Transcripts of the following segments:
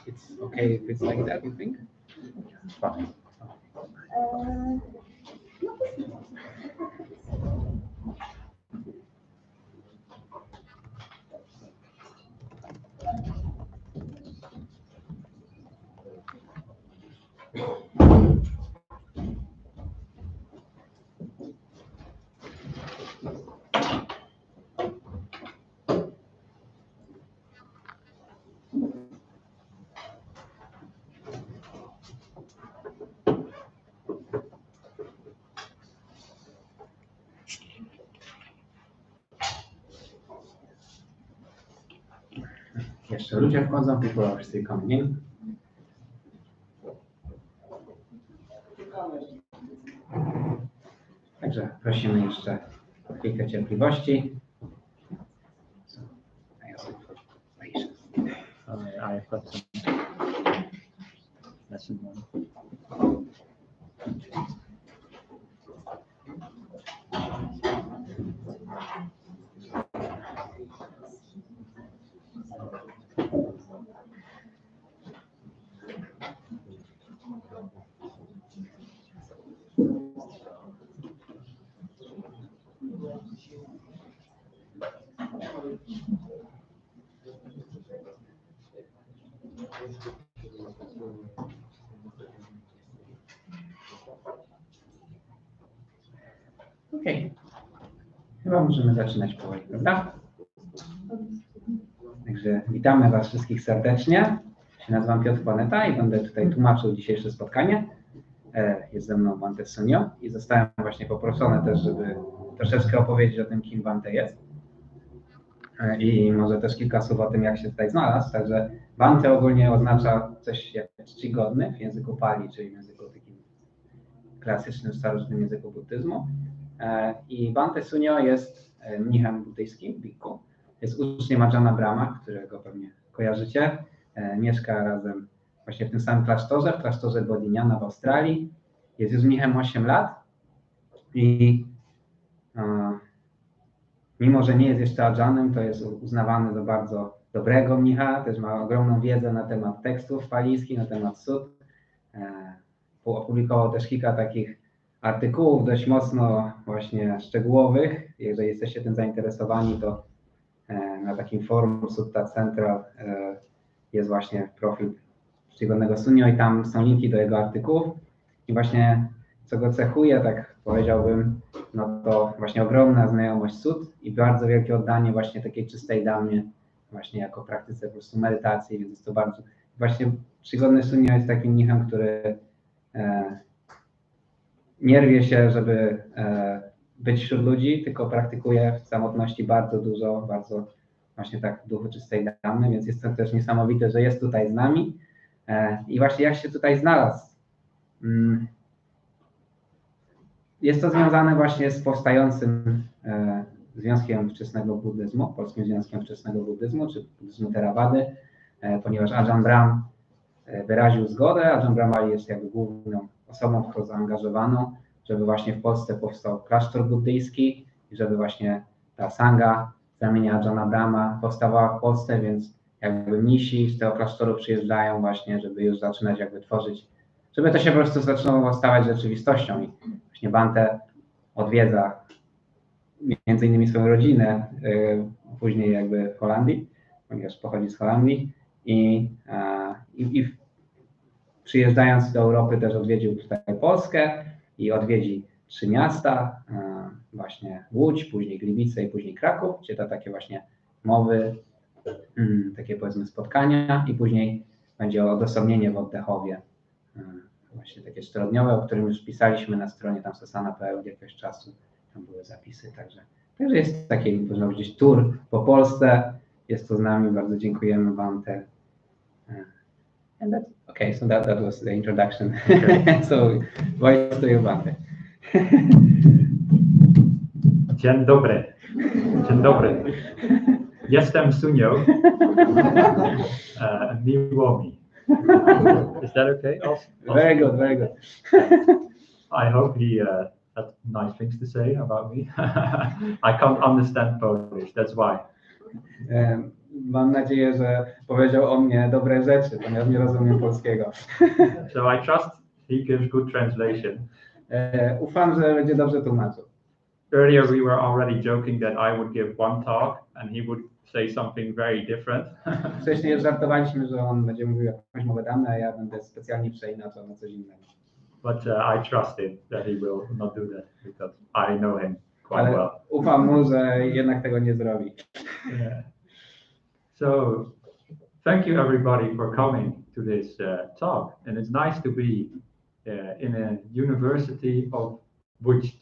It's okay if it's like that, you think? Fine. Jeszcze ludzie wchodzą, people are still coming in. Także prosimy jeszcze o chwilkę cierpliwości. I've got some lesson one. Okej. Chyba możemy zaczynać powoli, prawda? Także witamy Was wszystkich serdecznie. Ja się nazywam Piotr Planeta i będę tutaj tłumaczył dzisiejsze spotkanie. Jest ze mną Bhante Sunyo i zostałem właśnie poproszony też, żeby troszeczkę opowiedzieć o tym, kim Bhante jest. I może też kilka słów o tym, jak się tutaj znalazł. Także Bhante ogólnie oznacza coś jak czcigodny w języku Pali, czyli w języku takim klasycznym, starożytnym języku buddyzmu. I Bhante Sunyo jest mnichem buddyjskim, bhikkhu. Jest uczniem Ajahna Brahma, którego pewnie kojarzycie. Mieszka razem właśnie w tym samym klasztorze, w klasztorze Bodhinyana w Australii. Jest już mnichem 8 lat i mimo, że nie jest jeszcze adżanem, to jest uznawany za bardzo dobrego mnicha. Też ma ogromną wiedzę na temat tekstów palijskich, na temat sut. Opublikował też kilka takich artykułów dość mocno właśnie szczegółowych. Jeżeli jesteście tym zainteresowani, to na takim forum Sutta Central jest właśnie profil czcigodnego Sunyo i tam są linki do jego artykułów. I właśnie co go cechuje, tak powiedziałbym, no to właśnie ogromna znajomość sut i bardzo wielkie oddanie właśnie takiej czystej dhammie, właśnie jako praktyce po prostu medytacji, więc jest to bardzo... Właśnie czcigodny Sunyo jest takim mnichem, który nie rwie się, żeby być wśród ludzi, tylko praktykuje w samotności bardzo dużo, bardzo właśnie tak w duchu czystej dhammy, więc jest to też niesamowite, że jest tutaj z nami. I właśnie jak się tutaj znalazł? Jest to związane właśnie z powstającym Związkiem Wczesnego Buddyzmu, Polskim Związkiem Wczesnego Buddyzmu, czy Buddyzmu Theravady, ponieważ Ajahn Brahm wyraził zgodę. Ajahn Brahmali jest jakby główną osobą w to zaangażowaną, żeby właśnie w Polsce powstał klasztor buddyjski i żeby właśnie ta sangha z ramienia Ajahna Brahma powstawała w Polsce, więc jakby mnisi z tego klasztoru przyjeżdżają właśnie, żeby już zaczynać jakby tworzyć, żeby to się po prostu zaczęło stawać rzeczywistością. I właśnie Bhante odwiedza między innymi swoją rodzinę, później jakby w Holandii, ponieważ pochodzi z Holandii i przyjeżdżając do Europy też odwiedził tutaj Polskę i odwiedzi 3 miasta, właśnie Łódź, później Gliwice i później Kraków, gdzie to takie właśnie mowy, takie powiedzmy spotkania i później będzie odosobnienie w Oddechowie, właśnie takie 4-dniowe, o którym już pisaliśmy na stronie tam sasana.pl od jakiegoś czasu, tam były zapisy, także jest taki, można powiedzieć, tour po Polsce, jest to z nami, bardzo dziękujemy Bhante. And that's okay, so that was the introduction. Okay. So, voice to you, Bhante. Dzień dobry. Dzień dobry. Jestem Sunyo. Miło mi. Is that okay? Very good, very good. I hope he had nice things to say about me. I can't understand Polish, that's why. Mam nadzieję, że powiedział o mnie dobre rzeczy, ponieważ nie rozumiem polskiego. So I trust he gives good translation. Ufam, że będzie dobrze tłumaczył. Earlier we were already joking that I would give one talk and he would say something very different. Wcześniej żartowaliśmy, że on będzie mówił jakąś mowę damy, a ja będę specjalnie przeinaczał na coś innego. But I trust him that he will not do that because I know him quite well. Ufam mu, że jednak tego nie zrobi. Yeah. So thank you everybody for coming to this talk, and it's nice to be in a university of Łódź.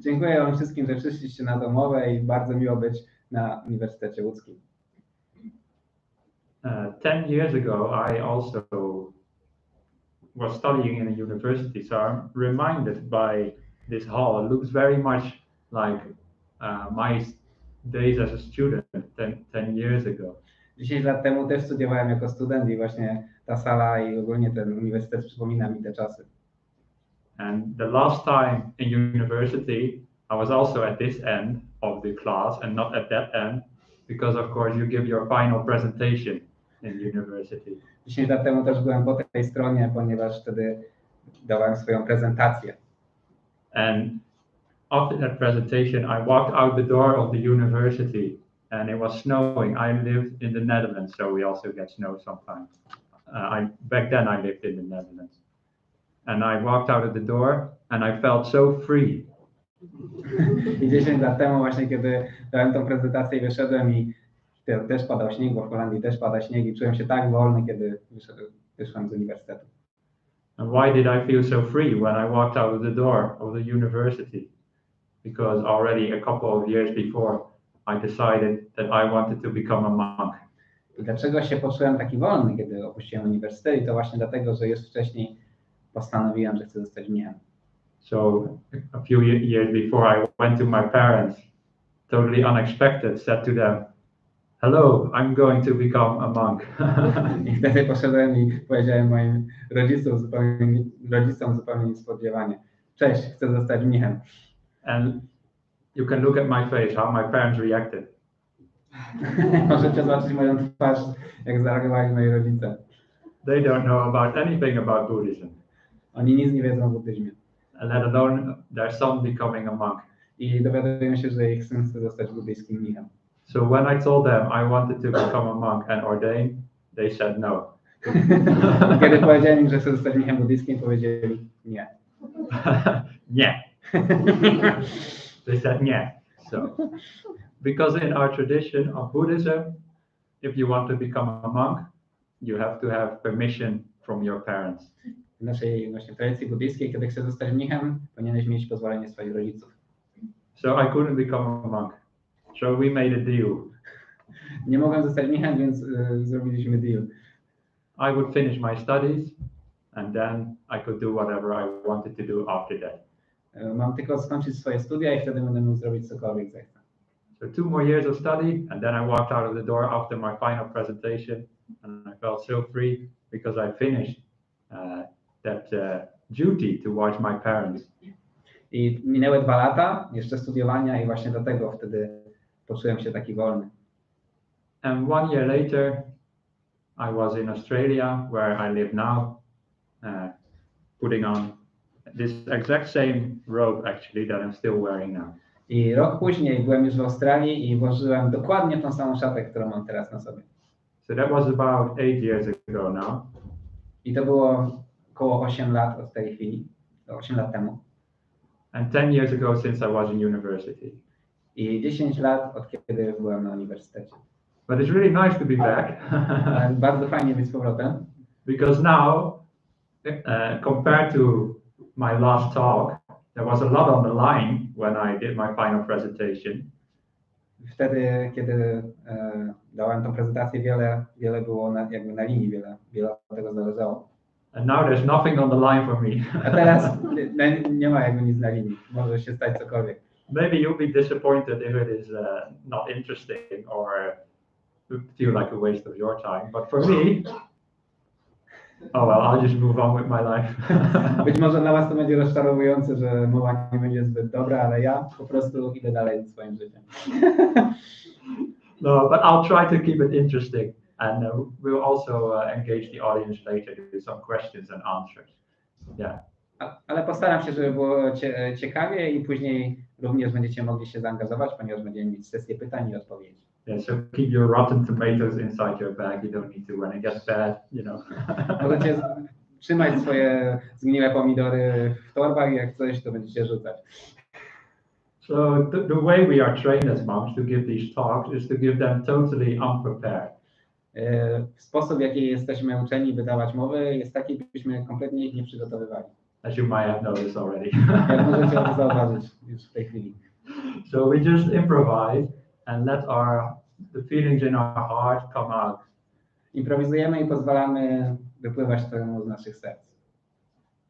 Dziękuję wam wszystkim, że przyszliście na tę mowę i bardzo miło być na Uniwersytecie Łódzkim. 10 years ago I also was studying in a university, so I'm reminded by this hall. It looks very much like my days as a student 10 years ago. 10 lat temu też studiowałem jako student i właśnie ta sala i ogólnie ten uniwersytet przypomina mi te czasy. And the last time in university, I was also at this end of the class and not at that end, because of course you give your final presentation in university. 10 lat temu też byłem po tej stronie, ponieważ wtedy dawałem swoją prezentację. And after that presentation, I walked out the door of the university and it was snowing. I lived in the Netherlands, so we also get snow sometimes. Back then I lived in the Netherlands. And I walked out of the door and I felt so free. I 10 lat temu właśnie, kiedy dałem tą prezentację i wyszedłem i też padał śnieg, bo w Holandii też pada śnieg i czułem się tak wolny, kiedy wyszłem z uniwersytetu. And why did I feel so free when I walked out of the door of the university? Because already a couple of years before I decided that I wanted to become a monk. I dlaczego się poczułem taki wolny, kiedy opuściłem uniwersytet? I to właśnie dlatego, że już wcześniej postanowiłem, że chcę zostać mnichem. So a few years before I went to my parents, totally unexpected, said to them, "Hello, I'm going to become a monk." I wtedy poszedłem i powiedziałem moim rodzicom zupełnie niespodziewanie. Cześć, chcę zostać mnichem. And you can look at my face, how my parents reacted. Możecie zobaczyć moją twarz, jak zareagowali moi rodzice. They don't know about anything about Buddhism. Oni nic nie wiedzą o buddyzmie. Let alone their son becoming a monk. I dowiadują się, że ich syn chce zostać buddyjskim mnichem. So when I told them I wanted to become a monk and ordain, they said no. Kiedy powiedziałem im, że chcę zostać mnichem buddyjskim, powiedzieli nie. Nie. They said nie. So, because in our tradition of Buddhism, if you want to become a monk, you have to have permission from your parents. W naszej właśnie tradycji buddyjskiej, kiedy chcesz zostać mnichem, powinieneś mieć pozwolenie swoich rodziców. So I couldn't become a monk. So we made a deal. Nie mogłem zostać mnichem, więc zrobiliśmy deal. I would finish my studies and then I could do whatever I wanted to do after that. Mam tylko skończyć swoje studia i wtedy będę mógł zrobić cokolwiek zechcę. So 2 more years of study and then I walked out of the door after my final presentation and I felt so free because I finished that duty towards my parents. I minęły 2 lata jeszcze studiowania i właśnie dlatego wtedy poczułem się taki wolny. And 1 year later I was in Australia where I live now, putting on this exact same robe actually that I'm still wearing now. I rok później byłem już w Australii i włożyłem dokładnie tą samą szatę, którą mam teraz na sobie. So that was about 8 years ago now. I to było około 8 lat od tej chwili, 8 lat temu. And 10 years ago since I was in university. I 10 lat od kiedy byłem na uniwersytecie. But it's really nice to be back. Bardzo fajnie być z powrotem. Because now, compared to my last talk, there was a lot on the line when I did my final presentation. Wtedy, kiedy dałem tą prezentację, wiele było jakby na linii, wiele od tego zależało. And now there's nothing on the line for me. A teraz nie ma jakby nic na linii, może się stać cokolwiek. Maybe you'll be disappointed if it is not interesting or feel like a waste of your time. But for me, oh well, I'll just move on with my life. Być może dla was to będzie rozczarowujące, że mowa nie będzie zbyt dobra, ale ja po prostu idę dalej ze swoim życiem. No, but I'll try to keep it interesting, and we'll also engage the audience later with some questions and answers. Yeah. Ale postaram się, żeby było ciekawie i później również będziecie mogli się zaangażować, ponieważ będziemy mieć sesję pytań i odpowiedzi. Yeah, so keep your rotten tomatoes inside your bag. You don't need to when it gets bad, you know. Możecie trzymać swoje zgniłe pomidory w torbach i jak coś, to będziecie rzucać. So the way we are trained as monks to give these talks is to give them totally unprepared. Sposób, w jaki jesteśmy uczeni wydawać mowy, jest taki, byśmy kompletnie ich nie przygotowywali. As you might have noticed already. Jak możecie to zauważyć już w tej chwili. So we just improvise and let the feelings in our heart come out. Improwizujemy i pozwalamy wypływać temu z naszych serc.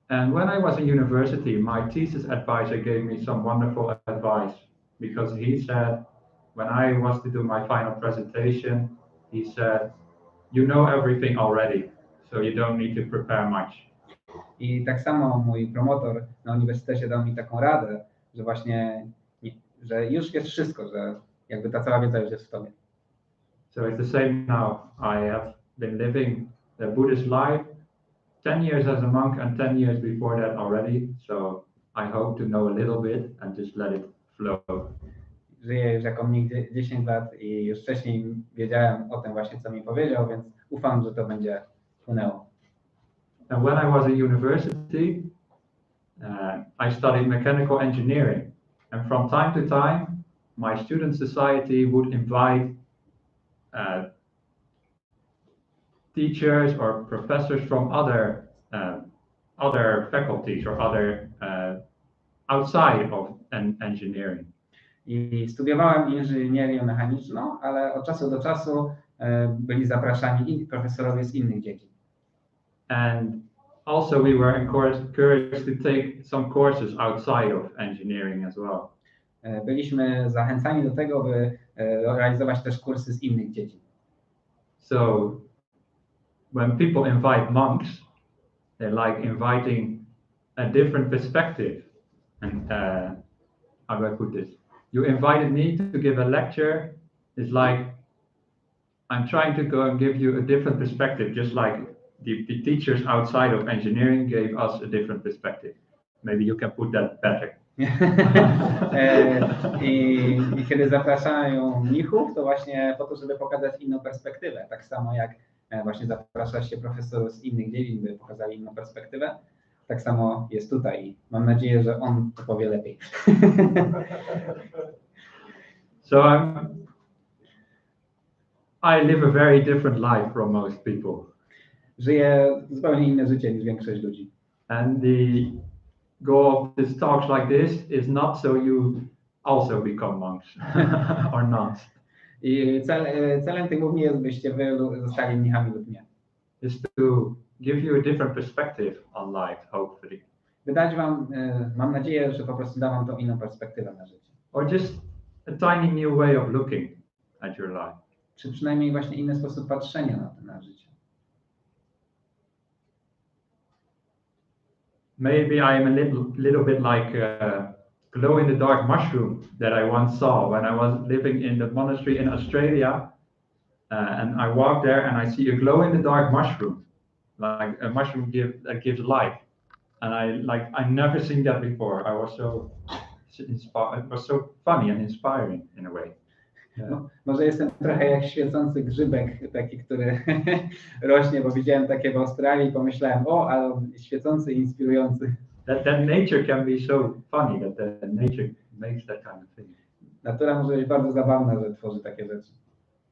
And when I was in university, my thesis advisor gave me some wonderful advice because he said, when I was to do my final presentation, he said, you know everything already, so you don't need to prepare much. I tak samo mój promotor na uniwersytecie dał mi taką radę, że właśnie, że już wiesz wszystko, że jakby ta cała wiedza już jest w tobie. So it's the same now. I have been living the Buddhist life 10 years as a monk and 10 years before that already. So I hope to know a little bit and just let it flow. Żyję już jako mnik 10 lat i już wcześniej wiedziałem o tym właśnie, co mi powiedział, więc ufam, że to będzie płynęło. And when I was at university, I studied mechanical engineering. And from time to time, my student society would invite teachers or professors from other faculties or other outside of engineering. I studiowałem inżynierię mechaniczną, ale od czasu do czasu byli zapraszani profesorowie z innych dziedzin. And also we were encouraged to take some courses outside of engineering as well. Byliśmy zachęcani do tego, by realizować też kursy z innych dziedzin. So when people invite monks, they're like inviting a different perspective. And how do I put this? You invited me to give a lecture. It's like I'm trying to go and give you a different perspective, just like the teachers outside of engineering gave us a different perspective. Maybe you can put that better. I kiedy zapraszają mnichów, to właśnie po to, żeby pokazać inną perspektywę. Tak samo jak właśnie zaprasza się profesorów z innych dziedzin, by pokazali inną perspektywę. Tak samo jest tutaj i mam nadzieję, że on to powie lepiej. So I live a very different life from most people. Żyję zupełnie inne życie niż większość ludzi. And the goal of these talks like this is not so you also become monks or nuns. I celem tych mów nie jest, byście wy zostali mnichami lub nie. Is to give you a different perspective on life, hopefully. Wydać wam, mam nadzieję, że po prostu da wam tą inną perspektywę na życie. Or just a tiny new way of looking at your life. Czy przynajmniej właśnie inny sposób patrzenia na życie. Maybe I am a little bit like a glow-in-the-dark mushroom that I once saw when I was living in the monastery in Australia. And I walk there and I see a glow-in-the-dark mushroom, like a mushroom that gives light. And I never seen that before. I was so inspired. It was so funny and inspiring in a way. Yeah. No, może jestem trochę jak świecący grzybek, taki, który rośnie, bo widziałem takie w Australii i pomyślałem, o, ale świecący i inspirujący. That nature can be so funny that the nature makes that kind of thing. Natura może być bardzo zabawna, że tworzy takie rzeczy.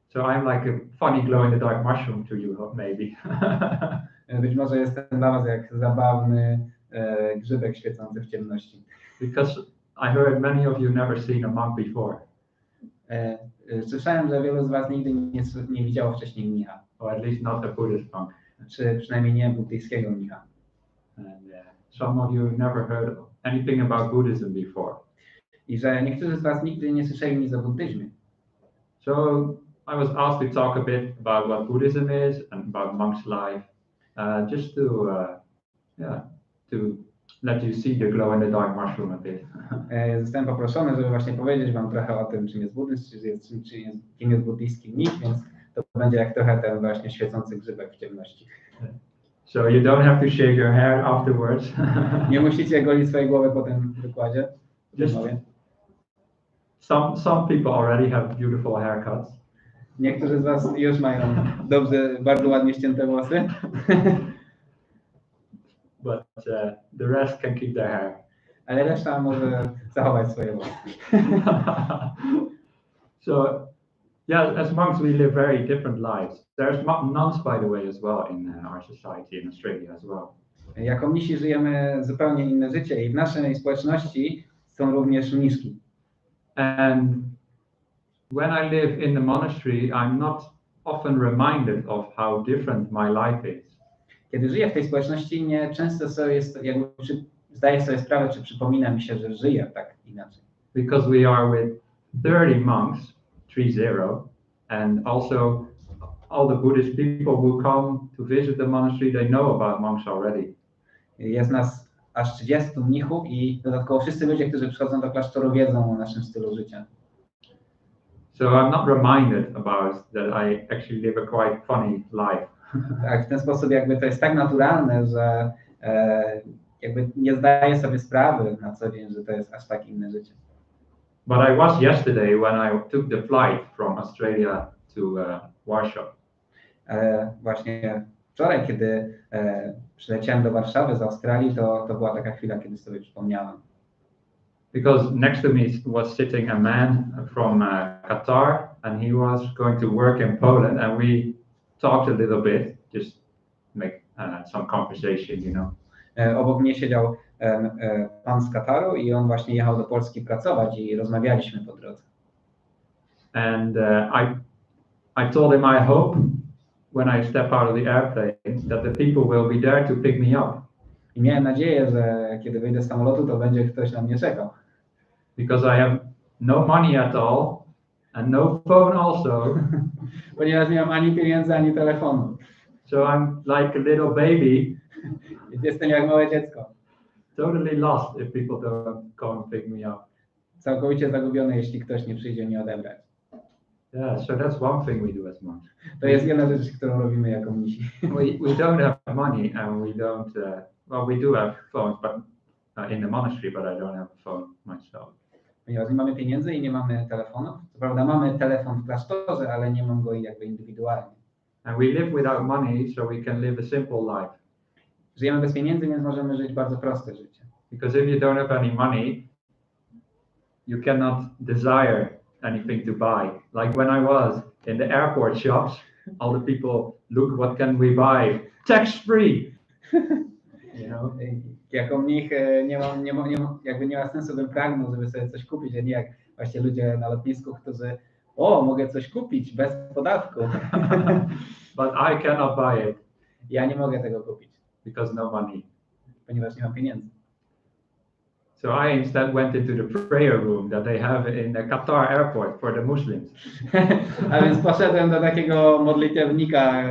So I'm like a funny glow-in-the-dark mushroom to you, maybe. Być może jestem dla was jak zabawny grzybek świecący w ciemności. Because I heard many of you never seen a monk before. Słyszałem, że wielu z was nigdy nie widziało wcześniej mnicha. Or at least not a Buddhist monk. Czy przynajmniej nie buddyjskiego mnicha. And some of you never heard anything about Buddhism before. I że niektórzy z was nigdy nie słyszeli nic o buddyzmie. So I was asked to talk a bit about what Buddhism is and about monk's life, just to let you see the glow in the dark mushroom a bit. Zostałem poproszony, żeby właśnie powiedzieć wam trochę o tym, czym jest buddyzm, kim jest buddyjski mnich, więc to będzie jak trochę ten właśnie świecący grzybek w ciemności. So you don't have to shave your hair afterwards. Nie musicie golić swojej głowy po tym wykładzie. Some people already have beautiful haircuts. Niektórzy z was już mają dobrze, bardzo ładnie ścięte włosy. But the rest can keep their hair. Ale reszta może zachować swoje włosy. So, yeah, as monks we live very different lives. There's nuns, by the way, as well in our society in Australia as well. Jako mnisi żyjemy zupełnie inne życie i w naszej społeczności są również mniszki. And when I live in the monastery, I'm not often reminded of how different my life is. Kiedy żyję w tej społeczności, nie często sobie zdaję sobie sprawę, czy przypomina mi się, że żyję tak inaczej. Because we are with 30 monks, 30, and also all the Buddhist people who come to visit the monastery, they know about monks already. Jest nas aż 30 mnichów i dodatkowo wszyscy ludzie, którzy przychodzą do klasztoru, wiedzą o naszym stylu życia. So I'm not reminded about that I actually live a quite funny life. Tak, w ten sposób jakby to jest tak naturalne, że jakby nie zdaję sobie sprawy na co dzień, że to jest aż tak inne życie. But I was yesterday when I took the flight from Australia to Warsaw. Właśnie wczoraj, kiedy przyleciałem do Warszawy z Australii, to była taka chwila, kiedy sobie przypomniałem. Because next to me was sitting a man from Qatar, and he was going to work in Poland, and we talked a little bit, just make some conversation, you know. Obok mnie siedział pan z Kataru i on właśnie jechał do Polski pracować i rozmawialiśmy po drodze. And I told him I hope when I step out of the airplane that the people will be there to pick me up. I miałem nadzieję, że kiedy wyjdę z samolotu, to będzie ktoś na mnie czekał. Because I have no money at all and no phone also. Ponieważ nie mam ani pieniędzy, ani telefonu. So I'm like a little baby. Jestem jak małe dziecko. Totally lost if people don't come and pick me up. Całkowicie zagubiony, jeśli ktoś nie przyjdzie mnie odebrać. Yeah, so that's one thing we do as monks. To jest jedna rzecz, którą robimy jako mnisi. We don't have money and we don't, well, we do have phones but in the monastery, but I don't have a phone myself. Ponieważ nie mamy pieniędzy i nie mamy telefonów. Co prawda mamy telefon w klasztorze, ale nie mam go jakby indywidualnie. And we live without money, so we can live a simple life. Żyjemy bez pieniędzy, więc możemy żyć bardzo proste życie. Because if you don't have any money, you cannot desire anything to buy. Like when I was in the airport shops, all the people, look, what can we buy? Tax free! You know? Jako mnich nie ma sensu, bym pragnął, żeby sobie coś kupić, a nie jak właśnie ludzie na lotnisku, którzy mogę coś kupić bez podatku. But I cannot buy it. Ja nie mogę tego kupić. Because no money. Ponieważ nie mam pieniędzy. So I instead went into the prayer room that they have in the Qatar airport for the Muslims. A więc poszedłem do takiego modlitewnika,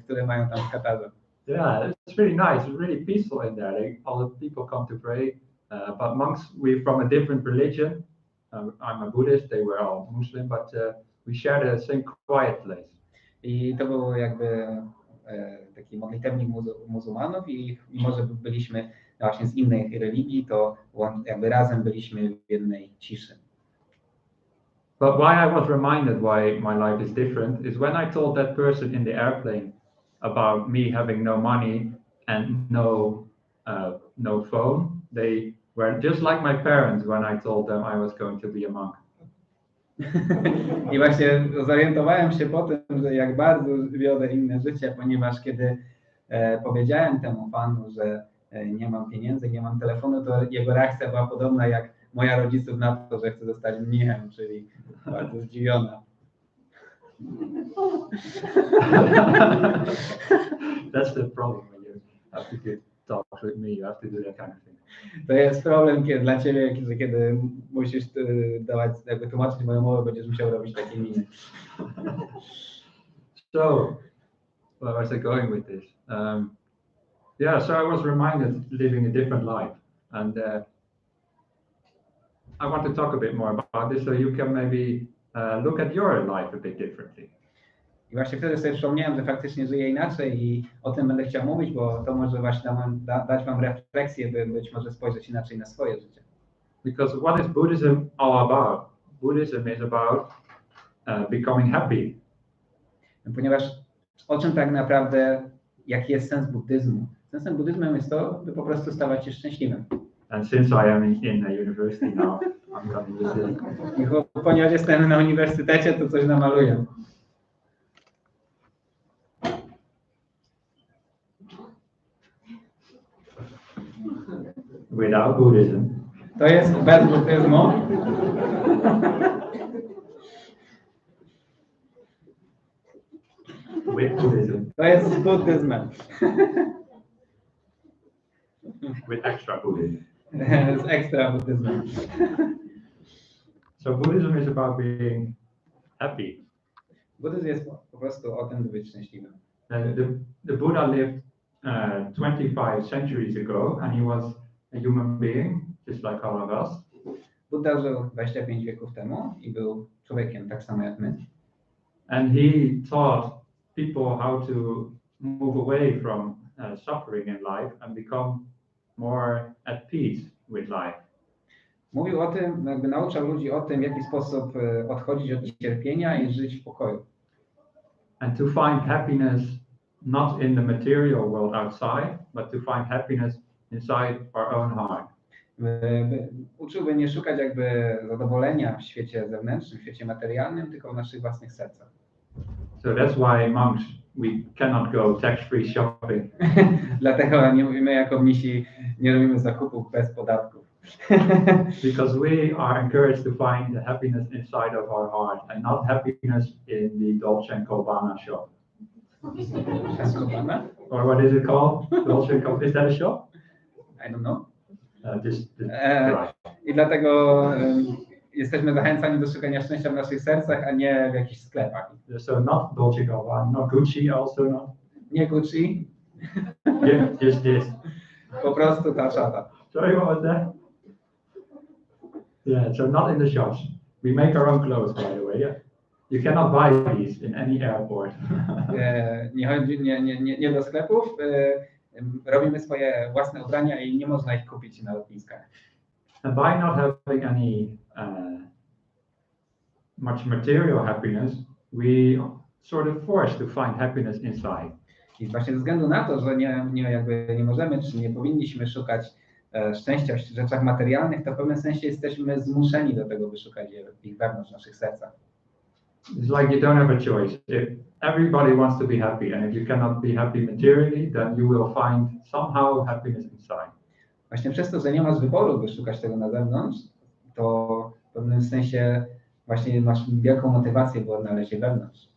który mają tam w Katarze. Yeah, it's really nice. It's really peaceful in there. All the people come to pray. But monks, we're from a different religion. I'm a Buddhist. They were all Muslim, but we share the same quiet place. I to był jakby taki modlitewnik muzułmanów i mimo, że byliśmy właśnie z innej religii, to jakby razem byliśmy w jednej ciszy. But why I was reminded why my life is different is when I told that person in the airplane about me having no money and no phone, they were just like my parents when I told them I was going to be a monk. I właśnie zorientowałem się po tym, że jak bardzo wiodę inne życie, ponieważ kiedy powiedziałem temu panu, że nie mam pieniędzy, nie mam telefonu, to jego reakcja była podobna jak moja rodziców na to, że chcę zostać mnichem, czyli bardzo zdziwiona. That's the problem when you have to talks with me, you have to do that kind of thing. To jest problem dla ciebie, kiedy musisz dawać, jakby tłumaczyć moją mowę, będziesz musiał robić takie miny. So, where was I going with this? Yeah, so I was reminded living a different life, and I want to talk a bit more about this, so you can maybe look at your life a bit differently. I właśnie wtedy sobie przypomniałem, że faktycznie żyję inaczej i o tym będę chciał mówić, bo to może właśnie dać wam refleksję, by być może spojrzeć inaczej na swoje życie. Because what is Buddhism all about? Buddhism is about becoming happy. Ponieważ o czym tak naprawdę, jaki jest sens buddyzmu? Sensem buddyzmu jest to, by po prostu stawać się szczęśliwym. And since I am in a university now, I'm coming to this. I ponieważ jestem na uniwersytecie, to coś namaluję. Without Buddhism. To jest bez buddyzmu. With Buddhism. To jest z buddyzmem. With extra Buddhism. Z ekstra buddyzmem. So Buddhism is about being happy. Buddyzm jest po prostu o tym, by być szczęśliwym. The Buddha lived 25 centuries ago, and he was a human being, just like all of us. Buddha żył 25 wieków temu i był człowiekiem, tak samo jak my. And he taught people how to move away from suffering in life and become more at peace with life. Mówił o tym, jakby nauczał ludzi o tym, w jaki sposób odchodzić od cierpienia i żyć w pokoju. And to find happiness not in the material world outside, but to find happiness inside our own heart. Uczyłby nie szukać jakby zadowolenia w świecie zewnętrznym, w świecie materialnym, tylko w naszych własnych sercach. So that's why monks, we cannot go tax-free shopping. Dlatego nie mówimy jako mnisi, nie robimy zakupów bez podatków. Because we are encouraged to find the happiness inside of our heart and not happiness in the Dolce & Gabbana shop. Or what is it called? Dolce & Gabbana, is that a shop? I don't know. Right. I dlatego jesteśmy zachęcani do szukania szczęścia w naszych sercach, a nie w jakichś sklepach. So not Dolce & Gabbana, not Gucci also not. Nie Gucci. Yeah, just this. Po prostu ta szata. Sorry, what was that? Yeah, so not in the shops. We make our own clothes, by the way. Yeah. You cannot buy these in any airport. Nie do sklepów. Robimy swoje własne ubrania i nie można ich kupić na lotniskach. And by not having any much material happiness, we sort of forced to find happiness inside. I właśnie ze względu na to, że nie możemy, czy nie powinniśmy szukać szczęścia w rzeczach materialnych, to w pewnym sensie jesteśmy zmuszeni do tego, by szukać je w ich wewnątrz, w naszych sercach. It's like you don't have a choice. If everybody wants to be happy, and if you cannot be happy materially, then you will find somehow happiness inside. Właśnie przez to, że nie masz wyboru, by szukać tego na zewnątrz, to w pewnym sensie właśnie masz wielką motywację, by odnaleźć je wewnątrz.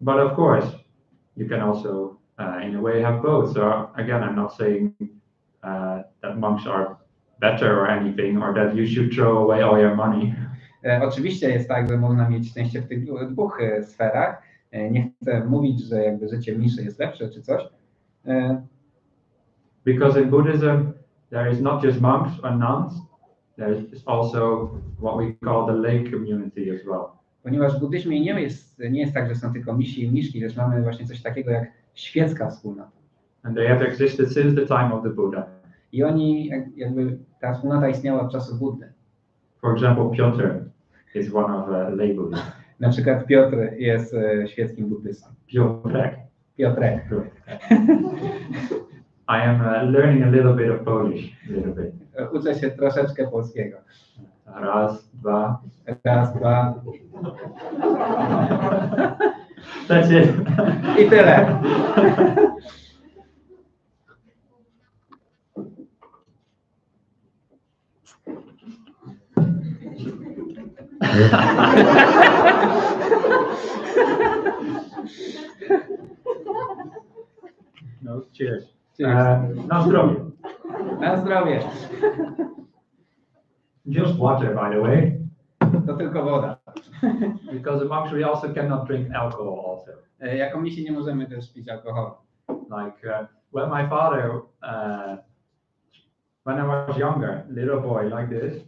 But of course, you can also, in a way, have both. So again, I'm not saying that monks are better or anything, or that you should throw away all your money. Oczywiście jest tak, że można mieć szczęście w tych dwóch sferach. Nie chcę mówić, że jakby życie mniszy jest lepsze czy coś. Because in Buddhism, there is not just monks or nuns, there is also what we call the lay community as well. Ponieważ w buddyzmie nie jest tak, że są tylko mnisi i mniszki, lecz mamy właśnie coś takiego jak świecka wspólnota. And they have existed since the time of the Buddha. I oni, jakby ta wspólnota istniała od czasów Buddy. For example, Piotr is one of lay Buddhists. Na przykład Piotr jest świeckim buddystą. Piotrek. Piotrek. I am learning a little bit of Polish. Uczę się troszeczkę polskiego. Raz, dwa. Raz, dwa. That's it. I tyle. No, cheers. Na zdrowie. Na zdrowie. Just water, by the way. To tylko woda. Because amongst we also cannot drink alcohol also. Jako mnisi nie możemy też pić alkoholu. Like when my father, when I was younger, little boy like this,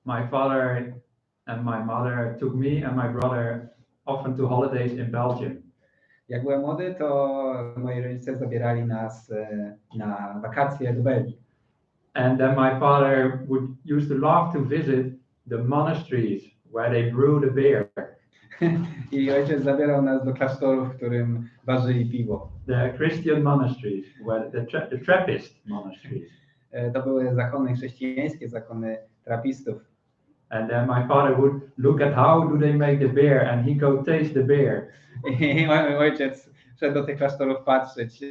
my father and my mother took me and my brother often to holidays in Belgium. Jak byłem młody, to moi rodzice zabierali nas na wakacje do Belgii. And then my father used to love to visit the monasteries where they brew the beer. I ojciec zabierał nas do klasztorów, w którym ważyli piwo. The Christian monasteries, where the Trappist monasteries. To były zakony chrześcijańskie, zakony trapistów. And then my father would look at how do they make the beer, and he go taste the beer. I ojciec szedł do tych klasztorów patrzeć,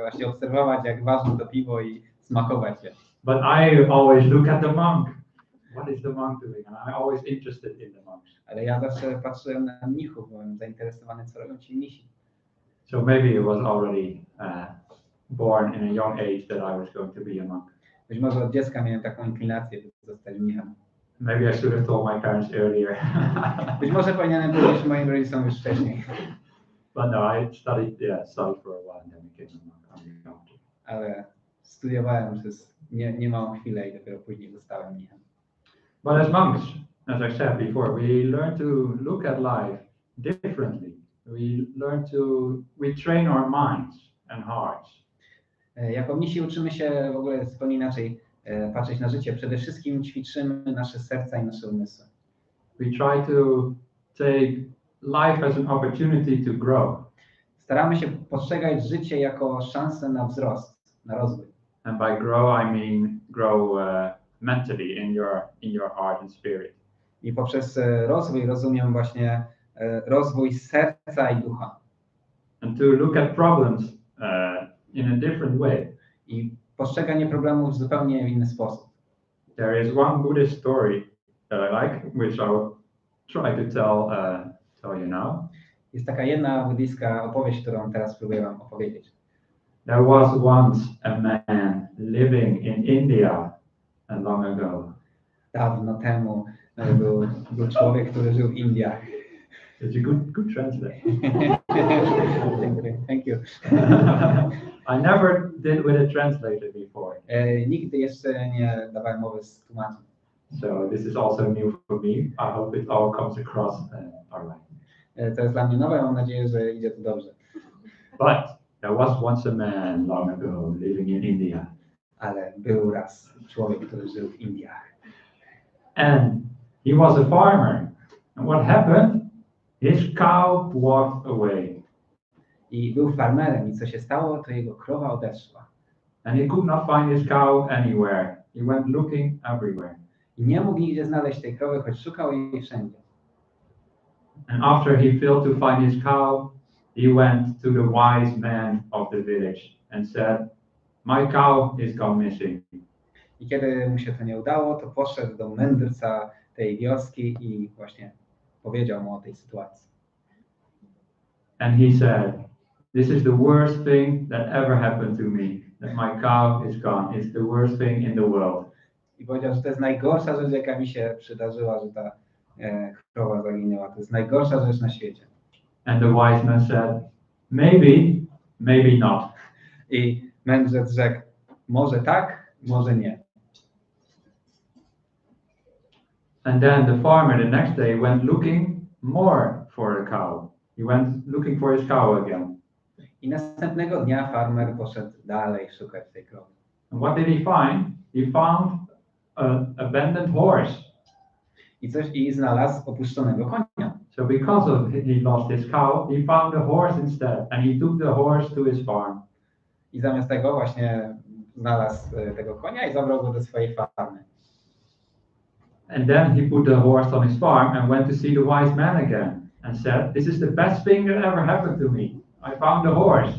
właśnie obserwować, jak ważą to piwo i smakować je. But I always look at the monk. What is the monk doing? And I'm always interested in the monks. Ale ja zawsze patrzyłem na mnichów, byłem zainteresowany, co robią ci mnisi. So maybe it was already born in a young age that I was going to be a monk. Być może od dziecka miałem taką inklinację, by zostać mnichem. Maybe I should have told my parents earlier. Być może powinienem powiedzieć moim rodzicom już wcześniej. But no, I studied for a while and then became a monk. Ale studiowałem przez niemałą chwilę i dopiero później zostałem mnichem. But as monks, as I said before, we learn to look at life differently. We train our minds and hearts. Jako mnisi uczymy się w ogóle zupełnie inaczej patrzeć na życie. Przede wszystkim ćwiczymy nasze serca i nasze umysły. We try to take life as an opportunity to grow. Staramy się postrzegać życie jako szansę na wzrost, na rozwój. And by grow, I mean grow mentally in your heart and spirit. I poprzez rozwój rozumiem właśnie rozwój serca i ducha. And to look at problems in a different way. I postrzeganie problemów w zupełnie inny sposób. There is one Buddhist story that I like, which I will try to tell you now. Jest taka jedna buddyjska opowieść, którą teraz spróbuję wam opowiedzieć. There was once a man living in India long ago. Dawno temu był człowiek, który żył w Indiach. It's a good translation. Dziękuję. Thank you. I never did with a translator before. Nigdy jeszcze nie dawałem mowy z tłumaczem. So this is also new for me. I hope it all comes across all right. To jest dla mnie nowe, mam nadzieję, że idzie to dobrze. But there was once a man long ago living in India. Ale był raz człowiek, który żył w Indiach. And he was a farmer. And what happened? His cow walked away. I był farmerem i co się stało, to jego krowa odeszła. And he could not find his cow anywhere. He went looking everywhere. I nie mógł nigdzie znaleźć tej krowy, choć szukał jej wszędzie. And after he failed to find his cow, he went to the wise man of the village and said, "My cow is gone missing." I kiedy mu się to nie udało, to poszedł do mędrca tej wioski i właśnie powiedział mu o tej sytuacji. And he said, "This is the worst thing that ever happened to me. That my cow is gone. It's the worst thing in the world." I powiedział, że to jest najgorsza rzecz, jaka mi się przydarzyła, że ta krowa zaginęła. To jest najgorsza rzecz na świecie. And the wise man said, "Maybe, maybe not." I mędrzec rzekł, może tak, może nie. And then the farmer the next day went looking more for a cow. He went looking for his cow again. I następnego dnia farmer poszedł dalej szukać tej krowy. And what did he find? He found an abandoned horse. I znalazł opuszczonego konia. So because of he lost his cow, he found a horse instead, and he took the horse to his farm. I zamiast tego właśnie znalazł tego konia i zabrał go do swojej farmy. And then he put the horse on his farm and went to see the wise man again and said, "This is the best thing that ever happened to me. I found the horse."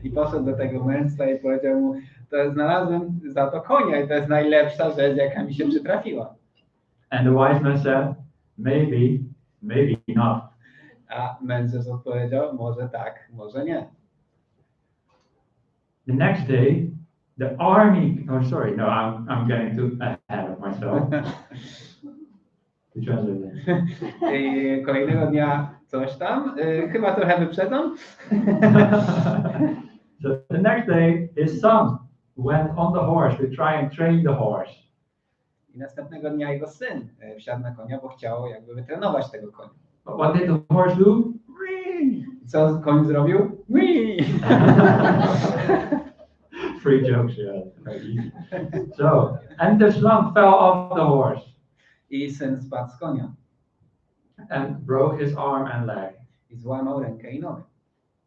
I poszedł do tego mędrca i powiedział mu, to znalazłem za to konia i to jest najlepsza rzecz, jaka mi się przytrafiła. And the wise man said, "Maybe, maybe not." A mędrzec odpowiedział, może tak, może nie. The next day, the army, oh sorry, no, I'm getting too ahead of myself. To translate that. I kolejnego dnia coś tam, chyba trochę wyprzedzam. So the next day, his son went on the horse to try and train the horse. I następnego dnia jego syn wsiadł na konia, bo chciał jakby wytrenować tego konia. But what did the horse do? I co koń zrobił? Free jokes, yeah. Very easy. So, and the son fell off the horse I syn spadł z konia and broke his arm and leg. i złamał rękę i nogę.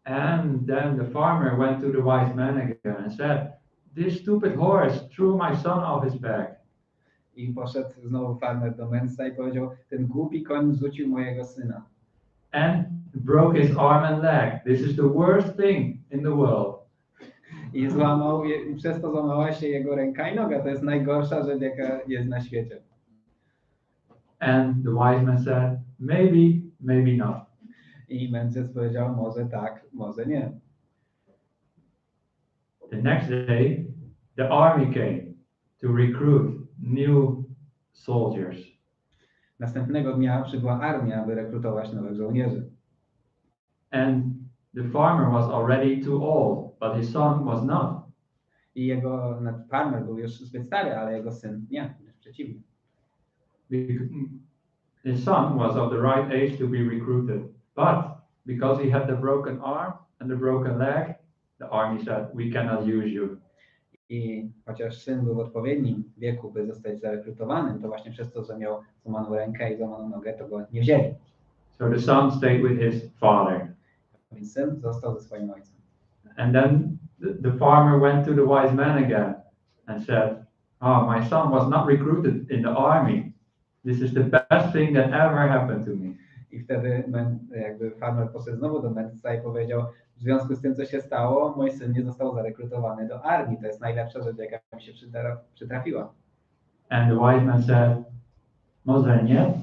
And then the farmer went to the wise man again and said, "This stupid horse threw my son off his back." I poszedł znowu farmer do mędrca i powiedział, ten głupi koń zrzucił mojego syna. And broke his arm and leg. This is the worst thing in the world. I złamał, i przez to złamała się jego ręka i noga. To jest najgorsza rzecz, jaka jest na świecie. And the wise man said, maybe, maybe not. I mędrzec powiedział, może tak, może nie. The next day, the army came to recruit new soldiers. Następnego dnia przybyła armia, aby rekrutować nowych żołnierzy. And the farmer was already too old, but his son was not. I jego farmer był już zbyt stary, ale jego syn nie, wręcz przeciwnie. His son was of the right age to be recruited, but because he had the broken arm and the broken leg, the army said, we cannot use you. I chociaż syn był w odpowiednim wieku, by zostać zarekrutowanym, to właśnie przez to, że miał złamaną rękę i złamaną nogę, to go nie wzięli. So the son stayed with his father. Więc syn został ze swoim ojcem. And then the farmer went to the wise man again and said, oh, my son was not recruited in the army. This is the best thing that ever happened to me. I wtedy jakby farmer poszedł znowu do mędrca i powiedział, w związku z tym, co się stało, mój syn nie został zarekrutowany do armii. To jest najlepsza rzecz, jaka mi się przytrafiła. And the wise man said, może nie?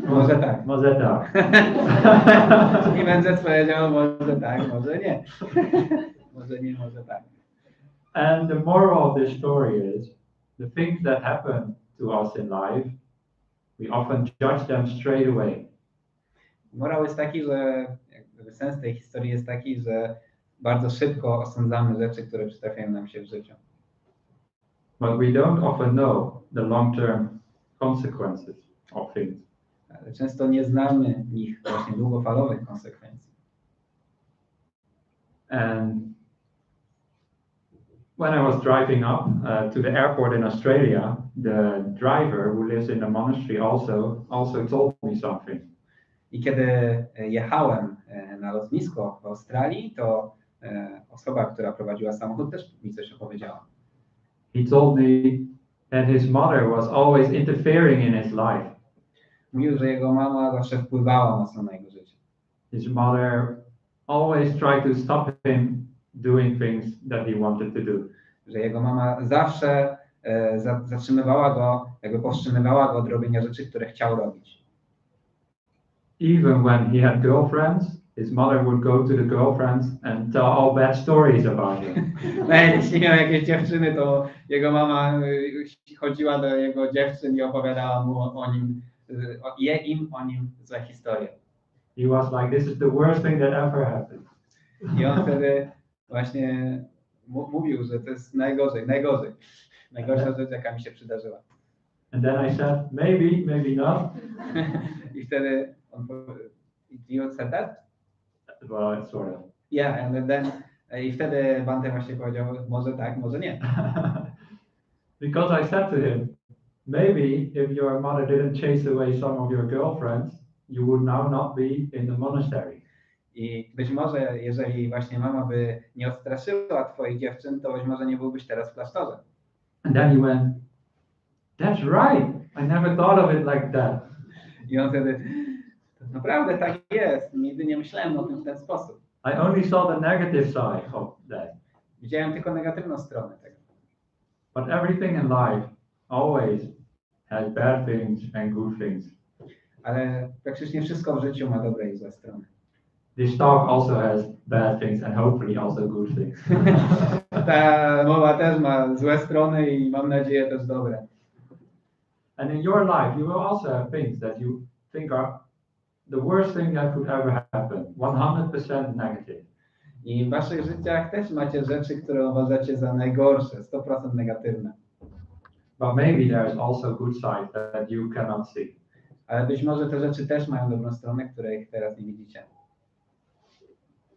Może tak. Może tak. I mędrzec powiedział, może tak, może nie. Może nie, może tak. And the moral of this story is, the things that happen to us in life, we often judge them straight away. Morał jest taki, że jakby sens tej historii jest taki, że bardzo szybko osądzamy rzeczy, które przytrafiają nam się w życiu. But we don't often know the long-term consequences of things. Ale często nie znamy ich właśnie długofalowych konsekwencji. And when I was driving up to the airport in Australia, the driver who lives in the monastery also told me something. I kiedy jechałem na lotnisko w Australii, to osoba, która prowadziła samochód, też mi coś opowiedziała. He told me that his mother was always interfering in his life. Mówił, że jego mama zawsze wpływała mocno na jego życie. His mother always tried to stop him doing things that he wanted to do. Że jego mama zawsze zatrzymywała go, jakby powstrzymywała go od robienia rzeczy, które chciał robić. Even when he had girlfriends, his mother would go to the girlfriends and tell all bad stories about him. Nawet jeśli miał jakieś dziewczyny, to jego mama chodziła do jego dziewczyn i opowiadała mu o nim złe historie. He was like, this is the worst thing that ever happened. I on wtedy właśnie mówił, że to jest najgorsza rzecz, jaka mi się przydarzyła. And then I said, maybe not. I wtedy on powiedział, you said that? Well, sort of. Yeah, and then i wtedy Bhante właśnie powiedział, może tak, może nie. Because I said to him, maybe if your mother didn't chase away some of your girlfriends, you would now not be in the monastery. I być może, jeżeli właśnie mama by nie odstraszyła twoich dziewczyn, to być może nie byłbyś teraz w klasztorze. And then he went, that's right, I never thought of it like that. I on wtedy, naprawdę tak jest, nigdy nie myślałem o tym w ten sposób. I only saw the negative side of that. Widziałem tylko negatywną stronę tego. But everything in life always has bad things and good things. Ale praktycznie wszystko w życiu ma dobre i złe strony. This talk also has bad things and hopefully also good things. Ta mowa też ma złe strony i mam nadzieję też dobre. And in your life, you will also have things that you think are the worst thing that could ever happen, 100% negative. I w waszych życiach też macie rzeczy, które uważacie za najgorsze, 100% negatywne. But maybe there's also good sides that you cannot see. Ale być może te rzeczy też mają dobrą stronę, której teraz nie widzicie.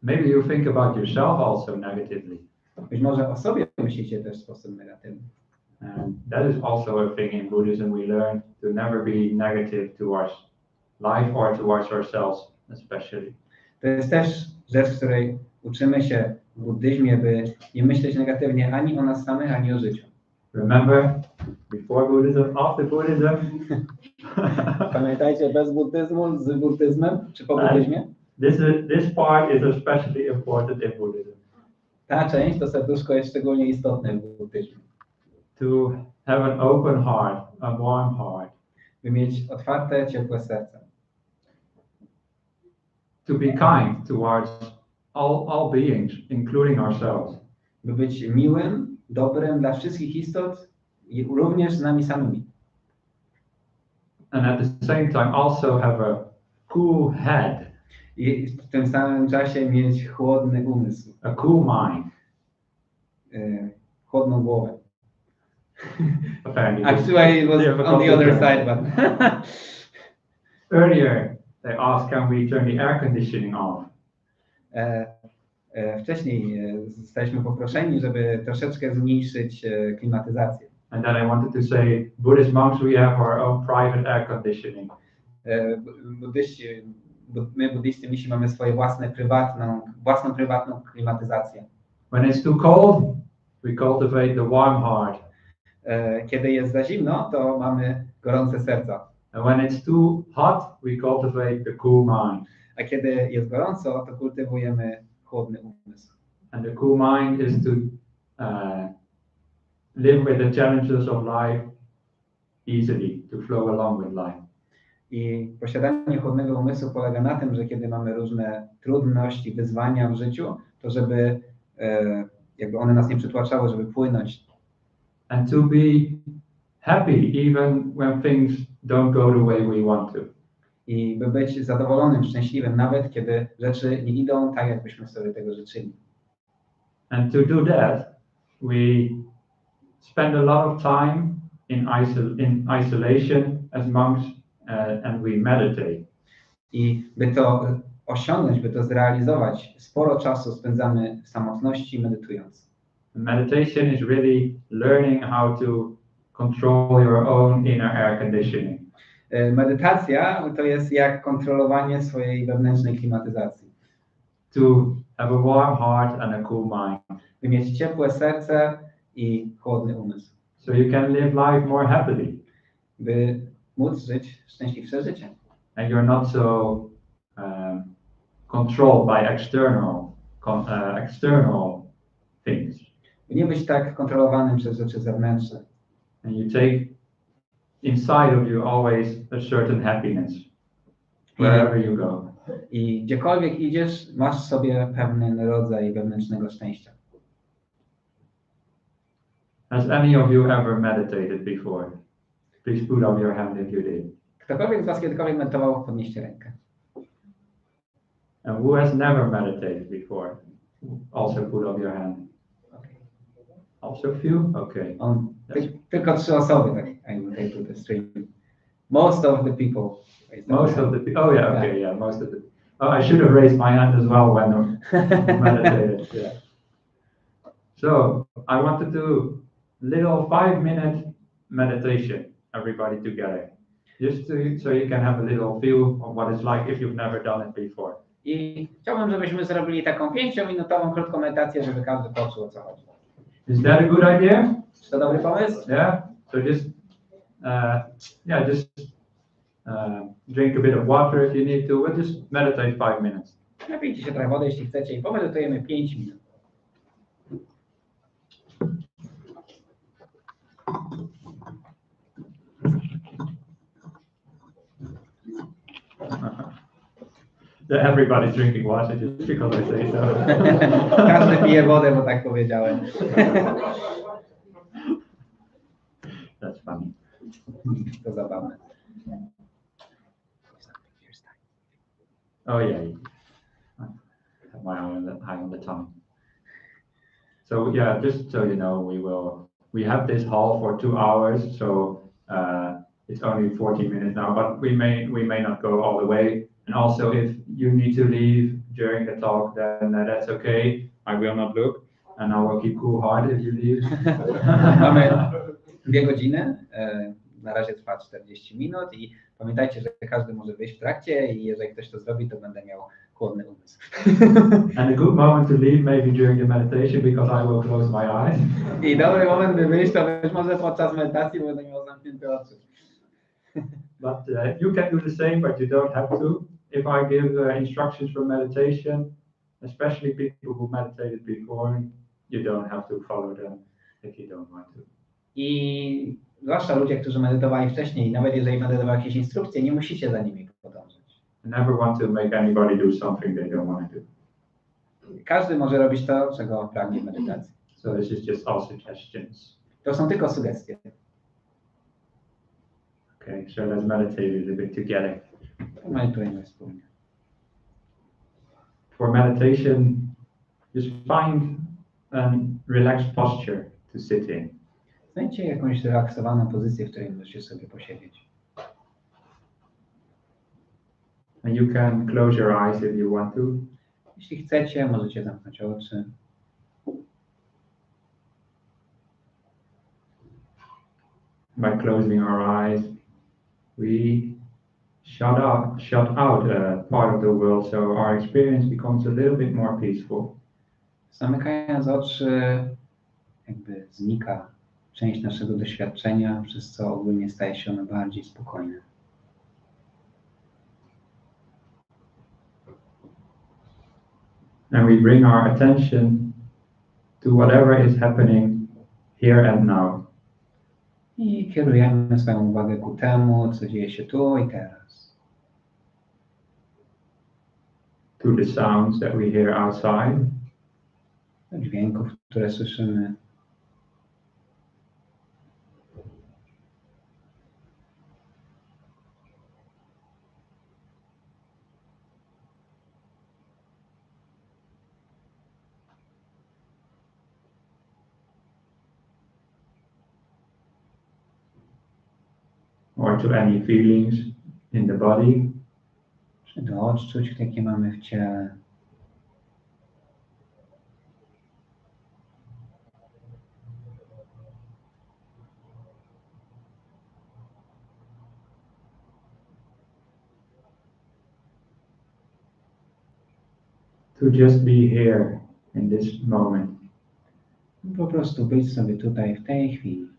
Maybe you think about yourself also negatively. Być może o sobie myślicie też w sposób negatywny. And that is also a thing in Buddhism. We learn to never be negative towards life or towards ourselves, especially. To jest też rzecz, której uczymy się w buddyzmie, by nie myśleć negatywnie ani o nas samych, ani o życiu. Remember, before Buddhism, after Buddhism. Pamiętajcie, bez buddyzmu, z buddyzmem, czy po buddyzmie? This part is especially important in Buddhism. Ta część, to serduszko jest szczególnie istotne w buddyzmie. To have an open heart, a warm heart. By mieć otwarte, ciepłe serce. To be kind towards all beings, including ourselves. By być miłym, dobrym dla wszystkich istot i również z nami samymi. And at the same time also have a cool head. I w tym samym czasie mieć chłodny umysł. A cool mind. Chłodną głowę. Apparently. Actually, it was on the other side, but earlier they asked, can we turn the air conditioning off? Wcześniej zostaliśmy poproszeni, żeby troszeczkę zmniejszyć klimatyzację. And then I wanted to say, Buddhist monks, we have our own private air conditioning. My buddyjscy misi mamy swoje własną prywatną klimatyzację. When it's too cold, we cultivate the warm heart. Kiedy jest za zimno, to mamy gorące serca. And when it's too hot, we cultivate the cool mind. A kiedy jest gorąco, to kultywujemy chłodny umysł. And the cool mind is to live with the challenges of life easily, to flow along with life. I posiadanie chłodnego umysłu polega na tym, że kiedy mamy różne trudności, wyzwania w życiu, to żeby jakby one nas nie przytłaczały, żeby płynąć. And to be happy even when things don't go the way we want to. I by być zadowolonym, szczęśliwym, nawet kiedy rzeczy nie idą tak, jakbyśmy sobie tego życzyli. And to do that, we spend a lot of time in isolation as monks, and we meditate. I by to osiągnąć, by to zrealizować, sporo czasu spędzamy w samotności, medytując. Meditation is really learning how to control your own inner air conditioning. Medytacja to jest jak kontrolowanie swojej wewnętrznej klimatyzacji. To have a warm heart and a cool mind. By mieć ciepłe serce i chłodny umysł. So you can live life more happily. By móc żyć szczęśliwsze życie. And you're not so controlled by external things. By nie być tak kontrolowanym przez rzeczy zewnętrzne. And you take inside of you always a certain happiness, wherever you go. I gdziekolwiek idziesz, masz sobie pewien rodzaj wewnętrznego szczęścia. Has any of you ever meditated before? Please put up your hand if you did. Ktokolwiek z was kiedykolwiek medytował, podnieście rękę. And who has never meditated before? Also put up your hand. Okay. Also few? Okay. Tylko 3 osoby, tak, I will take to the stream. Most of the people. Most of the people. Oh yeah, okay, yeah, most of the. Oh, I should have raised my hand as well when I meditated. Yeah. So I want to do little 5-minute meditation, everybody together, just so you can have a little feel of what it's like if you've never done it before. I chciałbym, żebyśmy zrobili taką 5-minutową krótką meditację, żeby każdy poczuł, o co chodzi. Is that a good idea? Czy to dobry pomysł? Yeah. So just drink a bit of water if you need to. We'll just meditate 5 minutes. Napijcie się trochę wody, jeśli chcecie, i pomedytujemy 5 minut. Everybody's drinking water just because I say so. Każdy pije wodę, bo tak powiedziałem. That's funny. To zabawne. Oh yeah, I have my eye on the time. So yeah, just so you know, we have this hall for 2 hours, so it's only 40 minutes now, but we may not go all the way. And also, if you need to leave during the talk, then that's okay. I will not look, and I will keep cool hard if you leave. Mamy 2 godziny. Na razie trwa 40 minut i pamiętajcie, że każdy może wyjść w trakcie i jeżeli ktoś to zrobi, to będę miał chłodny umysł. And a good moment to leave maybe during the meditation because I will close my eyes. I dobry moment, by wyjść, to być może podczas medytacji, bo będę miał zamknięte oczy. But you can do the same, but you don't have to. If I give instructions for meditation, especially people who meditated before, you don't have to follow them if you don't want to. I zwłaszcza ludzie, którzy medytowali wcześniej, nawet jeżeli medytowały jakieś instrukcje, nie musicie za nimi podążać. I never want to make anybody do something they don't want to do. Każdy może robić to, czego pragnie w medytacji. So this is just all suggestions. To są tylko sugestie. Okay, so let's meditate a little bit together. Medytujemy wspólnie. For meditation, just find a relaxed posture to sit in. Znajdźcie jakąś zrelaksowaną pozycję, w której możecie sobie posiedzieć. And you can close your eyes if you want to. Jeśli chcecie, możecie zamknąć oczy. By closing our eyes, we shut out a part of the world, so our experience becomes a little bit more peaceful. Zamykając oczy, jakby znika część naszego doświadczenia, przez co ogólnie staje się ono bardziej spokojne. And we bring our attention to whatever is happening here and now. I kierujemy swoją uwagę ku temu, co dzieje się tu i teraz. To the sounds that we hear outside. Do dźwięków, które słyszymy. Or to any feelings in the body. Czy do odczuć, jakie mamy w ciele. To just be here in this moment. Po prostu być sobie tutaj w tej chwili.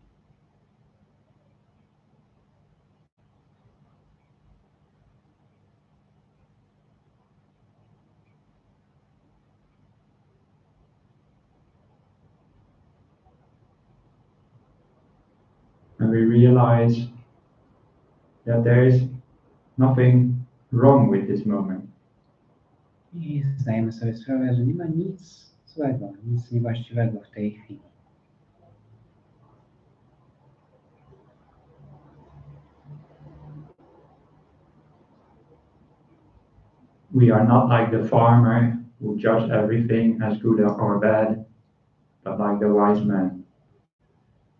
And we realize that there is nothing wrong with this moment. I zdajemy sobie sprawę, że nie ma nic złego, nic niewłaściwego w tej chwili. We are not like the farmer who judged everything as good or bad, but like the wise man.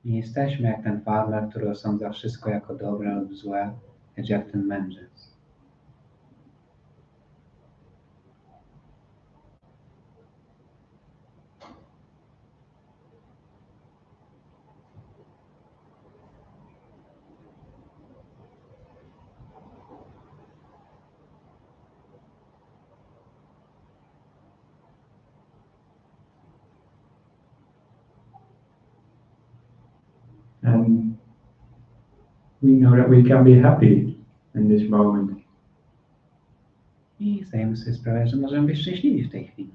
Nie jesteśmy jak ten farmer, który osądza wszystko jako dobre lub złe, lecz jak ten mędrzec. And we know that we can be happy in this moment. I zdajemy sobie sprawę, że możemy być szczęśliwi w tej chwili.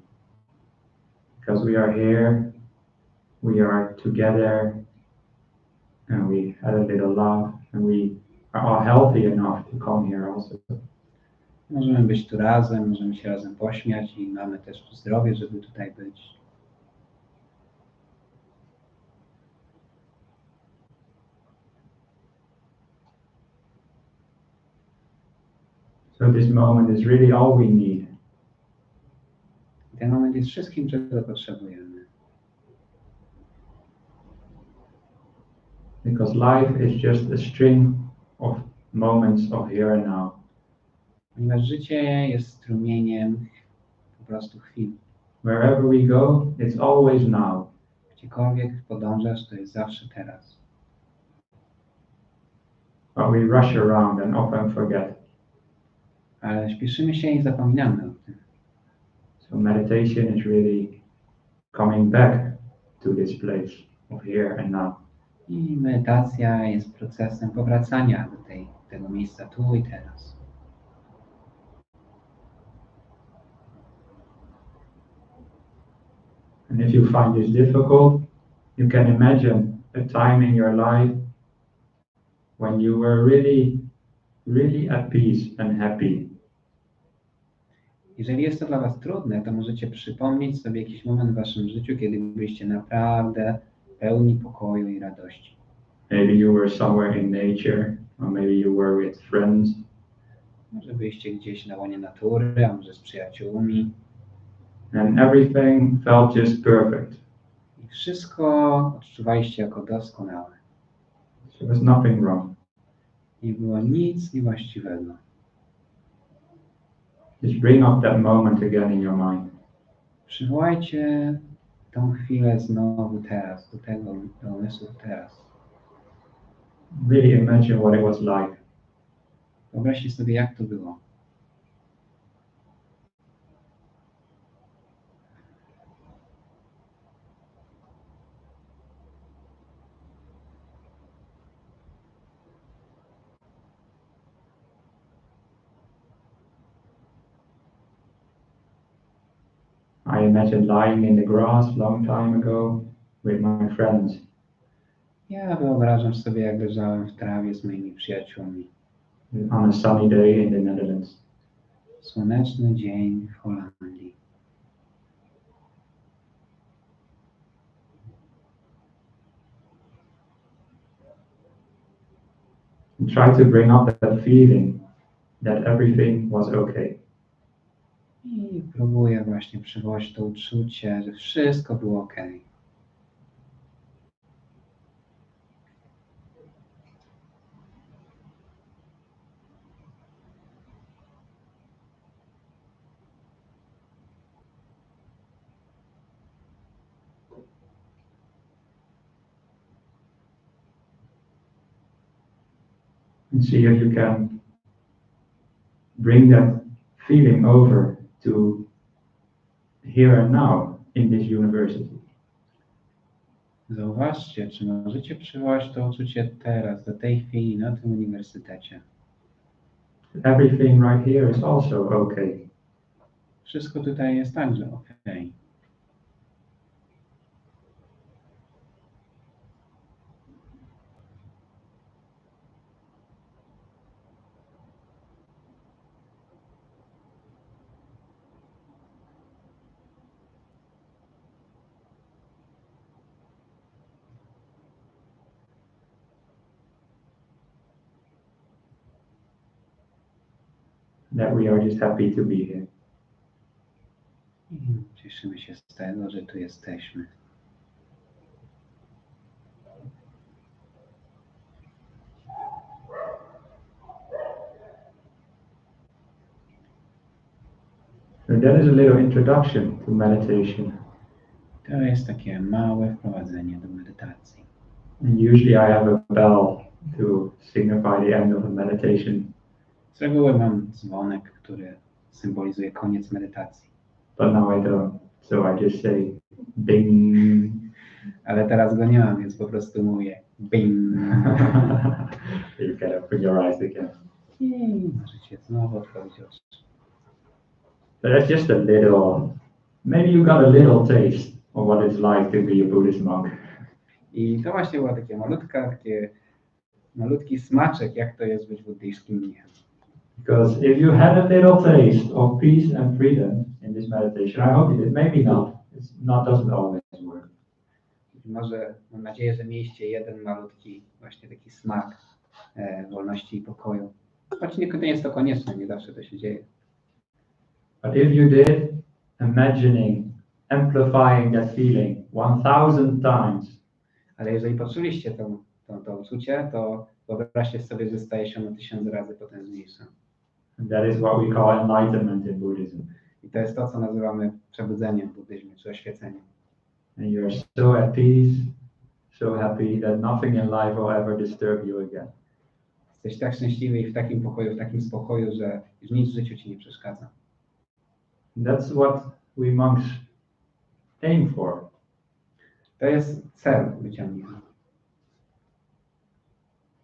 Because we are here, we are together, and we had a little love, and we are all healthy enough to come here also. Możemy być tu razem, możemy się razem pośmiać i mamy też tu zdrowie, żeby tutaj być. So this moment is really all we need. Ten moment jest wszystkim, czego potrzebujemy. Because life is just a string of moments of here and now. Ponieważ życie jest strumieniem po prostu chwil. Wherever we go, it's always now. Gdziekolwiek podążasz, to jest zawsze teraz. But we rush around and often forget. Ale śpieszymy się i zapominamy o tym. So meditation is really coming back to this place of here and now. I medytacja jest procesem powracania do tego miejsca tu i teraz. And if you find this difficult, you can imagine a time in your life when you were really, really at peace and happy. Jeżeli jest to dla Was trudne, to możecie przypomnieć sobie jakiś moment w Waszym życiu, kiedy byliście naprawdę pełni pokoju i radości. Maybe you were somewhere in nature, or maybe you were with friends. Może byliście gdzieś na łonie natury, a może z przyjaciółmi. And everything felt just perfect. I wszystko odczuwaliście jako doskonałe. There was nothing wrong. Nie było nic niewłaściwego. Just bring up that moment again in your mind. Przywołajcie tą chwilę znowu teraz, do umysłu teraz. Really imagine what it was like. Wyobraźcie sobie, jak to było. I imagine lying in the grass long time ago with my friends. Ja wyobrażam sobie, jak leżałem w trawie z moimi przyjaciółmi. On a sunny day in the Netherlands. Słoneczny dzień w Holandii. And try to bring up that feeling that everything was okay. I próbuję właśnie przywołać to uczucie, że wszystko było ok. And see if you can bring that feeling over to here and now in this university. Zauważcie, czy możecie przywołać to uczucie teraz, do tej chwili na tym uniwersytecie. Everything right here is also okay. Wszystko tutaj jest także ok. That we are just happy to be here. I cieszymy się z tego, że tu jesteśmy. So that is a little introduction to meditation. To jest takie małe wprowadzenie do medytacji. And usually I have a bell to signify the end of a meditation. Z reguły mam dzwonek, który symbolizuje koniec medytacji. But now I don't, so I just say ding. Ale teraz go nie mam, więc po prostu mówię bing. You can open your eyes again. I możecie znowu otworzyć oczy. So that's just a little, maybe you got a little taste of what it's like to be a Buddhist monk. I to właśnie było takie malutki smaczek, jak to jest być buddyjskim mnichem. Because if you had a little taste of peace and freedom in this meditation, I hope you did. Maybe not. Doesn't always work. Może, mam nadzieję, że mieliście jeden malutki właśnie taki smak wolności i pokoju. Choć nie jest to konieczne, nie zawsze to się dzieje. But if you did, imagining, amplifying that feeling 1000 times. Ale jeżeli poczuliście to uczucie, to wyobraźcie sobie, że staje się ono 1000 razy potężniejsze. And that is what we call enlightenment in Buddhism. I to jest to, co nazywamy przebudzeniem w buddyzmie, czy oświeceniem. And you are so at peace, so happy that nothing in life will ever disturb you again. Jesteś tak szczęśliwy i w takim pokoju, w takim spokoju, że już nic w życiu ci nie przeszkadza. That's what we monks aim for. To jest cel bycia mnichem.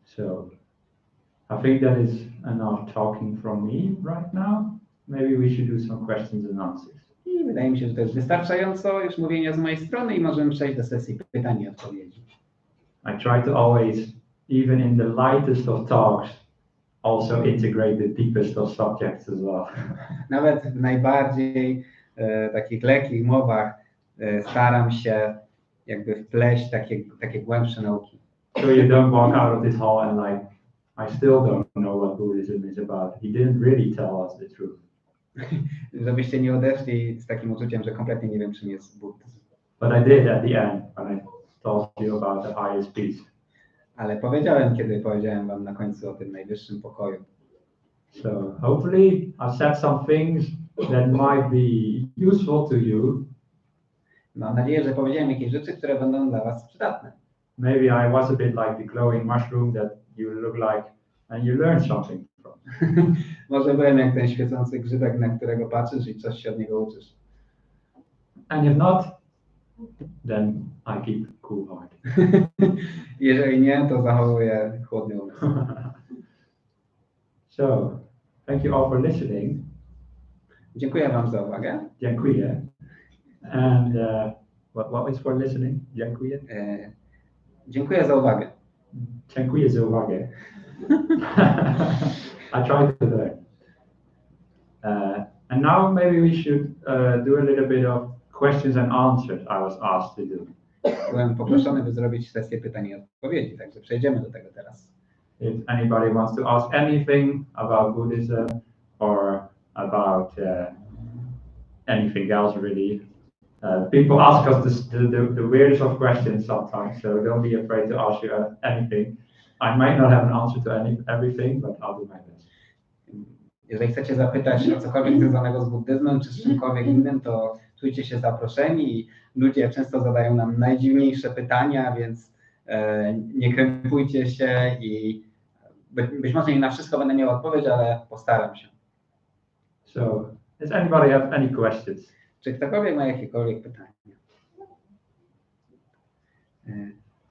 So, I think that is enough talking from me right now. Maybe we should do some questions and answers. I wydaje mi się, że to jest wystarczająco już mówienia z mojej strony i możemy przejść do sesji pytań i odpowiedzi. I try to always, even in the lightest of talks, also integrate the deepest of subjects as well. Nawet w najbardziej takich lekkich mowach staram się jakby wpleść takie głębsze nauki. So you don't walk out of this hall and like, I still don't know what Buddhism is about. He didn't really tell us the truth. Żebyście nie odeszli z takim uczuciem, że kompletnie nie wiem, czym jest buddyzm. But I did at the end when I told you about the highest peace. Ale powiedziałem, kiedy powiedziałem wam na końcu o tym najwyższym pokoju. So hopefully I said some things that might be useful to you. Mam nadzieję, że powiedziałem jakieś rzeczy, które będą dla was przydatne. Maybe I was a bit like the glowing mushroom that you look like and you learn something from. Może byłem jak ten świecący grzybek, na którego patrzysz i coś się od niego uczysz. And if not, then I keep cool heart. Jeżeli nie, to zachowuję chłodny umysł. So, thank you all for listening. Dziękuję wam za uwagę. Dziękuję. And what is for listening? Dziękuję. Dziękuję za uwagę. Dziękuję za uwagę. I tried to learn. And now maybe we should do a little bit of questions and answers I was asked to do. Byłem poproszony, by zrobić sesję pytań i odpowiedzi, także przejdziemy do tego teraz. If anybody wants to ask anything about Buddhism or about anything else really, people ask us the weirdest of questions sometimes, so don't be afraid to ask you anything. I might not have an answer to everything, but I'll do my best. Jeżeli chcecie zapytać o cokolwiek związanego z buddyzmem czy z czymkolwiek innym, to czujcie się zaproszeni i ludzie często zadają nam najdziwniejsze pytania, więc nie krępujcie się i być może nie na wszystko będę miał odpowiedź, ale postaram się. So, does anybody have any questions? Czy ktokolwiek ma jakiekolwiek pytania?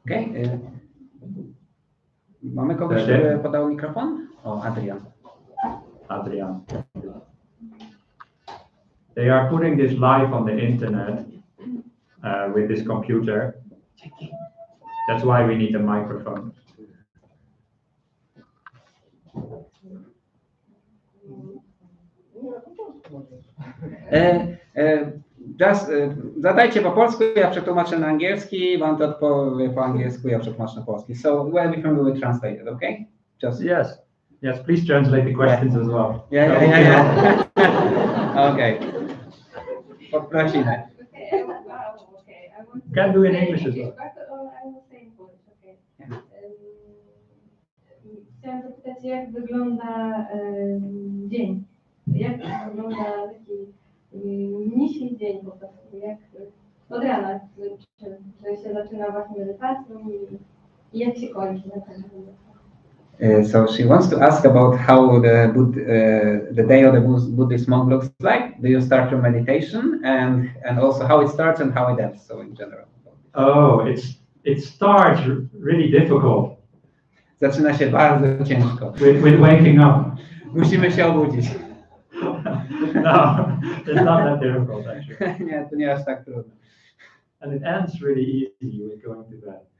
Okej. Mamy kogoś, kto podał mikrofon? O, Adrian. Adrian. They are putting this live on the internet with this computer. That's why we need a microphone. Zadajcie po polsku, ja przetłumaczę na angielski, Wam to odpowie po angielsku, ja przetłumaczę na polski. So everything will be translated, okay? Yes, please translate the questions as well. Yeah. Okay. Poprosimy. Can do in English as well. Chciałam zapytać, jak wygląda dzień? Jak wygląda taki mniejszy dzień po prostu? Jak od rana, że się zaczyna właśnie medytacją i jak się kończy na ten So she wants to ask about how the day of the Buddhist monk looks like. Do you start your meditation and also how it starts and how it ends? So in general. Oh, it starts really difficult. Zaczyna się bardzo ciężko. With waking up. Musimy się obudzić. No, it's not that difficult actually. Nie, to nie aż tak trudno. And it ends really easy with going to bed.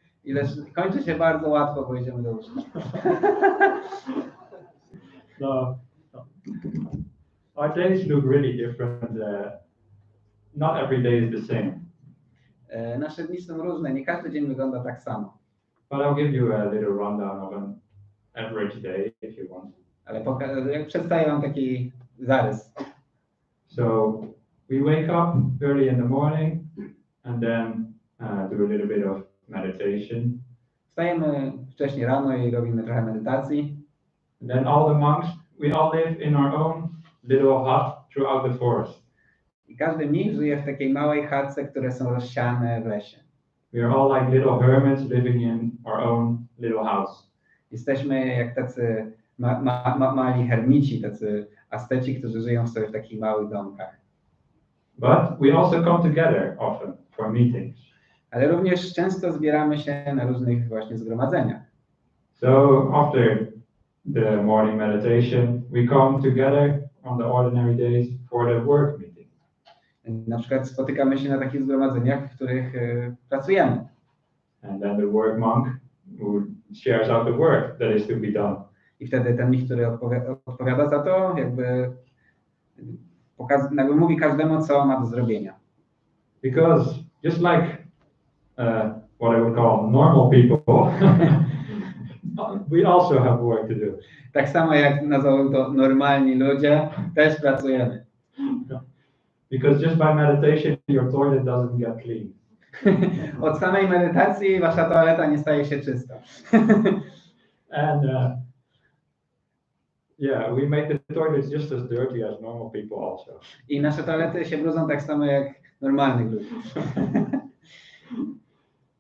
Kończy się bardzo łatwo, bo idziemy do łóżka. The Our days look really different. Not every day is the same. Nasze dni są różne, nie każdy dzień wygląda tak samo. But I'll give you a little rundown of an average day if you want. Ale przedstawię wam taki zarys. So we wake up early in the morning and then do a little bit of meditation. Wstajemy wcześniej rano i robimy trochę medytacji. And then all the monks, we all live in our own little hut throughout the forest. I każdy mnich żyje w takiej małej chatce, które są rozsiane w lesie. We are all like little hermits living in our own little house. Jesteśmy jak tacy mali hermici, tacy asceci, którzy żyją sobie w takich małych domkach. But we also come together often for meetings. Ale również często zbieramy się na różnych właśnie zgromadzeniach. So after the morning meditation, we come together on the ordinary days for the work meeting. Na przykład spotykamy się na takich zgromadzeniach, w których pracujemy. And then the work monk who shares out the work that is to be done. I wtedy ten mnich, który odpowiada za to, jakby mówi każdemu, co ma do zrobienia. Because just like what I would call normal people, we also have work to do. Tak samo jak nazwą to normalni ludzie, też pracujemy. Because just by meditation, your toilet doesn't get clean. Od samej medytacji wasza toaleta nie staje się czysta. And yeah, we make the toilets just as dirty as normal people also. I nasze toalety się brudzą tak samo jak normalnych ludzi.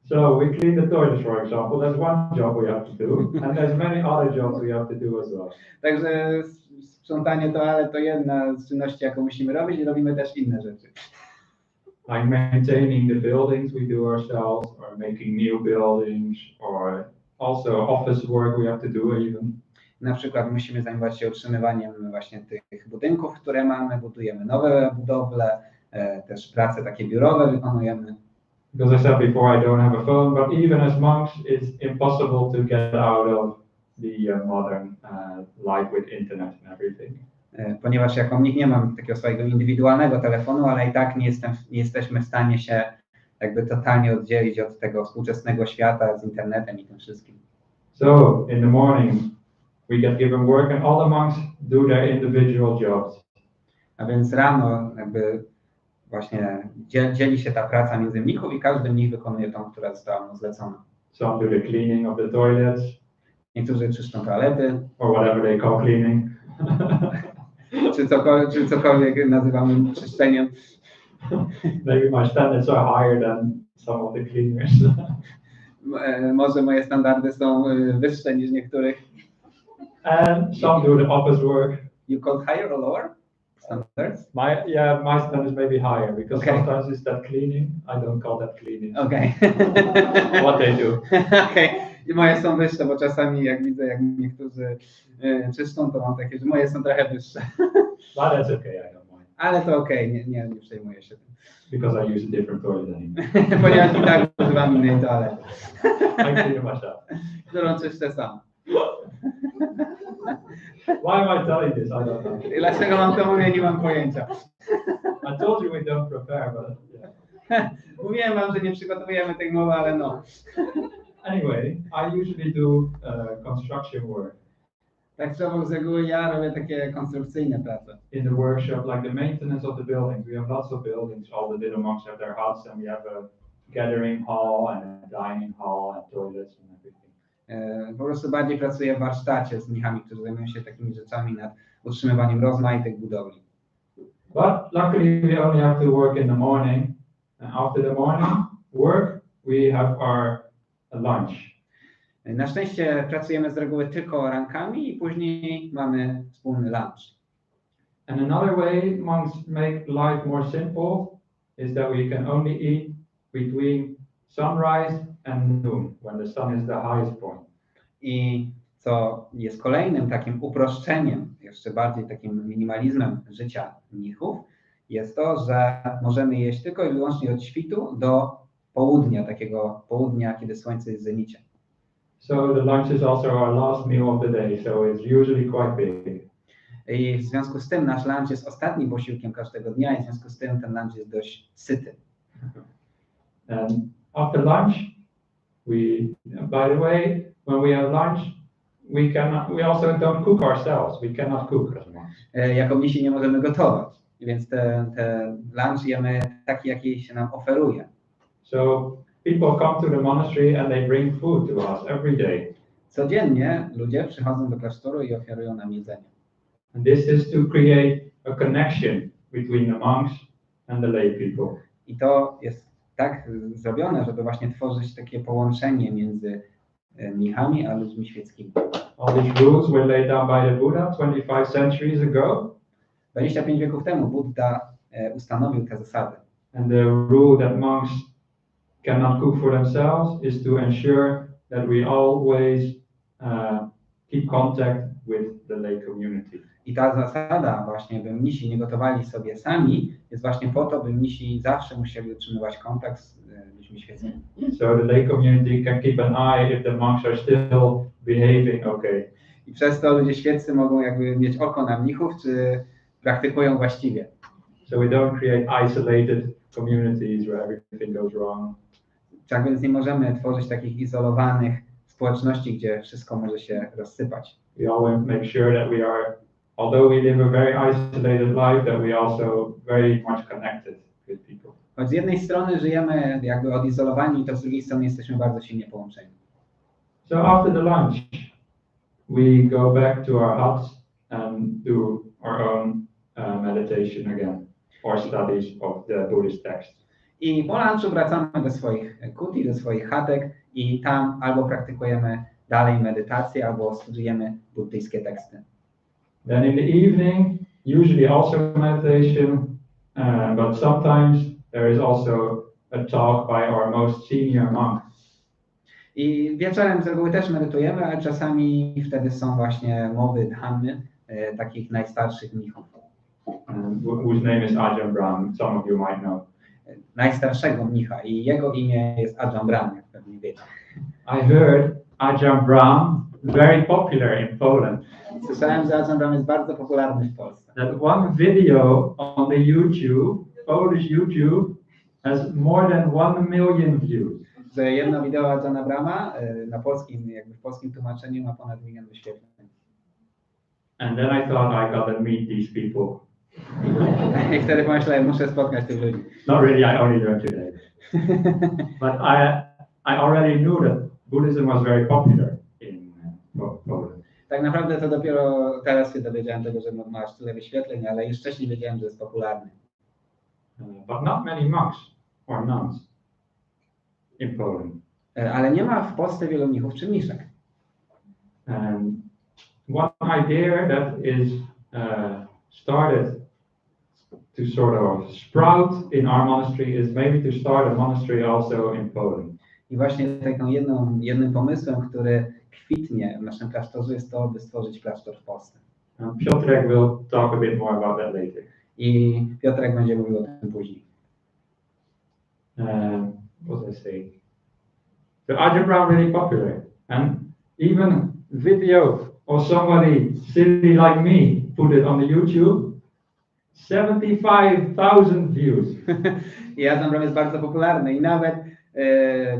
So we clean the toilets, for example. That's one job we have to do, and there's many other jobs we have to do as well. Także sprzątanie toalet to jedna z czynności, jaką musimy robić, i robimy też inne rzeczy. Like maintaining the buildings we do ourselves, or making new buildings, or also office work we have to do even. Na przykład musimy zajmować się utrzymywaniem właśnie tych budynków, które mamy, budujemy nowe budowle, też prace takie biurowe wykonujemy. Because I said before, I don't have a phone, but even as monks, it's impossible to get out of the modern life with internet and everything. Ponieważ jako mnich nie mam takiego swojego indywidualnego telefonu, ale i tak nie jesteśmy w stanie się jakby totalnie oddzielić od tego współczesnego świata z internetem i tym wszystkim. So in the morning, we get given work and all the monks do their individual jobs. A więc rano jakby właśnie dzieli się ta praca między mnichów i każdy mnich wykonuje tą, która została mu zlecona. Some do the cleaning of the toilets. Niektórzy czyszczą toalety. Or whatever they call cleaning. czy cokolwiek nazywamy czyszczeniem. Maybe my standards are higher than some of the cleaners. Może moje standardy są wyższe niż niektórych. And some do the office work. You call higher or lower standards? My standards may be higher because sometimes it's that cleaning. I don't call that cleaning. Okay. What they do. Okay. I moje są wyższe, bo czasami jak widzę, jak niektórzy czyszczą, to mam takie, że moje są trochę wyższe. But that's okay, I don't mind. Ale to okej, nie przejmuję się tym. Because I use a different toilet anyway. Ponieważ i tak używam innej toalety. I clean myself. Którą czyszczę sam. Why am I telling this? I don't know. Dlaczego mam to mówię, nie mam pojęcia. I told you we don't prepare, but yeah. Mówiłem wam, że nie przygotowujemy tej mowy, ale no. Anyway, I usually do construction work. Tak z reguły ja robię takie konstrukcyjne prace. In the workshop, like the maintenance of the buildings, we have lots of buildings. All the little monks have their huts, and we have a gathering hall and a dining hall and toilets and everything. Po prostu bardziej pracuję w warsztacie z mnichami, którzy zajmują się takimi rzeczami nad utrzymywaniem rozmaitych budowli. But luckily, we only have to work in the morning, and after the morning work, we have our lunch. Na szczęście pracujemy z reguły tylko rankami i później mamy wspólny lunch. And another way monks make life more simple is that we can only eat between sunrise and noon, when the sun is the highest point. I co jest kolejnym takim uproszczeniem, jeszcze bardziej takim minimalizmem życia mnichów, jest to, że możemy jeść tylko i wyłącznie od świtu do południa, takiego południa, kiedy słońce jest w zenicie. So the lunch is also our last meal of the day, so it's usually quite big. I w związku z tym nasz lunch jest ostatnim posiłkiem każdego dnia i w związku z tym ten lunch jest dość syty. And after lunch, by the way, when we have lunch, we also don't cook ourselves. We cannot cook as much. Jako mnisi nie możemy gotować, więc te lunch jemy taki, jaki się nam oferuje. So people come to the monastery and they bring food to us every day. Codziennie ludzie przychodzą do klasztoru i oferują nam jedzenie. And this is to create a connection between the monks and the lay people. I to jest tak zrobione, żeby właśnie tworzyć takie połączenie między mnichami a ludźmi świeckimi. All these rules were laid down by the Buddha 25 centuries ago. 25 wieków temu Buddha ustanowił te zasady. And the rule that monks cannot cook for themselves is to ensure that we always keep contact with the lay community. I ta zasada właśnie, by mnisi nie gotowali sobie sami, jest właśnie po to, by mnisi zawsze musieli utrzymywać kontakt z ludźmi świeckimi. So the lay community can keep an eye if the monks are still behaving okay. I przez to ludzie świeccy mogą jakby mieć oko na mnichów, czy praktykują właściwie. So we don't create isolated communities where everything goes wrong. Tak więc nie możemy tworzyć takich izolowanych społeczności, gdzie wszystko może się rozsypać. We always make sure that we are, although we live a very isolated life, that we also very much connected with people. Choć z jednej strony żyjemy jakby odizolowani, to z drugiej strony jesteśmy bardzo silnie połączeni. So after the lunch, we go back to our huts and do our own meditation again, or studies of the Buddhist text. I po lunchu wracamy do swoich kuti, do swoich chatek i tam albo praktykujemy dalej medytację, albo studiujemy buddyjskie teksty. Then in the evening, usually also meditation, but sometimes there is also a talk by our most senior monk. I wieczorem z reguły też medytujemy, ale czasami wtedy są właśnie mowy dhammy, takich najstarszych mnichów. Whose name is Ajahn Brahm, some of you might know. Najstarszego mnicha i jego imię jest Ajahn Brahm, jak pewnie wiecie. I heard Ajahn Brahm very popular in Poland. Słyszałem, że Ajahn Brahm jest bardzo popularny w Polsce. That one video on the YouTube, Polish YouTube, has more than 1 million views. Że jedno wideo Ajahna Brahma na polskim, jakby w polskim tłumaczeniu ma ponad 1 milion wyświetleń. And then I thought I gotta meet these people. I wtedy pomyślałem, muszę spotkać tych ludzi. Not really, I only learned today. But I already knew that Buddhism was very popular in Poland. Tak naprawdę to dopiero teraz się dowiedziałem tego, że ma aż tyle wyświetleń, ale już wcześniej wiedziałem, że jest popularny. But not many monks or nuns in Poland. Ale nie ma w Polsce wielu mnichów czy mniszek. And one idea that is started to sort of sprout in our monastery is maybe to start a monastery also in Poland. I właśnie taką jednym pomysłem, który kwitnie w naszym klasztorze, jest to, by stworzyć klasztor w Polsce. Piotrek will talk a bit more about that later. I Piotrek będzie mówił o tym później. What was I saying? So Ajahn Brahm really popular, and even video of somebody silly like me put it on the YouTube, 75,000 views. I Ajahn Brahm jest bardzo popularny i nawet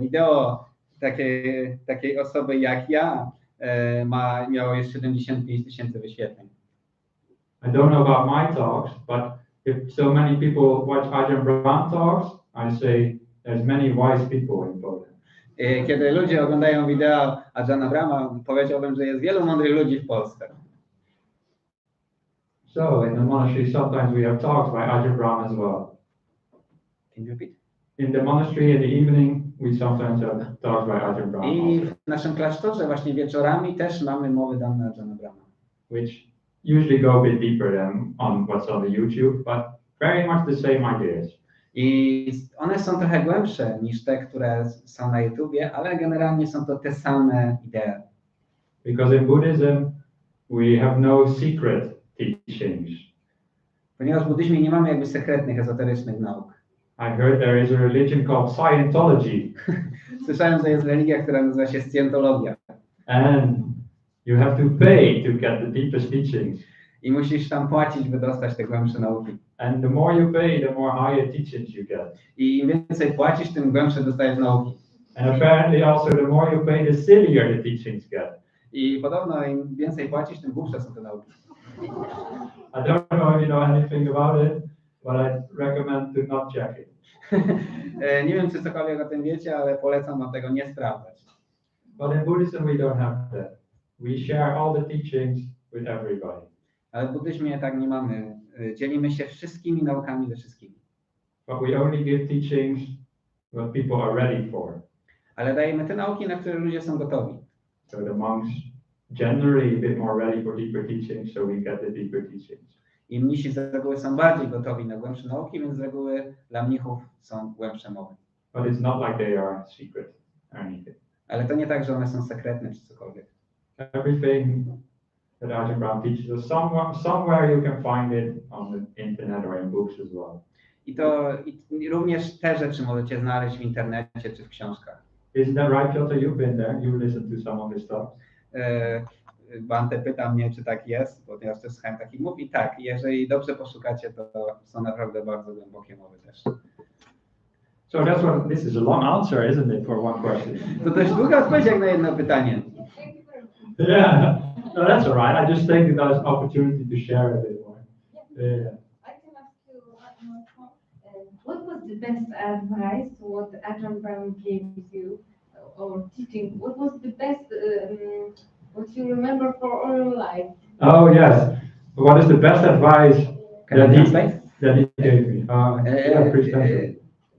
wideo takiej osoby jak ja miało już 75,000 wyświetleń. I don't know about my talks, but if so many people watch Ajahn Brahm talks, I say there's many wise people in Poland. Kiedy ludzie oglądają wideo Ajahna Brahma, powiedziałbym, że jest wielu mądrych ludzi w Polsce. So in the monastery sometimes we have talks by Ajahn Brahm as well. Can you repeat? In the monastery in the evening we sometimes have talks by Ajahn Brahm. I Also, w naszym klasztorze właśnie wieczorami też mamy mowy dane Ajahna Brahma. which usually go a bit deeper than on what's on the YouTube, but very much the same ideas. I one są trochę głębsze niż te, które są na YouTubie, ale generalnie są to te same idee. Because in Buddhism we have no secret teachings. Ponieważ w buddyzmie nie mamy jakby sekretnych, ezoterycznych nauk. I heard there is a religion called Scientology. Słyszałem, że jest religia, która nazywa się Scientologia. And you have to pay to get the deepest teachings. I musisz tam płacić, by dostać te głębsze nauki. And the more you pay, the more higher teachings you get. I im więcej płacisz, tym głębsze dostajesz nauki. And apparently also the more you pay, the sillier the teachings get. I podobno im więcej płacisz, tym głupsze są te nauki. I don't know if you know anything about it, but I recommend to not check it. Nie wiem, czy cokolwiek o tym wiecie, ale polecam wam tego nie sprawdzać. But in Buddhism we don't have that. We share all the teachings with everybody. Ale w buddyzmie tak nie mamy. Dzielimy się wszystkimi naukami ze wszystkimi. But we only give teachings what people are ready for. Ale dajemy te nauki, na które ludzie są gotowi. So the monks generally a bit more ready for deeper teachings, so we get the deeper teachings. I mnisi z reguły są bardziej gotowi na głębsze nauki, więc z reguły dla mnichów są głębsze mowy. But it's not like they are secret or anything. Ale to nie tak, że one są sekretne czy cokolwiek. Everything that Ajahn Brahm teaches us, somewhere you can find it on the internet or in books as well. I również te rzeczy możecie znaleźć w internecie czy w książkach. Isn't that right, Piotr? You've been there. You listened to some of his stuff. Bhante pyta mnie, czy tak jest, bo ja też słuchałem takich mów i tak, jeżeli dobrze poszukacie, to są naprawdę bardzo głębokie mowy też. So that's what, this is a long answer, isn't it, for one question? To dość długa odpowiedź jak na jedno pytanie. Yeah, no, that's all right. I just think that there's opportunity to share a bit more. Yeah. I can ask you what was the best advice what Ajahn Brahm gave you or teaching? What was the best what you remember for all your life? Oh yes. What is the best advice that he gave me? Yeah, please translate.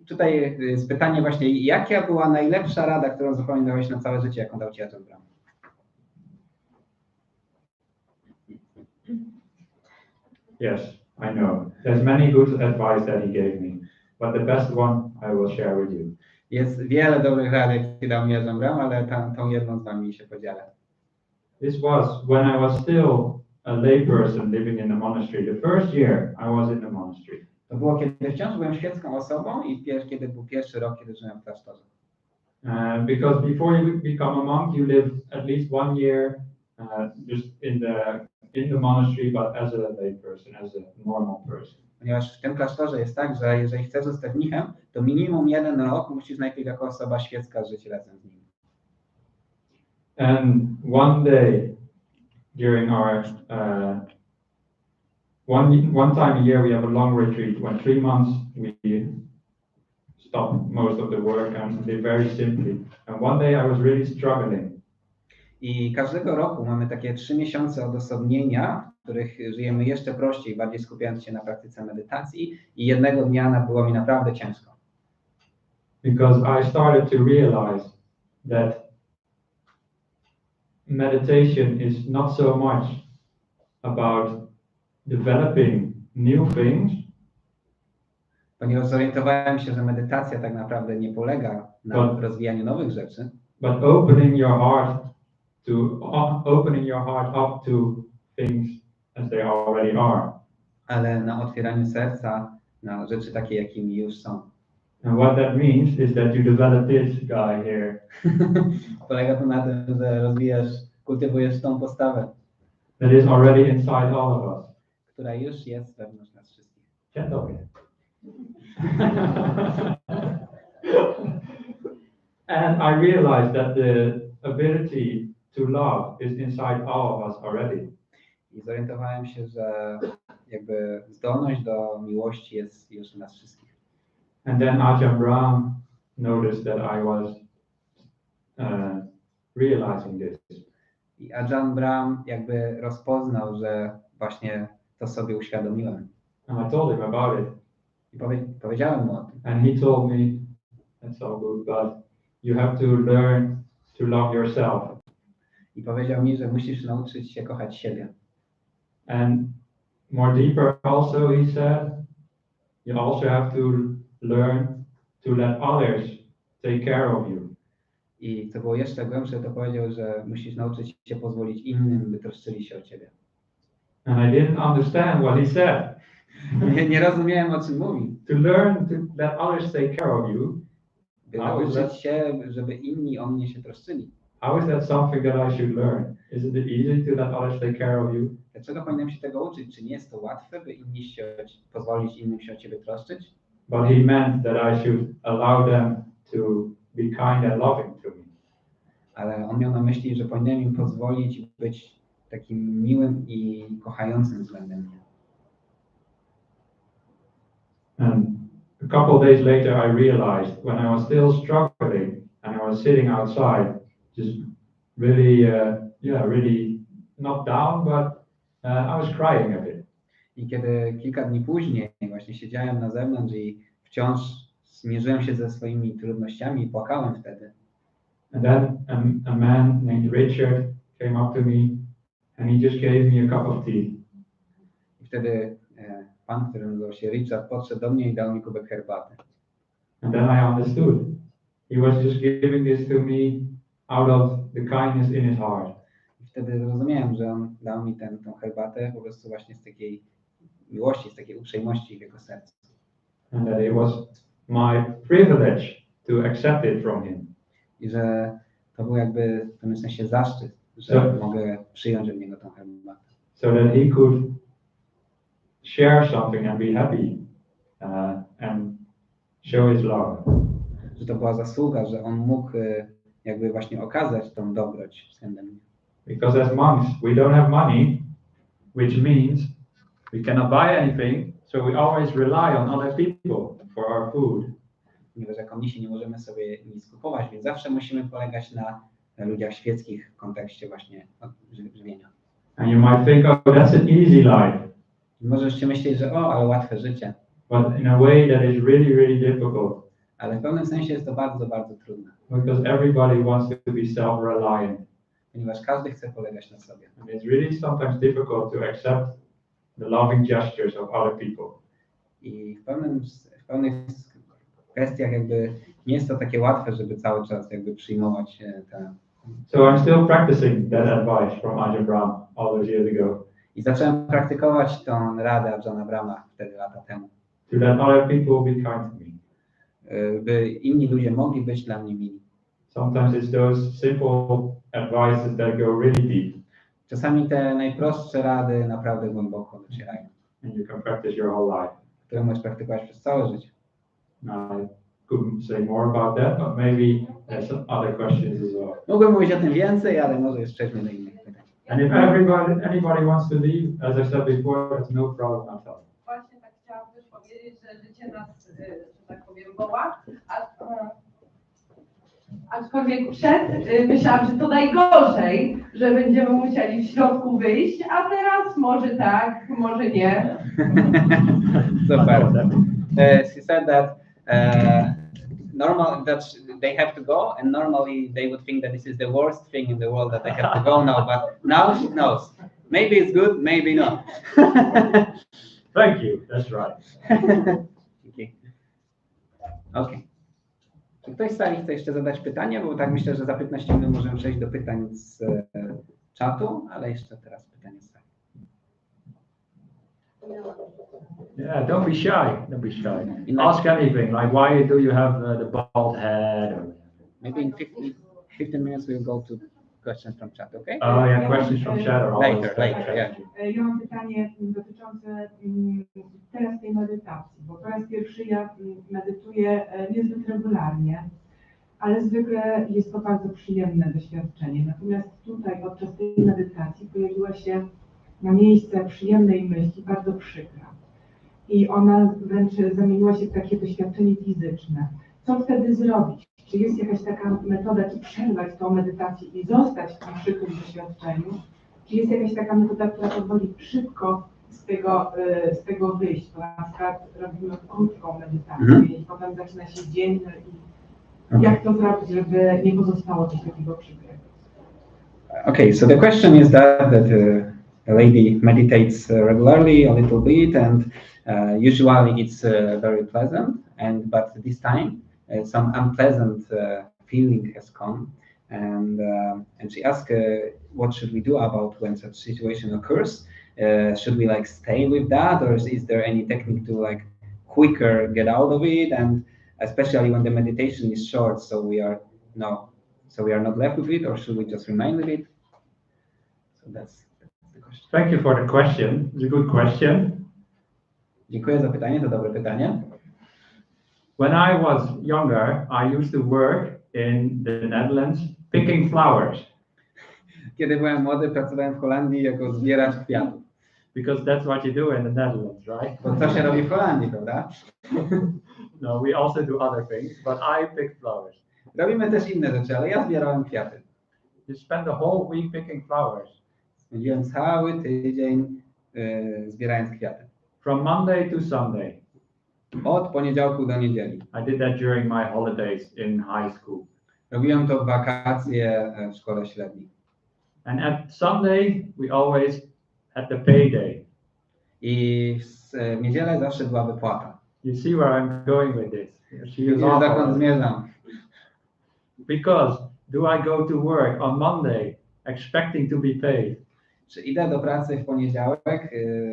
Tutaj jest pytanie właśnie, jaka była najlepsza rada, którą zapamiętałeś na całe życie, jaką dał ci Ajahn Brahm? Yes, I know. There's many good advice that he gave me, but the best one I will share with you. Jest wiele dobrych rad, jakie dał mi Ajahn Brahm, ale tą jedną z wami się podzielę. This was when I was still a layperson living in the monastery. The first year I was in the monastery. To było, kiedy wciąż byłem świecką osobą i kiedy był pierwszy rok, kiedy żyłem w klasztorze. Because before you become a monk, you live at least 1 year just in the monastery, but as a layperson, as a normal person. Ponieważ w tym klasztorze jest tak, że jeżeli chcesz zostać mnichem, to minimum 1 rok musisz najpierw jako osoba świecka żyć razem z nim. And one day during our one time a year we have a long retreat. When 3 months we stop most of the work and live very simply. And one day I was really struggling. I każdego roku mamy takie 3 miesiące odosobnienia, w których żyjemy jeszcze prościej, bardziej skupiając się na praktyce medytacji. I jednego dnia było mi naprawdę ciężko. Because I started to realize that meditation is not so much about developing new things. Ponieważ zorientowałem się, że medytacja tak naprawdę nie polega na rozwijaniu nowych rzeczy, but opening your heart up to things as they already are. Ale na otwieraniu serca na rzeczy takie, jakimi już są. And what that means is that you develop this guy here. Polega to na tym, że kultywujesz tą postawę, That is already inside all of us. która już jest wewnątrz nas wszystkich. Gentlemen. And I realized that the ability to love is inside all of us already. I zorientowałem się, że jakby zdolność do miłości jest już w nas wszystkich. And then Ajahn Brahm noticed that I was realizing this. I Ajahn Brahm jakby rozpoznał, że właśnie to sobie uświadomiłem. And I told him about it. I powiedziałem mu o tym. And he told me, that's all good, but you have to learn to love yourself. I powiedział mi, że musisz nauczyć się kochać siebie. And more deeper also, he said, you also have to learn to let others take care of you. I co było jeszcze głębsze, to powiedział, że musisz nauczyć się pozwolić innym, by troszczyli się o ciebie. And I didn't understand what he said. Nie rozumiałem, o czym mówi. To learn to let others take care of you. By nauczyć się, żeby inni o mnie się troszczyli. How is that something that I should learn? Isn't it easy to let others take care of you? dlaczego powinienem się tego uczyć? Czy nie jest to łatwe, by pozwolić innym się o ciebie troszczyć? But he meant that I should allow them to be kind and loving to me. Ale on miał na myśli, że powinienem im pozwolić być takim miłym i kochającym względem mnie. And a couple of days later, I realized when I was still struggling and I was sitting outside, just really, really not down, but I was crying a bit. I kiedy kilka dni później właśnie siedziałem na zewnątrz i wciąż zmierzyłem się ze swoimi trudnościami i płakałem wtedy. And then a man named Richard came up to me and he just gave me a cup of tea. I wtedy pan, który nazywał się Richard, podszedł do mnie i dał mi kubek herbaty. And then I understood. He was just giving this to me out of the kindness in his heart. I wtedy zrozumiałem, że on dał mi tą herbatę po prostu właśnie z takiej miłości, z takiej uprzejmości w jego sercu. And that it was my privilege to accept it from him. I że to był jakby w pewnym sensie zaszczyt, że mogę przyjąć od niego tą herbatę. So that he could share something and be happy and show his love. Że to była zasługa, że on mógł jakby właśnie okazać tą dobroć względem mnie. Because as monks, we don't have money, which means we cannot buy anything, so we always rely on other people for our food. Ponieważ jako mnisi nie możemy sobie nic kupować, więc zawsze musimy polegać na ludziach świeckich w kontekście właśnie żywienia. And you might think, oh, that's an easy life. I możecie myśleć, że ale łatwe życie. But in a way that is really, really difficult. Ale w pewnym sensie jest to bardzo, bardzo trudne. Because everybody wants to be self-reliant. Ponieważ każdy chce polegać na sobie. And it's really sometimes difficult to accept the loving gestures of other people. I w pewnych kwestiach jakby nie jest to takie łatwe, żeby cały czas jakby przyjmować te. So I'm still practicing that advice from Ajahn Brahm all those years ago. I zacząłem praktykować tą radę Ajahna Brahma wtedy lata temu. To let other people be kind to me. By inni ludzie mogli być dla mnie mili. Sometimes it's those simple advices that go really deep. Czasami te najprostsze rady naprawdę głęboko docierają. And you can practice your whole life. Które możesz praktykować przez całe życie. I couldn't say more about that, but maybe there's some other questions as well. Mógłbym mówić o tym więcej, ale może jeszcze przejdźmy do innych pytań. And if anybody wants to leave, as I said before, it's no problem at all. Właśnie tak chciałam też powiedzieć, że życie nas, że tak powiem, woła. Aczkolwiek myślałam, że to najgorzej, że będziemy musieli w środku wyjść, a teraz może tak, może nie. Super. She said that normal that they have to go, and normally they would think that this is the worst thing in the world that they have to go now, but now she knows. Maybe it's good, maybe not. Thank you. That's right. Okay. Czy ktoś z sali chce jeszcze zadać pytanie? Bo tak myślę, że za 15 minut możemy przejść do pytań z czatu, ale jeszcze teraz pytanie z sali. Yeah, don't be shy. Don't be shy. Ask anything, like why do you have the bald head? Or... Maybe in 15 minutes we'll go to questions from chat, okay? Oh yeah, questions from chat are always Later, yeah. Ja mam pytanie dotyczące teraz tej medytacji, bo po raz pierwszy ja medytuję niezbyt regularnie, ale zwykle jest to bardzo przyjemne doświadczenie. Natomiast tutaj podczas tej medytacji pojawiła się na miejsce przyjemnej myśli bardzo przykra. I ona wręcz zamieniła się w takie doświadczenie fizyczne. Co wtedy zrobić? Czy jest jakaś taka metoda, czy przerwać tą medytację i zostać w tym przykrym doświadczeniu? Czy jest jakaś taka metoda, która pozwoli szybko z tego wyjść? To na przykład robimy krótką medytację i potem zaczyna się dzień i jak to zrobić, żeby nie pozostało coś takiego przykrego? Okay, so the question is that a lady meditates regularly a little bit, and usually it's very pleasant, but this time some unpleasant feeling has come, and she asked what should we do about when such situation occurs? Should we like stay with that, or is there any technique to like quicker get out of it? And especially when the meditation is short, so we are not left with it, or should we just remain with it? So that's the question. Thank you for the question. It's a good question. Dziękuję za pytanie, to dobre pytanie. When I was younger, I used to work in the Netherlands picking flowers Kiedy byłem młody, pracowałem w Holandii jako zbieracz kwiatów. because that's what you do in the Netherlands, right? Bo co się robi w Holandii, prawda? No, we also do other things, but I pick flowers. Robimy też inne rzeczy, ale ja zbierałem kwiaty. You spend the whole week picking flowers. Spędziłem cały tydzień zbierając kwiaty. From Monday to Sunday. Od poniedziałku do niedzieli. I did that during my holidays in high school. Robiłem to w wakacje w szkole średniej. And at Sunday, we always had the payday. I w niedzielę zawsze była wypłata. You see where I'm going with this? Widzisz, dokąd zmierzam. Because do I go to work on Monday expecting to be paid? Czy idę do pracy w poniedziałek,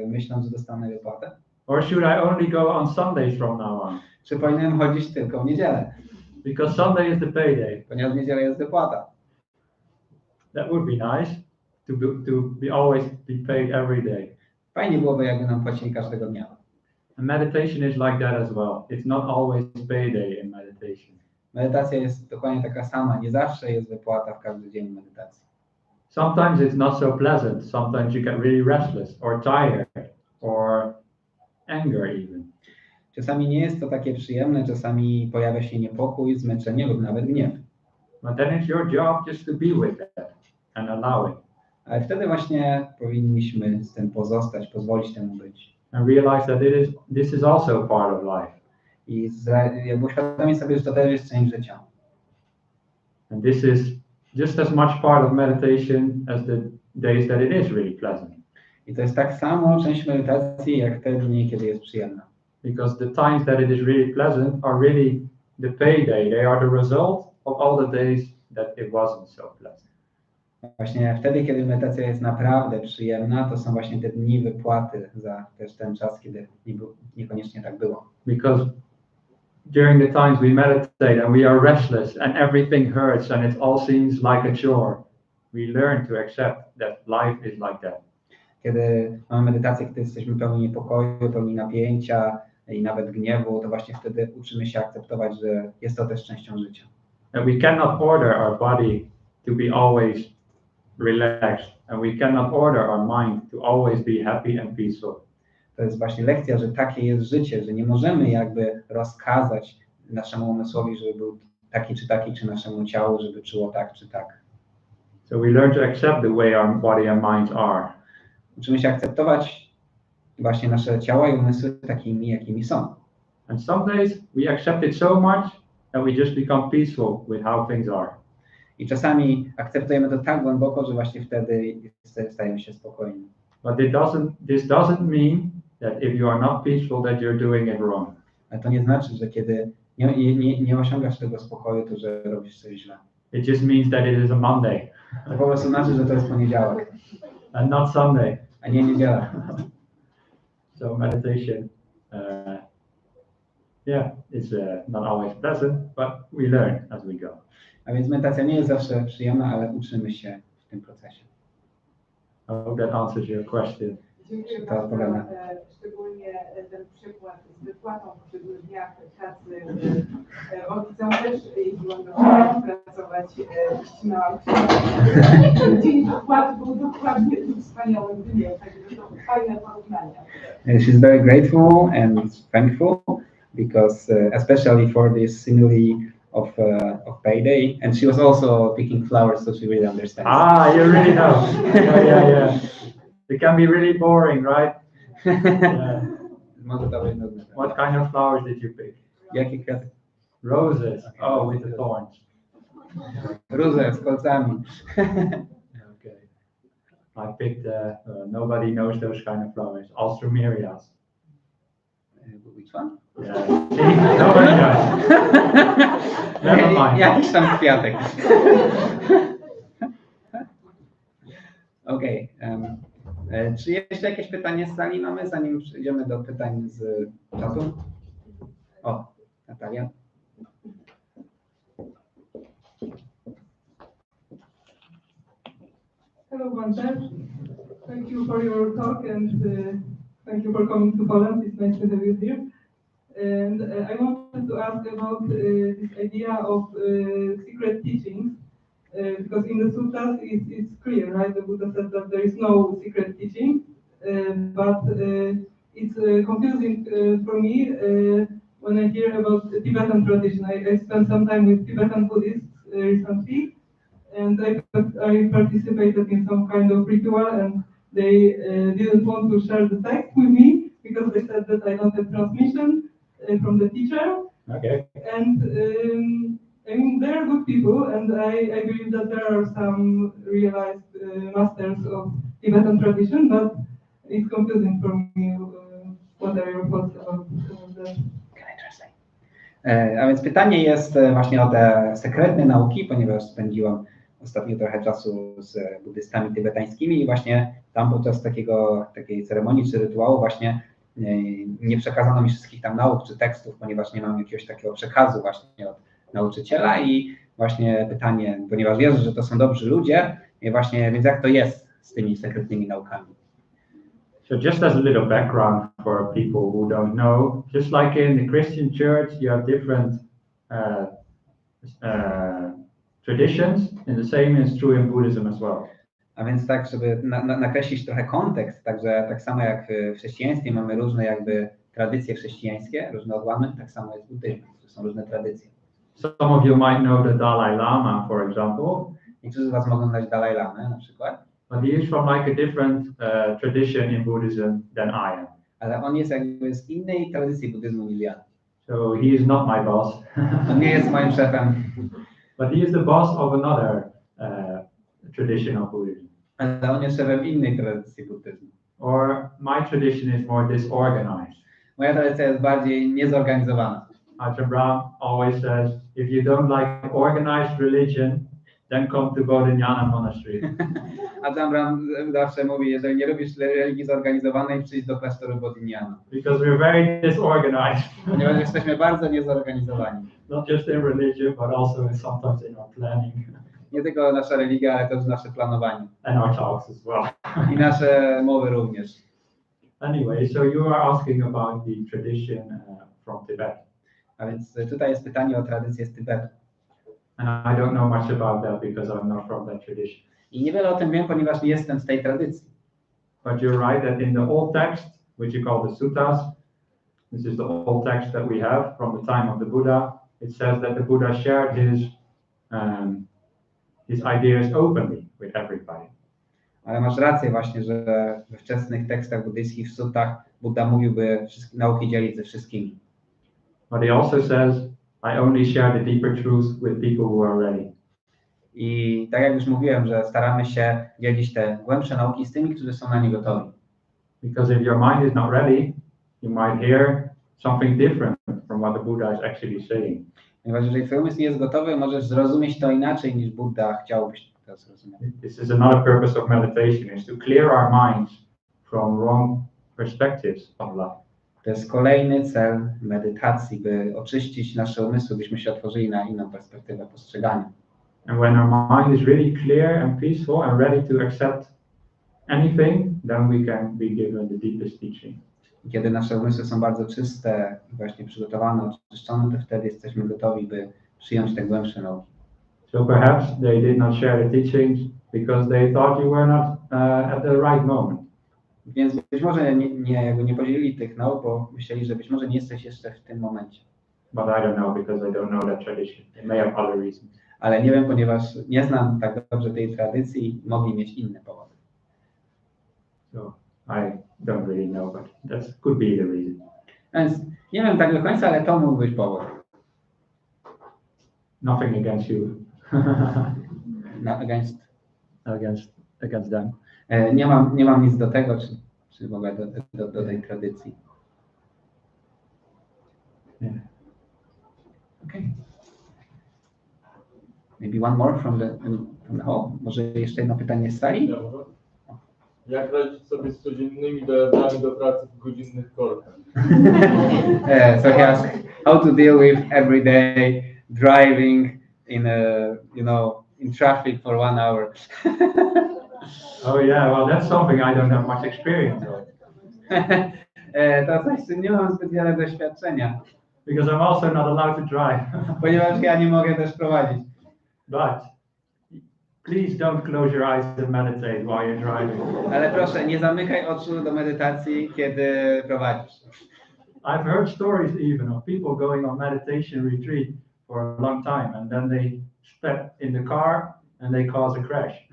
myśląc, że dostanę wypłatę? Or should I only go on Sundays from now on? Czy powinienem chodzić tylko w niedzielę? Because Sunday is the payday. Ponieważ w niedzielę jest wypłata. That would be nice to be always be paid every day. Fajnie byłoby, jakby nam płacili każdego dnia. And meditation is like that as well. It's not always payday in meditation. Medytacja jest dokładnie taka sama. Nie zawsze jest wypłata w każdy dzień medytacji. Sometimes it's not so pleasant. Sometimes you get really restless or tired or anger even. Czasami nie jest to takie przyjemne, czasami pojawia się niepokój, zmęczenie lub nawet gniew. But then it's your job just to be with that and allow it. Ale wtedy właśnie powinniśmy z tym pozostać, pozwolić temu być. And realize that this is also part of life. I jakby uświadomić sobie, że to też jest część życia. And this is just as much part of meditation as the days that it is really pleasant. I to jest tak samo część medytacji, jak te dni, kiedy jest przyjemna. Because the times that it is really pleasant are really the payday. They are the result of all the days that it wasn't so pleasant. Właśnie wtedy, kiedy medytacja jest naprawdę przyjemna, to są właśnie te dni wypłaty za też ten czas, kiedy niekoniecznie tak było. Because during the times we meditate and we are restless and everything hurts and it all seems like a chore, we learn to accept that life is like that. Kiedy mamy medytację, kiedy jesteśmy pełni niepokoju, pełni napięcia i nawet gniewu, to właśnie wtedy uczymy się akceptować, że jest to też częścią życia. And we cannot order our body to be always relaxed and we cannot order our mind to always be happy and peaceful. To jest właśnie lekcja, że takie jest życie, że nie możemy jakby rozkazać naszemu umysłowi, żeby był taki, czy naszemu ciału, żeby czuło tak, czy tak. So we learn to accept the way our body and minds are. Uczymy się akceptować właśnie nasze ciała i umysły takimi, jakimi są. And some days we accept it so much that we just become peaceful with how things are. I czasami akceptujemy to tak głęboko, że właśnie wtedy stajemy się spokojni. But this doesn't mean that if you are not peaceful that you're doing it wrong. Ale to nie znaczy, że kiedy nie osiągasz tego spokoju, to że robisz coś źle. It just means that it is a Monday To po prostu znaczy, że to jest poniedziałek, and not Sunday. a nie niedziela. So meditation, it's not always pleasant, but we learn as we go. A więc medytacja nie jest zawsze przyjemna, ale uczymy się w tym procesie. I hope that answers your question. Dziękuję To odpowiada. bardzo, szczególnie ten przykład z wypłatą po 7 dniach pracy rodzicom też jeździłam do szkoły pracować, ścinałam się. Dzień wypłaty był dokładnie tym wspaniałym dniem, także to fajne porównania. She's very grateful and thankful because especially for this simile of payday, and she was also picking flowers, so she really understands. Ah, you really know. Yeah. It can be really boring, right? Yeah. Może to być nudne. What kind of flowers did you pick? Jakie kwiaty? Roses. Oh, with the thorns. Róże z kolcami. Okay. I picked, nobody knows those kind of flowers. Alströmerias. Which one? Yeah. Nobody knows. Never mind. Jakiś tam kwiatek. Okej. Czy jeszcze jakieś pytanie z sali mamy, zanim przejdziemy do pytań z czatu? O, Natalia. Hello, Bhante. Thank you for your talk and thank you for coming to Poland. It's nice to have you here. And I wanted to ask about this idea of secret teachings, because in the sutras it's clear, right? The Buddha said that there is no secret teaching, but it's confusing for me when I hear about the Tibetan tradition. I spent some time with Tibetan Buddhists recently, and I participated in some kind of ritual, and they didn't want to share the text with me because they said that I don't have transmission from the teacher. Okay. And I mean, they are good people, and I believe that there are some realized masters of Tibetan tradition, but it's confusing for me. What are your thoughts about that? A więc pytanie jest właśnie o te sekretne nauki, ponieważ spędziłam ostatnio trochę czasu z buddystami tybetańskimi i właśnie tam podczas takiej ceremonii czy rytuału właśnie nie przekazano mi wszystkich tam nauk czy tekstów, ponieważ nie mam jakiegoś takiego przekazu właśnie od nauczyciela i właśnie pytanie, ponieważ wierzę, że to są dobrzy ludzie, i właśnie, więc jak to jest z tymi sekretnymi naukami? So just as a little background for people who don't know, just like in the Christian church, you have different traditions, and the same is true in Buddhism as well. A więc tak, żeby nakreślić trochę kontekst, także tak samo jak w chrześcijaństwie mamy różne jakby tradycje chrześcijańskie, różne odłamy, tak samo jest w buddyzmie, to są różne tradycje. Some of you might know the Dalai Lama, for example. Niektórzy z was mogą znać Dalai Lamę na przykład. But he is from like a different tradition in Buddhism than I am. Ale on jest jakby z innej tradycji buddyzmu niż ja. So he is not my boss. On nie jest moim szefem. But he is the boss of another tradition of Buddhism. Ale on jest szefem innej tradycji buddyzmu. Or my tradition is more disorganized. Moja tradycja jest bardziej niezorganizowana. Ajahn Brahm always says, if you don't like organized religion, then come to Bodhinyana Monastery. Ajahn Brahm zawsze mówi, jeżeli nie lubisz religii zorganizowanej, przyjdź do klasztoru Bodhinyana. Because we're very disorganized. Ponieważ jesteśmy bardzo niezorganizowani. Not just in religion, but also sometimes in our planning. Nie tylko nasza religia, ale też nasze planowanie. And our talks as well. I nasze mowy również. Anyway, so you are asking about the tradition from Tibet. A więc tutaj jest pytanie o tradycję z Tybetu. And I don't know much about that because I'm not from that tradition. I niewiele o tym wiem, ponieważ nie jestem z tej tradycji. But you're right that in the old text, which you call the suttas, this is the old text that we have from the time of the Buddha, it says that the Buddha shared his ideas openly with everybody. Ale masz rację właśnie, że we wczesnych tekstach buddyjskich, w suttach, Buddha mówił, by wszystkie nauki dzielić ze wszystkimi. But he also says, I only share the deeper truths with people who are ready. I tak jak już mówiłem, że staramy się dzielić te głębsze nauki z tymi, którzy są na nie gotowi. Because if your mind is not ready, you might hear something different from what the Buddha is actually saying. Ponieważ jeżeli twój umysł nie jest gotowy, możesz zrozumieć to inaczej niż Buddha chciałbyś to zrozumieć. This is another purpose of meditation, is to clear our minds from wrong perspectives of life. To jest kolejny cel medytacji, by oczyścić nasze umysły, byśmy się otworzyli na inną perspektywę postrzegania. And when our mind is really clear and peaceful and ready to accept anything, then we can be given the deepest teaching. Kiedy nasze umysły są bardzo czyste, właśnie przygotowane, oczyszczone, to wtedy jesteśmy gotowi, by przyjąć te głębsze nauki. So perhaps they did not share the teachings because they thought you were not at the right moment. Więc być może nie podzielili tych nauk, bo myśleli, że być może nie jesteś jeszcze w tym momencie. But I don't know because I don't know that tradition. They may have other reasons. Ale nie wiem, ponieważ nie znam tak dobrze tej tradycji, mogli mieć inne powody. So I don't really know, but that could be the reason. Więc nie wiem tak do końca, ale to mógł być powód. Nothing against you. Against them. Nie mam nic do tego, czy w ogóle do tej tradycji. Yeah. Okay. Maybe one more from the hall. Może jeszcze jedno pytanie z sali? Jak radzić sobie z codziennymi dojazdami do pracy w godzinnych korkach? So he asked how to deal with everyday driving in traffic for 1 hour. Oh yeah, well that's something I don't have much experience of. To coś, z czym nie mam zbyt wiele doświadczenia, Because I'm also not allowed to drive. ponieważ ja nie mogę też prowadzić. But please don't close your eyes and meditate while you're driving. Ale proszę, nie zamykaj oczu do medytacji, kiedy prowadzisz. I've heard stories even of people going on meditation retreat for a long time and then they step in the car and they cause a crash.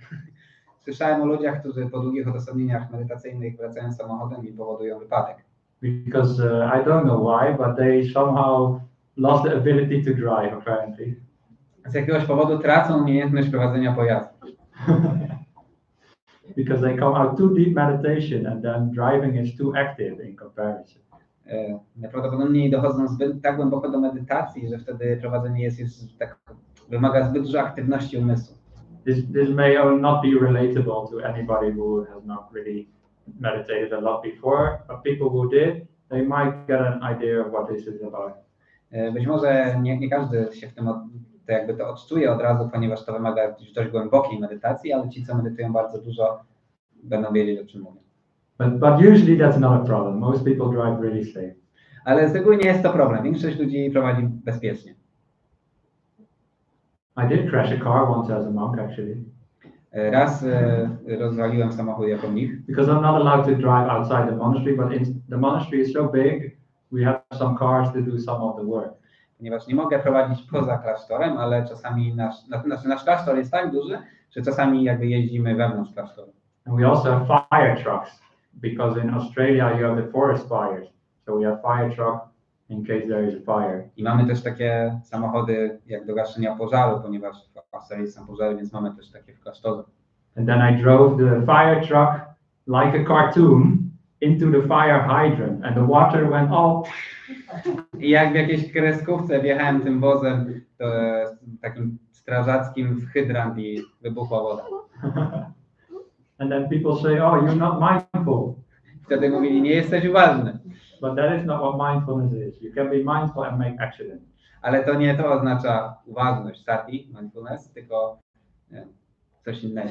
Słyszałem o ludziach, którzy po długich odosobnieniach medytacyjnych wracają samochodem i powodują wypadek. Because I don't know why, but they somehow lost the ability to drive apparently. Z jakiegoś powodu tracą umiejętność prowadzenia pojazdu. Because they come out too deep meditation and then driving is too active in comparison. Najprawdopodobniej dochodzą tak głęboko do medytacji, że wtedy prowadzenie jest tak, wymaga zbyt dużo aktywności umysłu. This may not be relatable to anybody who has not really meditated a lot before, but people who did, they might get an idea of what this is about. Być może nie każdy się w tym to odczuje od razu, ponieważ to wymaga dość głębokiej medytacji, ale ci, co medytują bardzo dużo, będą wiedzieć, o czym mówię. But usually that's not a problem. Most people drive really safe. Ale z reguły nie jest to problem. Większość ludzi prowadzi bezpiecznie. I did crash a car once as a monk actually. Raz rozwaliłem samochód jako mnich. Because I'm not allowed to drive outside the monastery, but the monastery is so big, we have some cars to do some of the work. Ponieważ nie mogę prowadzić poza klasztorem, ale czasami nasz klasztor jest tak duży, że czasami jakby jeździmy wewnątrz klasztoru. And we also have fire trucks, because in Australia you have the forest fires. So we have fire truck in case there is a fire. I mamy też takie samochody jak do gaszenia pożaru, ponieważ w Australii są pożary, więc mamy też takie w klasztorze. And then I drove the fire truck like a cartoon into the fire hydrant and the water went up. I jak w jakiejś kreskówce wjechałem tym wozem takim strażackim w hydrant i wybuchła woda. And then people say, oh, you're not mindful. Wtedy mówili, nie jesteś uważny. But that is not what mindfulness is. You can be mindful and make accident. Ale to nie to oznacza uważność, sati, mindfulness, tylko coś innego.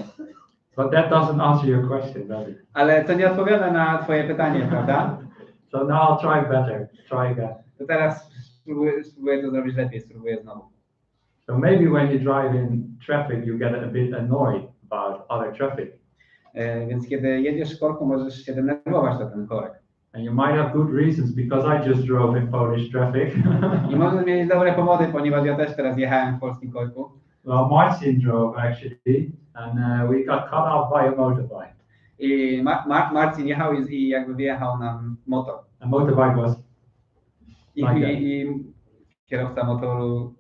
But that doesn't answer your question, does it? Ale to nie odpowiada na twoje pytanie, prawda? So now I'll try better. Try again. To teraz spróbuję to zrobić lepiej, spróbuję znowu. So maybe when you drive in traffic, you get a bit annoyed about other traffic. Więc kiedy jedziesz w korku, możesz się denerwować na ten korek. And you might have good reasons because I just drove in Polish traffic. I możesz mieć dobre powody, ponieważ ja też teraz jechałem w polskim korku. Well, Marcin drove actually, and we got cut off by a motorbike. I Marcin jechał i jakby wjechał nam motor. A motorbike was I kierowca motoru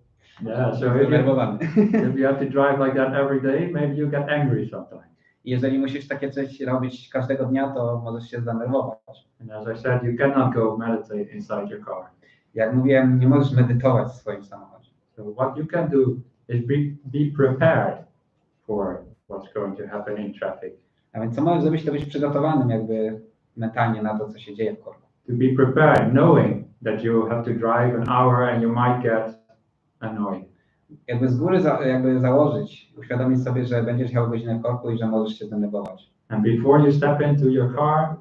so zdenerwowany. if you have to drive like that every day, maybe you get angry sometimes. Jeżeli musisz takie coś robić każdego dnia, to możesz się zdenerwować. And as I said, you cannot go meditate inside your car. Jak mówiłem, nie możesz medytować w swoim samochodzie. So what you can do is be prepared for what's going to happen in traffic. A więc co możesz zrobić, to być przygotowanym jakby mentalnie na to, co się dzieje w korku. To be prepared, knowing that you have to drive an hour and you might get annoyed. Jakby z góry założyć, uświadomić sobie, że będziesz jechał godzinę w korku i że możesz się zdenerwować. And before you step into your car,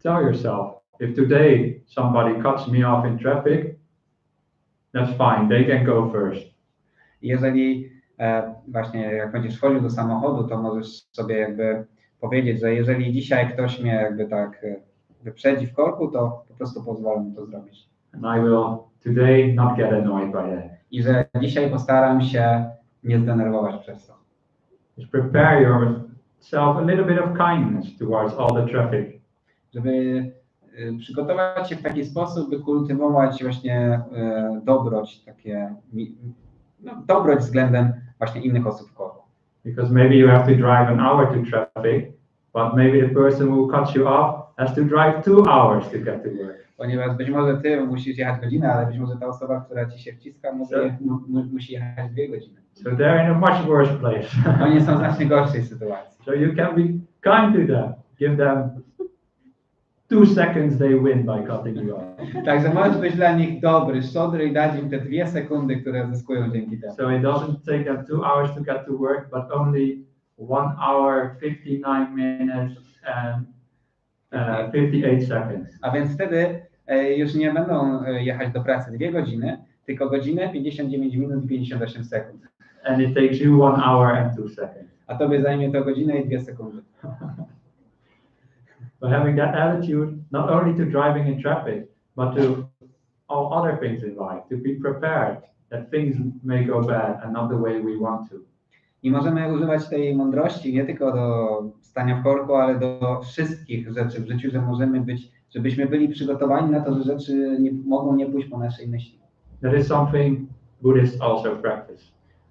tell yourself, if today somebody cuts me off in traffic, that's fine, they can go first. I jeżeli właśnie jak będziesz wchodził do samochodu, to możesz sobie jakby powiedzieć, że jeżeli dzisiaj ktoś mnie jakby tak wyprzedzi w korku, to po prostu pozwolę mu to zrobić. And I will today not get annoyed by that. I że dzisiaj postaram się nie zdenerwować przez to. Just prepare yourself a little bit of kindness towards all the traffic. Żeby przygotować się w taki sposób, by kultywować właśnie dobroć, dobroć względem właśnie innych osób w korku. Because maybe you have to drive an hour to traffic, but maybe the person who cuts you off has to drive 2 hours to get to work. Ponieważ być może ty musisz jechać godzinę, ale być może ta osoba, która ci się wciska, musi jechać 2 godziny. So they're in a much worse place. Oni są w znacznie gorszej sytuacji. So you can be kind to them. Give them 2 seconds they win by cutting you off. Także możesz być dla nich dobry, szczodry i dać im te 2 sekundy, które zyskują dzięki temu. So it doesn't take them 2 hours to get to work, but only 1 hour, 59 minutes and 58 seconds. A więc wtedy już nie będą jechać do pracy 2 godziny, tylko godzinę, 59 minut i 58 sekund. And it takes you 1 hour and 2 seconds. A tobie zajmie to godzinę i 2 sekundy. But having that attitude, not only to driving in traffic, but to all other things in life, to be prepared that things may go bad and not the way we want to. I możemy używać tej mądrości nie tylko do stania w korku, ale do wszystkich rzeczy w życiu, żebyśmy byli przygotowani na to, że rzeczy mogą nie pójść po naszej myśli. That is something Buddhists also practice.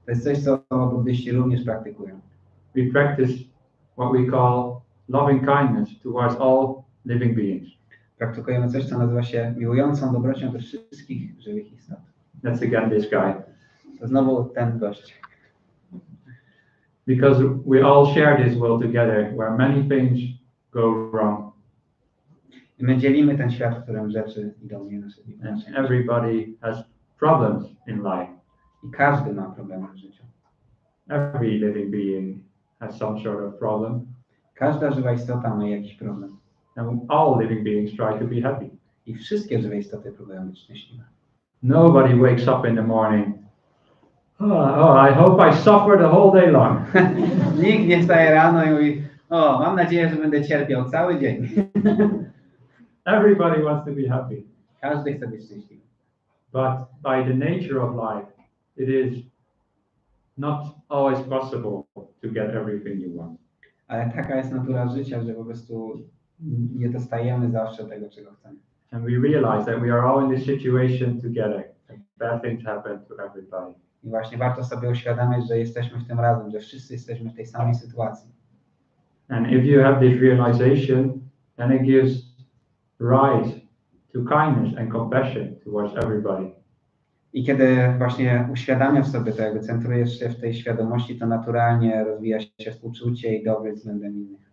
To jest coś, co buddyści również praktykują. We practice what we call loving kindness towards all living beings. Praktykujemy coś, co nazywa się miłującą dobrocią do wszystkich żywych istot. That's again this guy. To znowu ten gość. Because we all share this world together, where many things go wrong. I my dzielimy ten świat, w którym rzeczy idą nie nasze. And everybody has problems in life. I każdy ma problemy w życiu. Every living being has some sort of problem. Każda żywa istota ma jakiś problem. And all living beings try to be happy. I wszystkie żywe istoty próbują być szczęśliwe. Nobody wakes up in the morning. I hope I suffer the whole day long. Nikt nie wstaje rano i mówi, mam nadzieję, że będę cierpiał cały dzień. Everybody wants to be happy. Każdy chce być szczęśliwy. But by the nature of life, it is not always possible to get everything you want. Ale taka jest natura życia, że po prostu nie dostajemy zawsze tego, czego chcemy. And we realize that we are all in this situation together. Bad things happen to everybody. I właśnie warto sobie uświadamiać, że jesteśmy w tym razem, że wszyscy jesteśmy w tej samej sytuacji. And if you have this realization, then it gives rise to kindness and compassion towards everybody. I kiedy właśnie uświadamiasz sobie to, jakby centrujesz się w tej świadomości, to naturalnie rozwija się współczucie i dobry względem innych.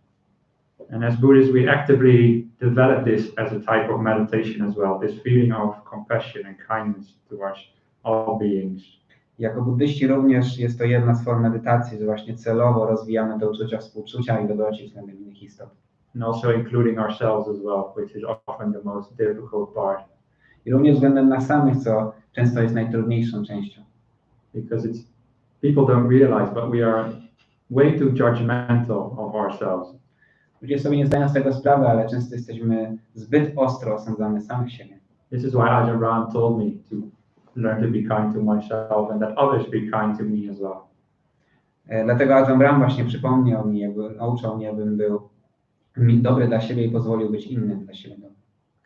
And as Buddhists, we actively develop this as a type of meditation as well, this feeling of compassion and kindness towards all beings. Jako buddyści również jest to jedna z form medytacji, że właśnie celowo rozwijamy te uczucia współczucia i dobroci względem innych istot. And also including ourselves as well, which is often the most difficult part. I również względem nas samych, co często jest najtrudniejszą częścią. Because people don't realize, but we are way too judgmental of ourselves. Ludzie sobie nie zdają z tego sprawy, ale często jesteśmy zbyt ostro osądzamy samych siebie. This is why Ajahn Brahm told me to learn to be kind to myself and that others be kind to me as well. Dlatego Ajahn Brahm właśnie przypomniał mi, nauczał mnie, abym był dobry dla siebie i pozwolił być innym dla siebie.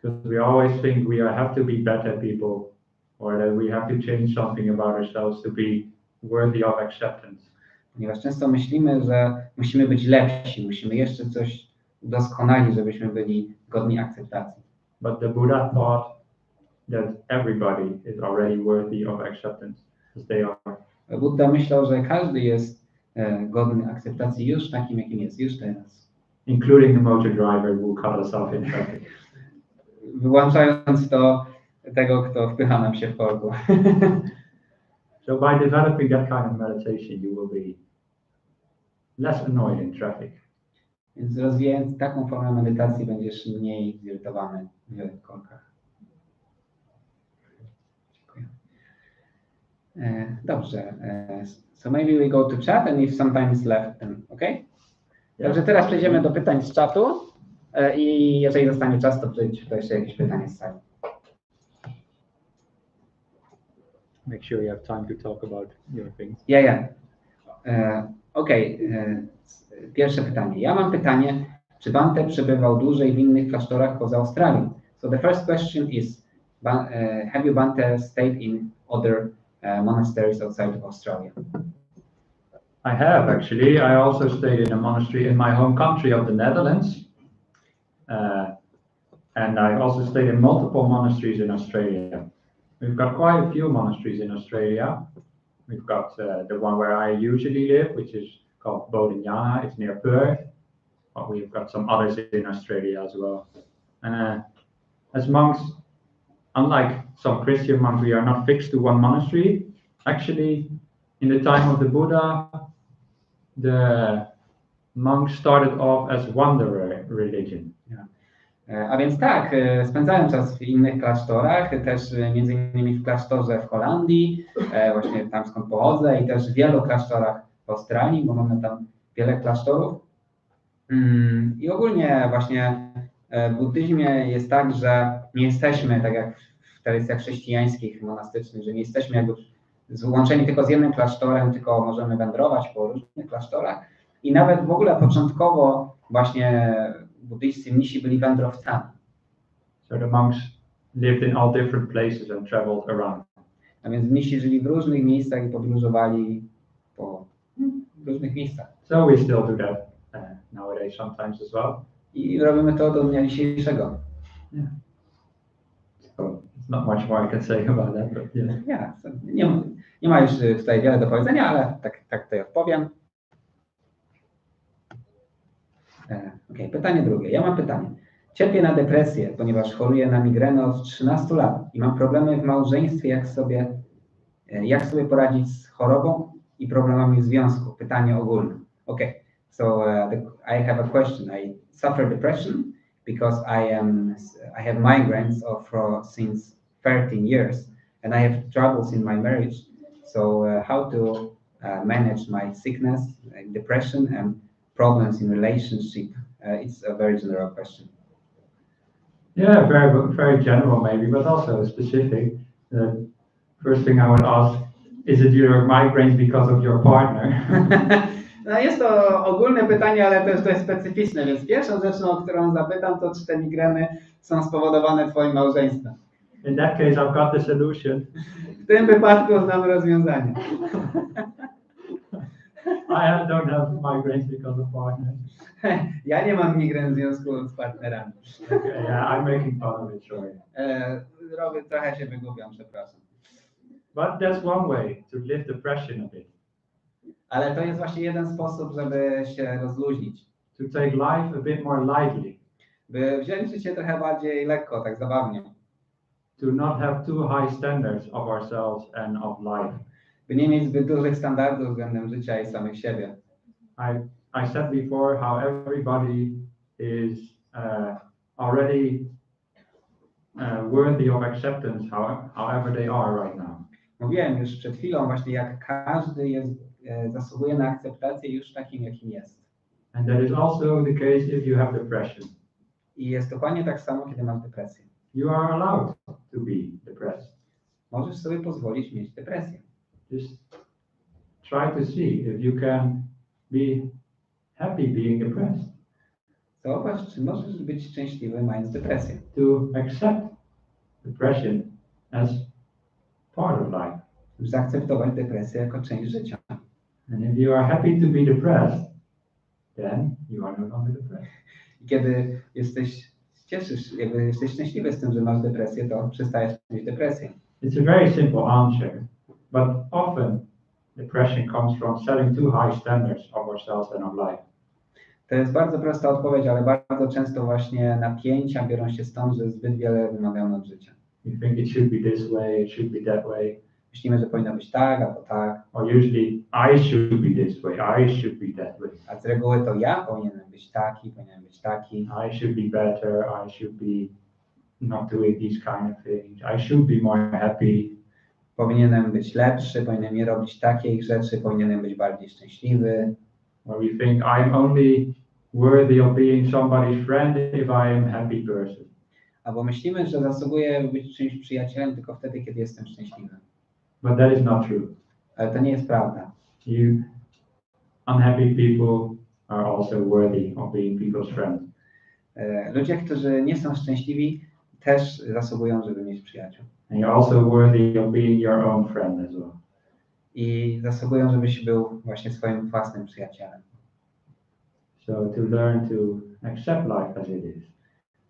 Because we always think we have to be better people, or that we have to change something about ourselves to be worthy of acceptance. Ponieważ często myślimy, że musimy być lepsi, musimy jeszcze coś udoskonalić, żebyśmy byli godni akceptacji. But the Buddha thought that everybody is already worthy of acceptance as they are. Buddha myślał, że każdy jest godny akceptacji już takim, jakim jest, już teraz. Including the motor driver who cut us off in traffic. Wyłączając to tego, kto wpycha nam się w korku. So by developing that kind of meditation, you will be less annoyed in traffic. Więc rozwijając taką formę medytacji, będziesz mniej zirytowany w korkach. Dziękuję. Dobrze. So maybe we go to chat and if sometimes left, then okay? Także teraz przejdziemy do pytań z czatu i jeżeli zostanie czas, to przejdź to jeszcze jakieś pytanie z sali. Make sure you have time to talk about your things. Yeah. Pierwsze pytanie. Ja mam pytanie, czy Bhante przebywał dłużej w innych klasztorach poza Australią? So the first question is, have you Bhante stayed in other monasteries outside of Australia? I have actually. I also stayed in a monastery in my home country of the Netherlands. And I've also stayed in multiple monasteries in Australia. We've got quite a few monasteries in Australia. We've got the one where I usually live, which is called Bodhinyana. It's near Perth. But we've got some others in Australia as well. And as monks, unlike some Christian monks, we are not fixed to one monastery. Actually, in the time of the Buddha, the Monks started off as wanderer religion. A więc tak, spędzałem czas w innych klasztorach, też między innymi w klasztorze w Holandii, właśnie tam skąd pochodzę, i też w wielu klasztorach w Australii, bo mamy tam wiele klasztorów. I ogólnie właśnie w buddyzmie jest tak, że nie jesteśmy, tak jak w tradycjach chrześcijańskich, monastycznych, że nie jesteśmy jakby złączeni tylko z jednym klasztorem, tylko możemy wędrować po różnych klasztorach. I nawet w ogóle początkowo właśnie buddyjscy mnisi byli wędrowcami. So the monks lived in all different places and traveled around. A więc mnisi żyli w różnych miejscach i podróżowali po różnych miejscach. So we still do that nowadays sometimes as well. I robimy to do dnia dzisiejszego. Yeah. So it's not much more I can say about that, but yeah. Ja, nie ma już tutaj wiele do powiedzenia, ale tak tutaj odpowiem. Okay, pytanie drugie. Ja mam pytanie. Cierpię na depresję, ponieważ choruję na migrenę od 13 lat i mam problemy w małżeństwie, jak sobie poradzić z chorobą i problemami w związku? Pytanie ogólne. Okay, so I have a question. I suffer depression because I have migraines since 13 years and I have troubles in my marriage. So how to manage my sickness, depression and problems in relationship? It's a very general question. Yeah, very general maybe, but also specific. The first thing I would ask, is it your migraines because of your partner? No jest to ogólne pytanie, ale też dość specyficzne, więc pierwszą rzeczą, o którą zapytam, to czy te migreny są spowodowane twoim małżeństwem. In that case, I've got the solution. W tym wypadku znam rozwiązanie. I don't have migraines because of partners. Ja nie mam migren w związku z partnerami. Okay, yeah, I'm making fun of it, sorry. Trochę się wygłupiam, przepraszam. But that's one way to live depression a bit. Ale to jest właśnie jeden sposób, żeby się rozluźnić. To take life a bit more lightly. By wziąć życie trochę bardziej lekko, tak zabawnie. To not have too high standards of ourselves and of life. By nie mieć zbyt dużych standardów względem życia i samych siebie. I said before how everybody is already worthy of acceptance, however they are right now. Mówiłem już przed chwilą właśnie, jak każdy zasługuje na akceptację już takim, jakim jest. And that is also the case if you have depression. I jest dokładnie tak samo, kiedy masz depresję. You are allowed to be depressed. Możesz sobie pozwolić mieć depresję. Just try to see if you can be happy being depressed. Zobacz, czy możesz być szczęśliwy mając depresję. To accept depression as part of life. Zaakceptować depresję jako część życia. And if you are happy to be depressed, then you are no longer depressed. I kiedy jesteś szczęśliwy z tym, że masz depresję, to przestajesz mieć depresję. It's a very simple answer, but often depression comes from setting too high standards of ourselves and of life. To jest bardzo prosta odpowiedź, ale bardzo często właśnie napięcia biorą się stąd, że zbyt wiele wymagamy od życia. You think it should be this way, it should be that way. Myślimy, że powinno być tak, albo tak. Or usually I should be this way, I should be that way. A z reguły to ja powinienem być taki, powinienem być taki. I should be better, I should be not doing these kind of things. I should be more happy. Powinienem być lepszy, powinienem nie robić takich rzeczy, powinienem być bardziej szczęśliwy. Or we think I'm only worthy of being somebody's friend if I am a happy person. Albo myślimy, że zasługuję być czyimś przyjacielem tylko wtedy, kiedy jestem szczęśliwy. But that is not true. Ale to nie jest prawda. Unhappy people are also worthy of being people's friend. Ludzie, którzy nie są szczęśliwi, też zasługują, żeby mieć przyjaciół. And you're also worthy of being your own friend as well. I zasługują, żebyś był właśnie swoim własnym przyjacielem. So to learn to accept life as it is.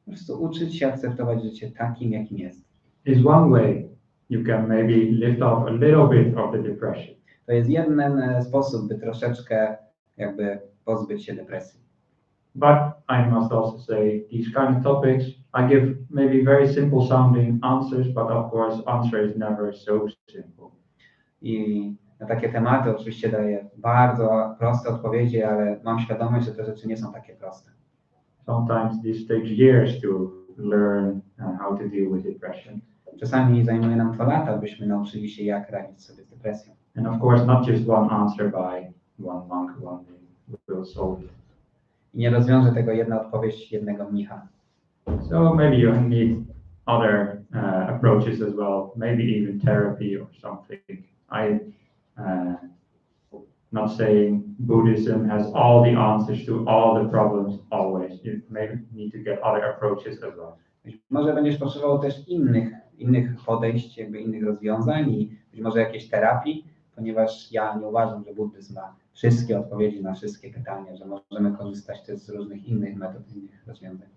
Po prostu uczyć się akceptować życie takim, jakim jest. Is one way you can maybe lift off a little bit of the depression. To jest jeden sposób, by troszeczkę jakby pozbyć się depresji. But I must also say these kind of topics, I give maybe very simple sounding answers, but of course answer is never so simple. I na takie tematy oczywiście daję bardzo proste odpowiedzi, ale mam świadomość, że te rzeczy nie są takie proste. Sometimes this takes years to learn how to deal with depression. Czasami zajmuje nam to lata, byśmy nauczyli się, jak radzić sobie z depresją. And of course, not just one answer by one monk one day will solve it. I nie rozwiąże tego jedna odpowiedź jednego mnicha. So maybe you need other approaches as well, maybe even therapy or something. Not saying Buddhism has all the answers to all the problems always. You maybe need to get other approaches as well. Może będziesz potrzebował też innych podejść, jakby innych rozwiązań i być może jakiejś terapii, ponieważ ja nie uważam, że buddyzm ma wszystkie odpowiedzi na wszystkie pytania, że możemy korzystać też z różnych innych metod, innych rozwiązań.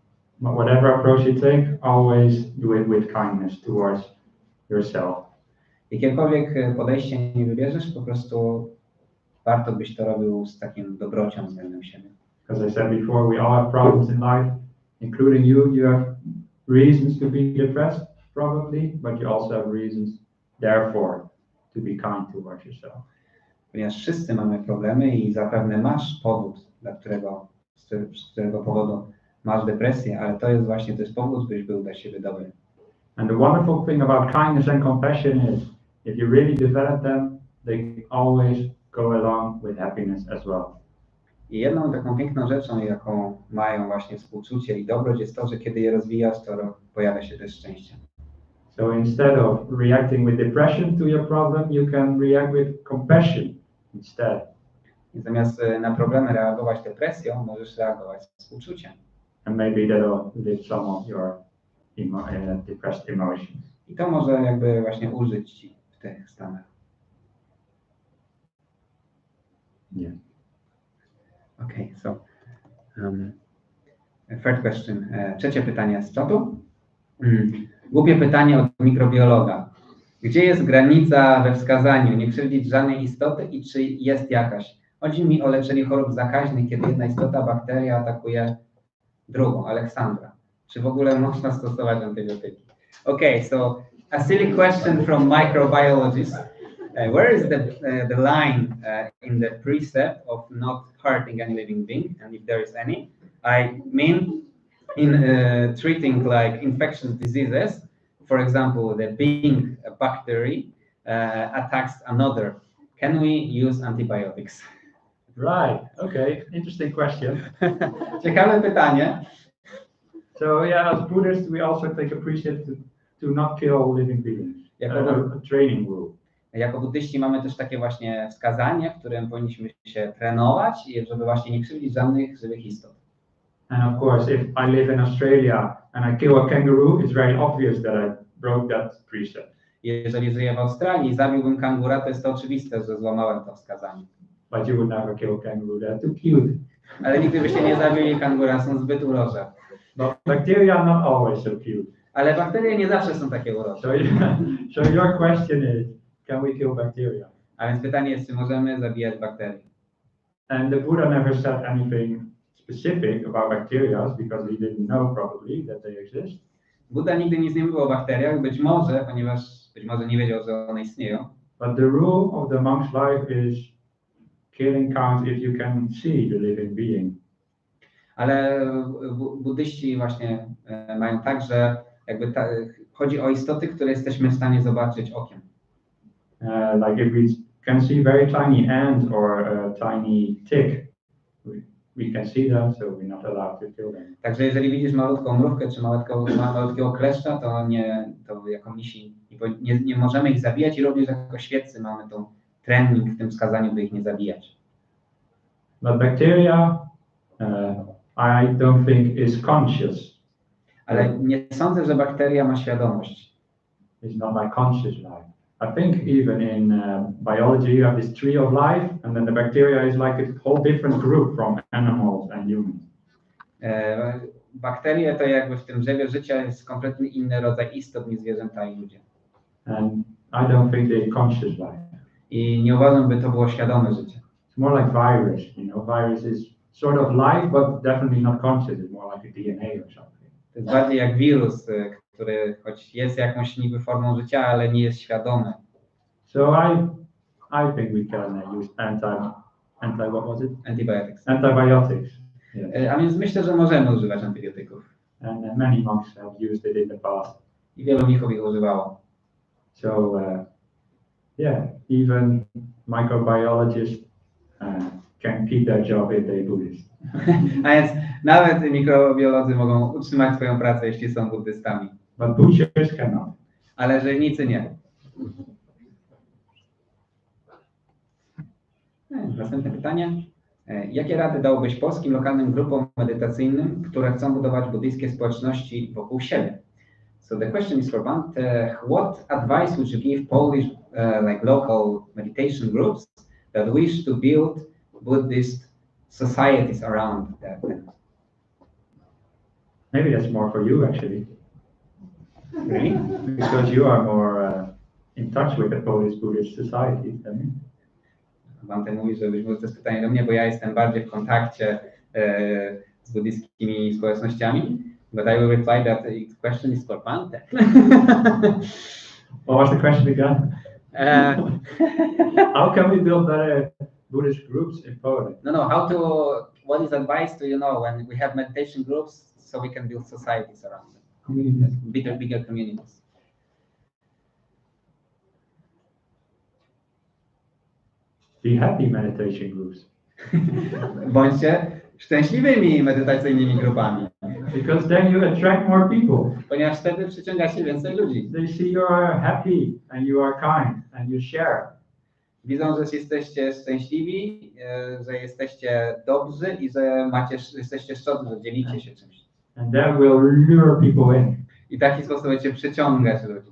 But whatever approach you take, always do it with kindness towards yourself. Jakiekolwiek podejście nie wybierzesz, po prostu warto byś to robił z takim dobrocią względem siebie. As I said before, we all have problems in life, including you. You have reasons to be depressed, probably, but you also have reasons, therefore, to be kind towards yourself. Ponieważ wszyscy mamy problemy i zapewne masz powód, z którego powodu masz depresję, ale to jest właśnie powód, byś był dla siebie dobry. And the wonderful thing about kindness and compassion is, if you really develop them, they always go along with happiness as well. I jedną taką piękną rzeczą, jaką mają właśnie współczucie i dobroć, jest to, że kiedy je rozwijasz, to pojawia się też szczęście. So instead of reacting with depression to your problem, you can react with compassion instead. I zamiast na problemy reagować depresją, możesz reagować współczuciem. And maybe that'll lift some of your depressed emotions. I to może jakby właśnie ulżyć ci w tych stanach. Yeah. Okay, so third question. Trzecie pytanie z czatu. Głupie pytanie od mikrobiologa. Gdzie jest granica we wskazaniu? Nie krzywdzić żadnej istoty i czy jest jakaś? Chodzi mi o leczenie chorób zakaźnych, kiedy jedna istota, bakteria atakuje drugą. Aleksandra. Czy w ogóle można stosować antybiotyki? Okay, so a silly question from microbiologists. Where is the line in the precept of not hurting any living being, and if there is any? I mean, in treating like infectious diseases, for example, the being a bacteria attacks another, can we use antibiotics? Right. Okay. Interesting question. Ciekawe pytanie. So yeah, as Buddhists, we also take a precept to not kill living beings. A training rule. Jako buddyści mamy też takie właśnie wskazanie, w którym powinniśmy się trenować, żeby właśnie nie krzywdzić żadnych żywych istot. And of course, if I live in Australia and I kill a kangaroo, it's very obvious that I broke that precept. Jeżeli żyję w Australii i zabiłbym kangura, to jest to oczywiste, że złamałem to wskazanie. But you would never kill a kangaroo, they're too cute. Ale nigdy byście nie zabili kangura, są zbyt urocze. But bacteria are not always so cute. Ale bakterie nie zawsze są takie urocze. So your question is, can we kill bacteria? A więc pytanie jest, czy możemy zabijać bakterie? And the Buddha never said anything specific about bacteria because he didn't know probably that they exist. Buddha nigdy nic nie mówił o bakteriach, ponieważ być może nie wiedział, że one istnieją. But the rule of the monk's life is killing counts if you can see the living being. Ale buddyści właśnie mają tak, że jakby chodzi o istoty, które jesteśmy w stanie zobaczyć okiem. Like if we can see very tiny ant or a tiny tick, we can see them, so we're not allowed to kill them. Także jeżeli widzisz malutką mrówkę czy malutkiego kleszcza, to jako misi nie możemy ich zabijać i również jako świeccy mamy tą trening w tym wskazaniu, by ich nie zabijać. But bacteria, I don't think is conscious. Ale nie sądzę, że bakteria ma świadomość. It's not like conscious life. I think even in biology you have this tree of life, and then the bacteria is like a whole different group from animals and humans. Bakterie to jakby w tym drzewie życia jest kompletnie inny rodzaj istot niż zwierzęta i ludzie. And I don't think they're conscious life. I nie uważam, by to było świadome życie. It's more like virus, you know, virus is sort of life, but definitely not conscious. It's more like a DNA or something. To jest bardziej jak wirus, który choć jest jakąś niby formą życia, ale nie jest świadomy. So I think we can use what was it? Antibiotics. Antibiotics. Yes. A więc myślę, że możemy używać antybiotyków. And many monks have used it in the past. I wielu mnichów ich używało. So yeah, even microbiologists can keep their job if they're Buddhist. A więc nawet mikrobiolodzy mogą utrzymać swoją pracę, jeśli są buddystami. But butchers cannot. Ale rzeźnicy nie. Następne pytanie. Jakie rady dałbyś polskim lokalnym grupom medytacyjnym, które chcą budować buddyjskie społeczności wokół siebie? So the question is for Bhante. What advice would you give Polish like local meditation groups that wish to build Buddhist societies around them? Maybe that's more for you actually. Really? Because you are more in touch with the Polish Buddhist society than me. Bhante mówi, że być może to jest pytanie do mnie, bo ja jestem bardziej w kontakcie z buddyjskimi społecznościami. But I will reply that the question is for Bhante. What was the question again? How can we build better Buddhist groups in Poland? No, what is advice to, when we have meditation groups so we can build societies around them? Communities. Bigger communities. Be happy meditation groups. Bądźcie szczęśliwymi medytacyjnymi grupami. Because then you attract more people. Ponieważ wtedy przyciągacie więcej ludzi. They see you are happy and you are kind and you share. Widzą, że jesteście szczęśliwi, że jesteście dobrzy i że jesteście szczodrzy, że dzielicie się czymś. And that will lure people in. I w taki sposób będziecie przyciągać ludzi.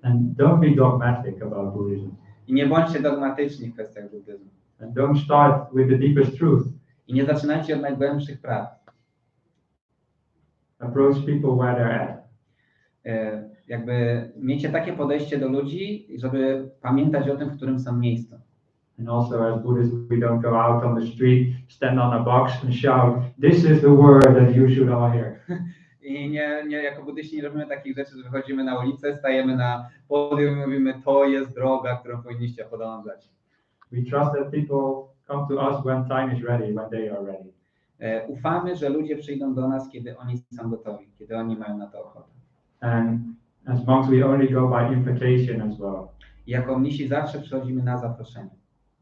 And don't be dogmatic about Buddhism. I nie bądźcie dogmatyczni w kwestiach buddyzmu. And don't start with the deepest truth. I nie zaczynajcie od najgłębszych prawd. Approach people where they're at. Jakby miejcie takie podejście do ludzi, żeby pamiętać o tym, w którym są miejscu. And also as Buddhists, we don't go out on the street, stand on a box and shout, this is the word that you should all hear. I nie jako buddyści nie robimy takich rzeczy, że wychodzimy na ulicę, stajemy na podium i mówimy, to jest droga, którą powinniście podążać. We trust that people come to us when time is ready, when they are ready. Ufamy, że ludzie przyjdą do nas, kiedy oni są gotowi, kiedy oni mają na to ochotę. And as monks, we only go by invitation as well. I jako mnisi zawsze przychodzimy na zaproszenie.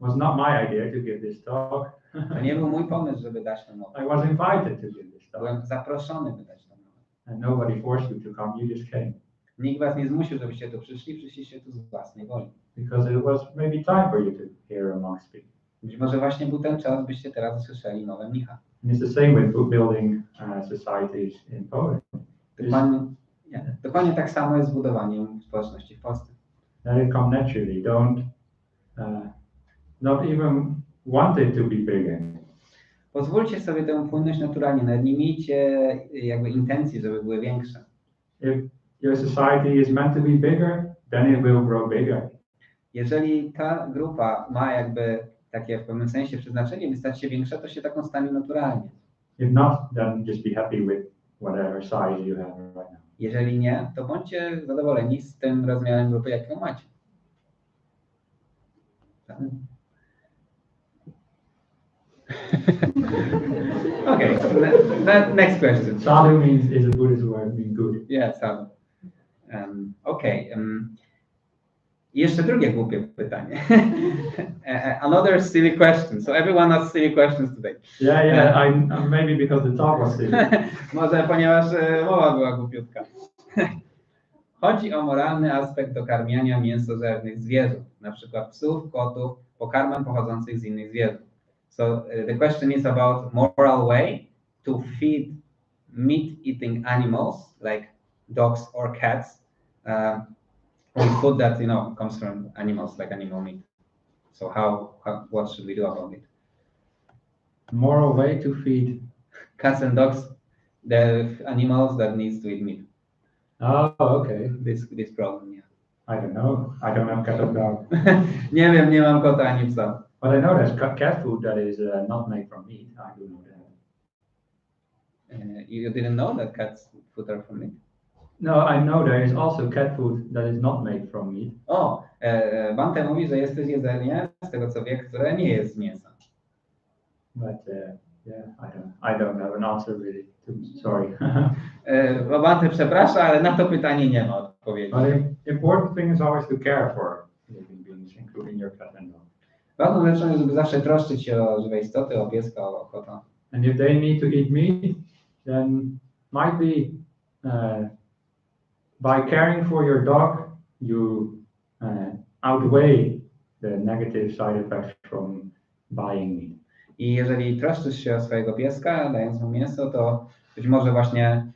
It was not my idea to give this talk. To nie był mój pomysł, żeby dać tę mowę. I was invited to give this talk. Byłem zaproszony, by dać tę mowę. And nobody forced you to come, you just came. Nikt was nie zmusił, żebyście tu przyszliście tu z własnej woli. Because it was maybe time for you to hear a monk speak. Być może właśnie był ten czas, byście teraz usłyszeli mowę mnicha. And it's the same with building societies in Poland. Dokładnie tak samo jest z budowaniem społeczności w Polsce. Let it come naturally. Don't not even want it to be bigger. Pozwólcie sobie tę płynność naturalnie, nawet nie miejcie jakby intencji, żeby były większe. If your society is meant to be bigger, then it will grow bigger. Jeżeli ta grupa ma jakby takie w pewnym sensie przeznaczenie, by stać się większa, to się taką stanie naturalnie. If not, then just be happy with whatever size you have right now. Jeżeli nie, to bądźcie zadowoleni z tym rozmiarem grupy, jaką macie. Okay, next question. Sadhu is a Buddhist word meaning good. Yeah, sadhu. Jeszcze drugie głupie pytanie. Another silly question. So everyone has silly questions today. Yeah. Maybe because the talk was silly. Może ponieważ mowa była głupiutka. Chodzi o moralny aspekt dokarmiania mięsożernych zwierząt, na przykład psów, kotów, pokarmem pochodzących z innych zwierząt. So the question is about moral way to feed meat-eating animals like dogs or cats with food that comes from animals like animal meat. So what should we do about it? Moral way to feed cats and dogs, the animals that needs to eat meat. Oh, okay. This problem, yeah. I don't know. I don't have cat or dog. Nie wiem, nie mam kota ani psa. But I know there's cat food that is not made from meat. I do know that. You didn't know that cats food are from meat? No, I know there is also cat food that is not made from meat. O, Bhante mówi, że jest też jedzenie, z tego co wie, które nie jest z mięsa. But yeah, I don't have an answer really. Sorry. Bo Bhante przeprasza, ale na to pytanie nie ma odpowiedzi. But the important thing is always to care for living beings, including your cat and dog. Ważną rzeczą jest, żeby zawsze troszczyć się o żywe istoty, o pieska, o kota. And if they need to eat meat, then might be by caring for your dog, you outweigh the negative side effects from buying meat. I jeżeli troszczysz się o swojego pieska, dając mu mięso, to być może właśnie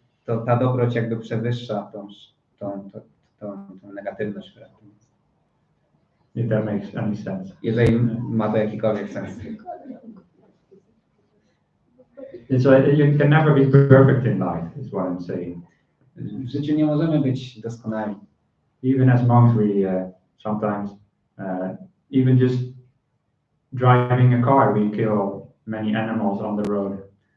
ta dobroć jakby przewyższa tą negatywność, która w tym jest. If that makes any sense. Jeżeli ma to jakikolwiek sens. You can never be perfect in life, is what I'm saying. W życiu nie możemy być doskonali. Even as monks, we sometimes, even just driving a car, we kill many animals on the road.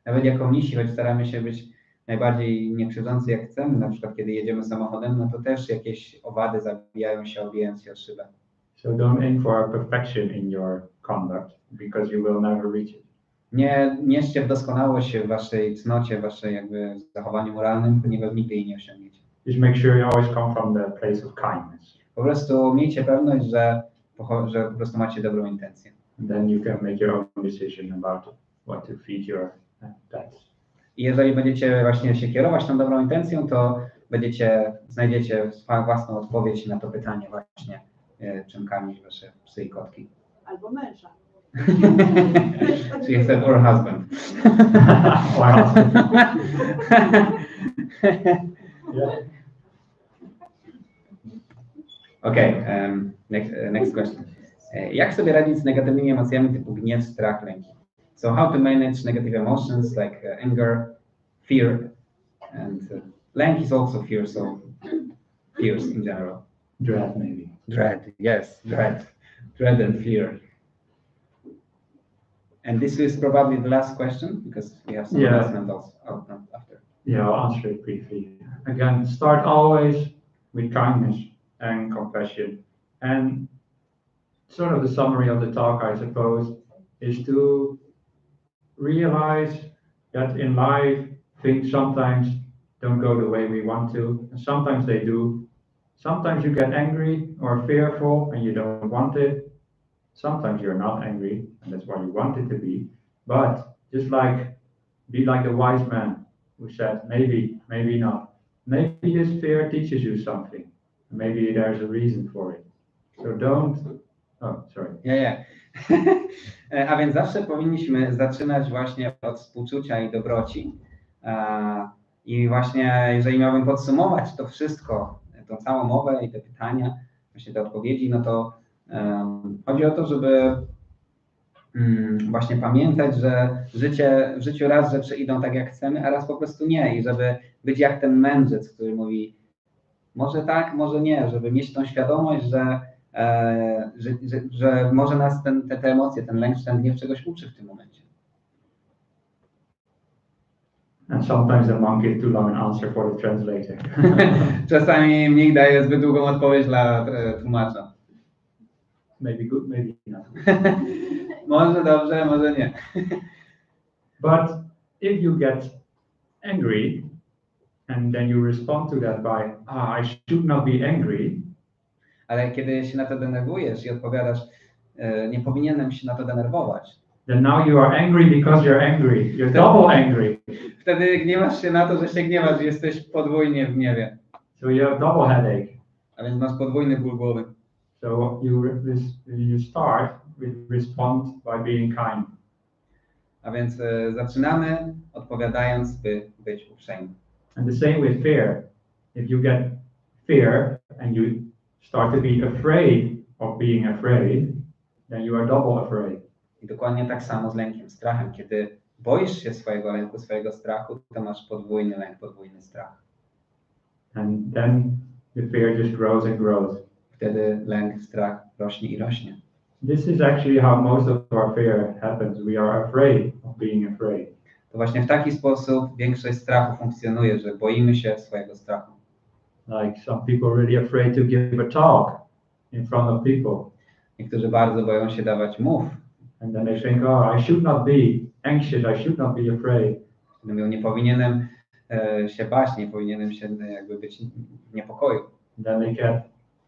Nawet jako mnisi, choć staramy się być najbardziej niekrzywdzący jak chcemy, na przykład kiedy jedziemy samochodem, no to też jakieś owady zabijają się, obijając się o szybę. So don't aim for perfection in your conduct, because you will never reach it. Nie mierzcie w doskonałość w waszej cnocie, w waszej jakby zachowaniu moralnym, ponieważ nigdy jej nie osiągniecie. Just make sure you always come from the place of kindness. Po prostu miejcie pewność, że po prostu macie dobrą intencję. And then you can make your own decision about what to feed your pets. I jeżeli będziecie właśnie się kierować tą dobrą intencją, to znajdziecie własną odpowiedź na to pytanie właśnie, czym karmić wasze psy i kotki. Albo męża. She said, or husband. Or husband. Yeah. Okay, next question. Jak sobie radzić z negatywnymi emocjami typu gniew, strach, lęki? So how to manage negative emotions like anger, fear, and lęk is also fear, so fears in general. Dread, maybe. Dread, yes, dread. Dread and fear. And this is probably the last question because we have some announcements after. Yeah, I'll answer it briefly. Again, start always with kindness and compassion. And sort of the summary of the talk, I suppose, is to realize that in life, things sometimes don't go the way we want to, and sometimes they do. Sometimes you get angry or fearful and you don't want it. Sometimes you're not angry, and that's what you want it to be. But just be like the wise man who said, maybe, maybe not. Maybe this fear teaches you something. Maybe there's a reason for it. So don't. Oh, sorry. Yeah. A więc zawsze powinniśmy zaczynać właśnie od współczucia i dobroci. I właśnie, jeżeli miałbym podsumować to wszystko, tą całą mowę i te pytania, właśnie te odpowiedzi, no to chodzi o to, żeby właśnie pamiętać, że w życiu raz rzeczy idą tak, jak chcemy, a raz po prostu nie. I żeby być jak ten mędrzec, który mówi, może tak, może nie, żeby mieć tą świadomość, że może nas te emocje, ten lęk, ten gniew czegoś uczy w tym momencie. And sometimes the monk gives too long an answer for the translator. Czasami mniej daje zbyt długą odpowiedź dla tłumacza. Maybe good, maybe not. Może dobrze, może nie. But if you get angry and then you respond to that by, I should not be angry. Ale kiedy się na to denerwujesz i odpowiadasz, nie powinienem się na to denerwować. Then now you are angry because you're angry. You're double angry. Wtedy gniewasz się na to, że się gniewasz, jesteś podwójnie w gniewie. So you have double headache. A więc masz podwójny ból głowy. So you start with respond by being kind. A więc zaczynamy odpowiadając, by być uprzejmym. And the same with fear. If you get fear and you start to be afraid of being afraid, then you are double afraid. I dokładnie tak samo z lękiem, strachem. Kiedy boisz się swojego lęku, swojego strachu, to masz podwójny lęk, podwójny strach. And then the fear just grows and grows. Wtedy lęk, strach rośnie i rośnie. This is actually how most of our fear happens. We are afraid of being afraid. To właśnie w taki sposób większość strachu funkcjonuje, że boimy się swojego strachu. Like some people are really afraid to give a talk in front of people. Niektórzy bardzo boją się dawać mów. And then they think, oh, I should not be anxious, I should not be afraid. Mówią, nie powinienem się bać, nie powinienem się jakby być w niepokoju. And then they get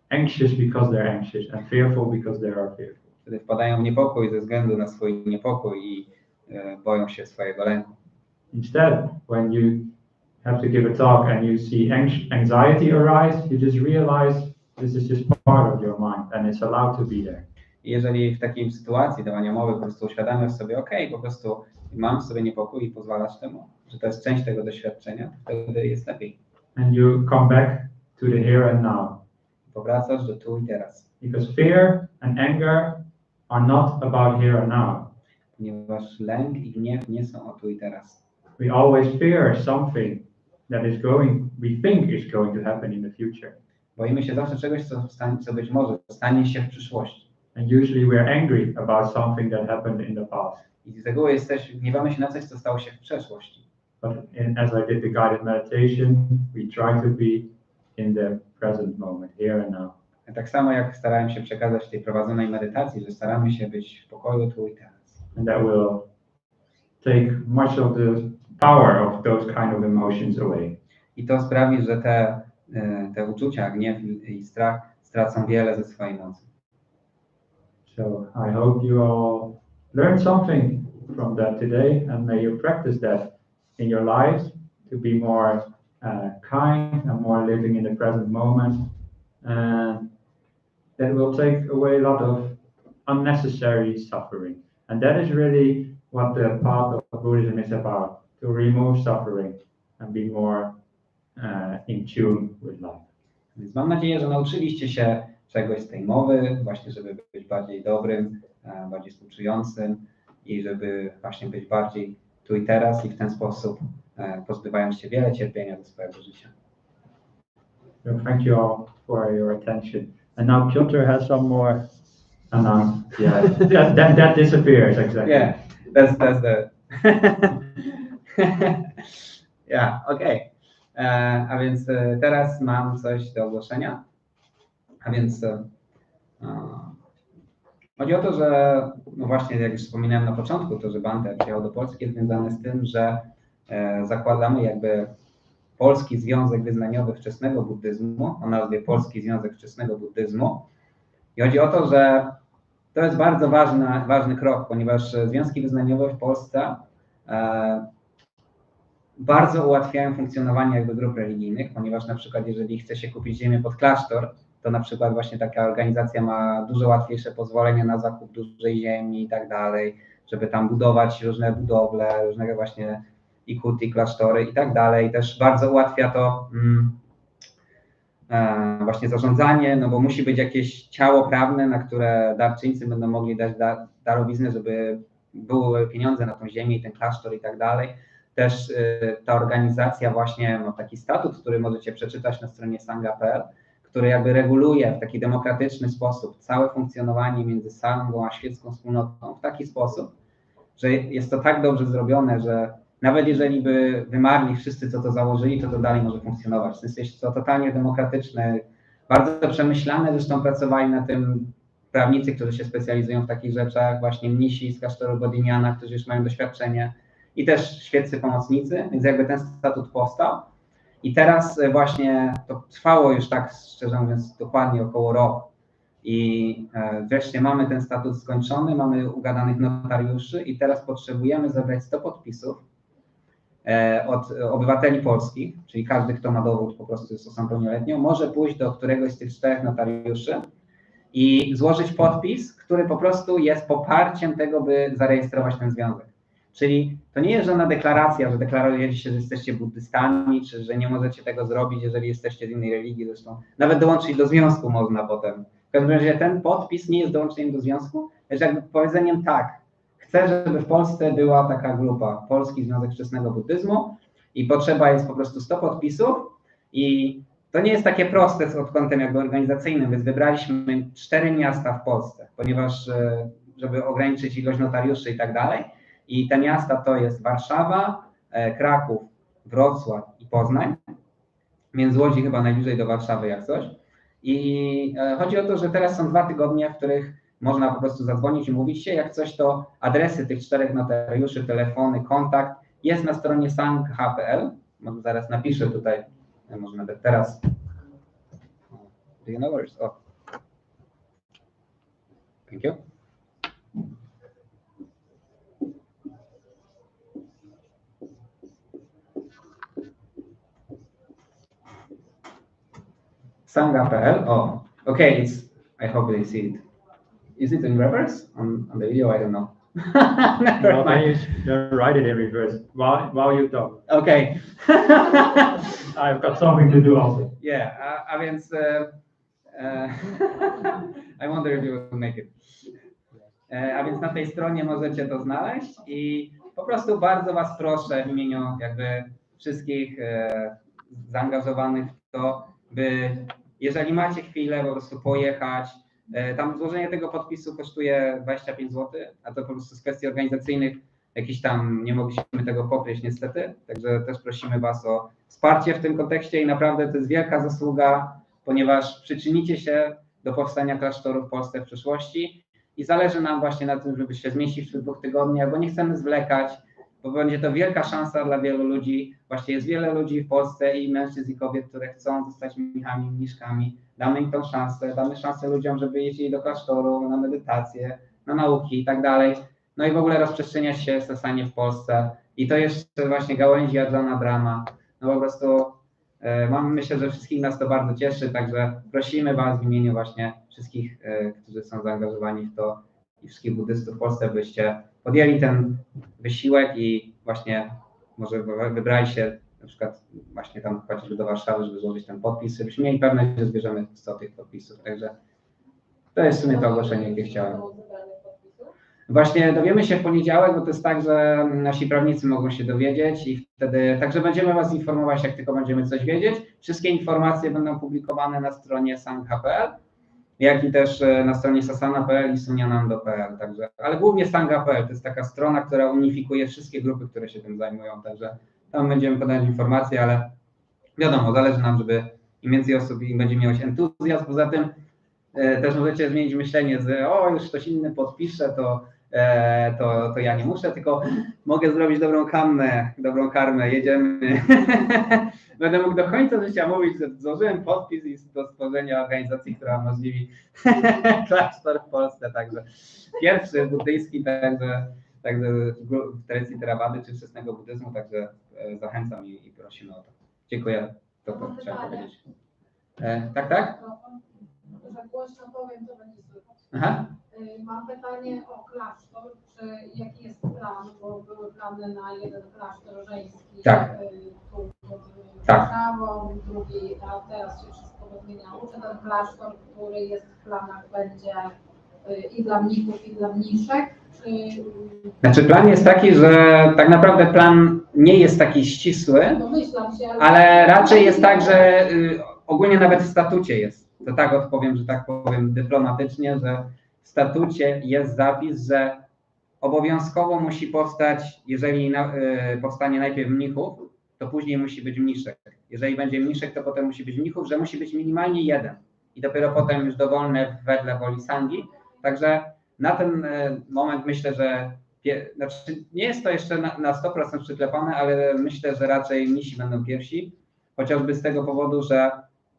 anxious because they're anxious and fearful because they are fearful. Wtedy wpadają w niepokój ze względu na swój niepokój i boją się swojego lęku. Instead, when you have to give a talk and you see anxiety arise, you just realize this is just part of your mind and it's allowed to be there. I jeżeli w takiej sytuacji dawania mowy po prostu uświadamiasz sobie, po prostu mam w sobie niepokój i pozwalasz temu, że to jest część tego doświadczenia, to wtedy jest lepiej. And you come back to the here and now. Powracasz do tu i teraz. Because fear and anger are not about here and now. Ponieważ lęk i gniew nie są o tu i teraz. We always fear something that is going, we think is going to happen in the future. Boimy się zawsze czegoś, co być może stanie się w przyszłości. And usually we're angry about something that happened in the past. I z reguły gniewamy się na coś, co stało się w przeszłości. But as I did the guided meditation, we try to be in the present moment, here and now. Tak samo jak starałem się przekazać w tej prowadzonej medytacji, że staramy się być w pokoju tu i teraz. And that will take much of the power of those kind of emotions away. I to sprawi, że te uczucia, gniew i strach stracą wiele ze swojej mocy. So I hope you all learned something from that today, and may you practice that in your lives to be more kind and more living in the present moment. And that will take away a lot of unnecessary suffering. And that is really what the path of Buddhism is about, to remove suffering and be more in tune with life. Więc mam nadzieję, że nauczyliście się czegoś z tej mowy, właśnie żeby być bardziej dobrym, bardziej współczującym i żeby właśnie być bardziej tu i teraz i w ten sposób pozbywając się wiele cierpienia ze swojego życia. So thank you all for your attention. And now Piotr has some more that disappears exactly. Yeah, that's the yeah, okay. A więc teraz mam coś do ogłoszenia. A więc chodzi o to, że no właśnie jak już wspominałem na początku, to, że Bhante przyjechał do Polski jest związane z tym, że zakładamy jakby Polski Związek Wyznaniowy Wczesnego Buddyzmu, o nazwie Polski Związek Wczesnego Buddyzmu. I chodzi o to, że to jest bardzo ważny krok, ponieważ związki wyznaniowe w Polsce bardzo ułatwiają funkcjonowanie jakby grup religijnych, ponieważ na przykład jeżeli chce się kupić ziemię pod klasztor, to na przykład właśnie taka organizacja ma dużo łatwiejsze pozwolenie na zakup dużej ziemi i tak dalej, żeby tam budować różne budowle, różnego właśnie ikuty, klasztory i tak dalej. Też bardzo ułatwia to właśnie zarządzanie, no bo musi być jakieś ciało prawne, na które darczyńcy będą mogli dać darowiznę, żeby były pieniądze na tą ziemię i ten klasztor i tak dalej. Też ta organizacja właśnie ma taki statut, który możecie przeczytać na stronie sangha.pl, który jakby reguluje w taki demokratyczny sposób całe funkcjonowanie między sangą a świecką wspólnotą w taki sposób, że jest to tak dobrze zrobione, że nawet jeżeli by wymarli wszyscy, co to założyli, to dalej może funkcjonować. W sensie jest to totalnie demokratyczne, bardzo przemyślane, zresztą pracowali na tym prawnicy, którzy się specjalizują w takich rzeczach, właśnie mnisi z klasztoru Bodhiniana, którzy już mają doświadczenie i też świeccy pomocnicy, więc jakby ten statut powstał. I teraz właśnie to trwało już tak, szczerze mówiąc, dokładnie około roku. I wreszcie mamy ten statut skończony, mamy ugadanych notariuszy i teraz potrzebujemy zebrać 100 podpisów od obywateli polskich, czyli każdy, kto ma dowód po prostu z osobą pełnoletnią, może pójść do któregoś z tych 4 notariuszy i złożyć podpis, który po prostu jest poparciem tego, by zarejestrować ten związek. Czyli to nie jest żadna deklaracja, że deklarujecie się, że jesteście buddystami, czy że nie możecie tego zrobić, jeżeli jesteście z innej religii. Zresztą nawet dołączyć do związku można potem. W każdym razie ten podpis nie jest dołączeniem do związku, lecz jakby powiedzeniem tak. Chcę, żeby w Polsce była taka grupa, Polski Związek Wczesnego Buddyzmu i potrzeba jest po prostu 100 podpisów i to nie jest takie proste pod kątem jakby organizacyjnym, więc wybraliśmy 4 miasta w Polsce, ponieważ żeby ograniczyć ilość notariuszy i tak dalej. I te miasta to jest Warszawa, Kraków, Wrocław i Poznań. między Łodzi chyba najbliżej do Warszawy jak coś. I chodzi o to, że teraz są 2 tygodnie, w których można po prostu zadzwonić i mówić się. Jak coś, to adresy tych 4 notariuszy, telefony, kontakt jest na stronie sangha.pl. Może zaraz napiszę tutaj, może nawet teraz. Do you know where it's? Oh. Thank you. Sangha.pl. Oh, okay. I hope they see it. Is it in reverse on the video? I don't know. Well, then you write it in reverse while you talk. Okay. I've got something to do also. Yeah, a więc I wonder if you will make it. A więc na tej stronie możecie to znaleźć i po prostu bardzo Was proszę w imieniu jakby wszystkich zaangażowanych w to, by jeżeli macie chwilę po prostu pojechać. Tam złożenie tego podpisu kosztuje 25 zł, a to po prostu z kwestii organizacyjnych jakiś tam nie mogliśmy tego pokryć niestety, także też prosimy Was o wsparcie w tym kontekście i naprawdę to jest wielka zasługa, ponieważ przyczynicie się do powstania klasztoru w Polsce w przyszłości i zależy nam właśnie na tym, żeby się zmieścić w 2 tygodniach, bo nie chcemy zwlekać, bo będzie to wielka szansa dla wielu ludzi. Właśnie jest wiele ludzi w Polsce i mężczyzn i kobiet, które chcą zostać mnichami, mniszkami. Damy im tą szansę, damy szansę ludziom, żeby jeździli do klasztoru, na medytację, na nauki i tak dalej. No i w ogóle rozprzestrzeniać się sasanie w Polsce. I to jeszcze właśnie gałęzi Ajana Brahma. No po prostu myślę, że wszystkich nas to bardzo cieszy, także prosimy Was w imieniu właśnie wszystkich, którzy są zaangażowani w to i wszystkich buddystów w Polsce, byście podjęli ten wysiłek i właśnie może wybrali się na przykład właśnie tam chociażby do Warszawy, żeby złożyć ten podpis, żebyśmy mieli pewność, że zbierzemy 100 tych podpisów. Także to jest w sumie to ogłoszenie, jakie chciałem. Właśnie dowiemy się w poniedziałek, bo to jest tak, że nasi prawnicy mogą się dowiedzieć i wtedy, także będziemy Was informować, jak tylko będziemy coś wiedzieć. Wszystkie informacje będą publikowane na stronie sangha.pl, jak i też na stronie sasana.pl i sunyanando.pl, także, ale głównie sangha.pl to jest taka strona, która unifikuje wszystkie grupy, które się tym zajmują, także tam będziemy podać informacje, ale wiadomo, zależy nam, żeby im więcej osób i będzie mieć entuzjazm. Poza tym też możecie zmienić myślenie z już ktoś inny podpisze, to ja nie muszę, tylko mogę zrobić dobrą karmę, jedziemy. Będę mógł do końca życia mówić, że złożyłem podpis i do stworzenia organizacji, która umożliwi klasztor w Polsce, także pierwszy buddyjski, także w tradycji Theravady czy Wczesnego Buddyzmu, także zachęcam i prosimy o to. Dziękuję, to chciałem powiedzieć. Tak? Że głośno powiem, to będzie słychać. Aha. Mam pytanie o klasztor, jaki jest plan, bo były plany na jeden klasztor żeński, tak. Tu pod tak. Warszawą, drugi, a teraz się wszystko pozmieniało. Czy ten klasztor, który jest w planach, będzie i dla mnichów, i dla mniszek? Znaczy plan jest taki, że tak naprawdę plan nie jest taki ścisły, ale raczej jest tak, że ogólnie nawet w statucie jest. To tak odpowiem, że tak powiem dyplomatycznie, że w statucie jest zapis, że obowiązkowo musi powstać, jeżeli powstanie najpierw mnichów, to później musi być mniszek. Jeżeli będzie mniszek, to potem musi być mnichów, że musi być minimalnie jeden i dopiero potem już dowolne wedle woli sangi. Także na ten moment myślę, że znaczy nie jest to jeszcze na 100% przyklepane, ale myślę, że raczej mnisi będą pierwsi, chociażby z tego powodu, że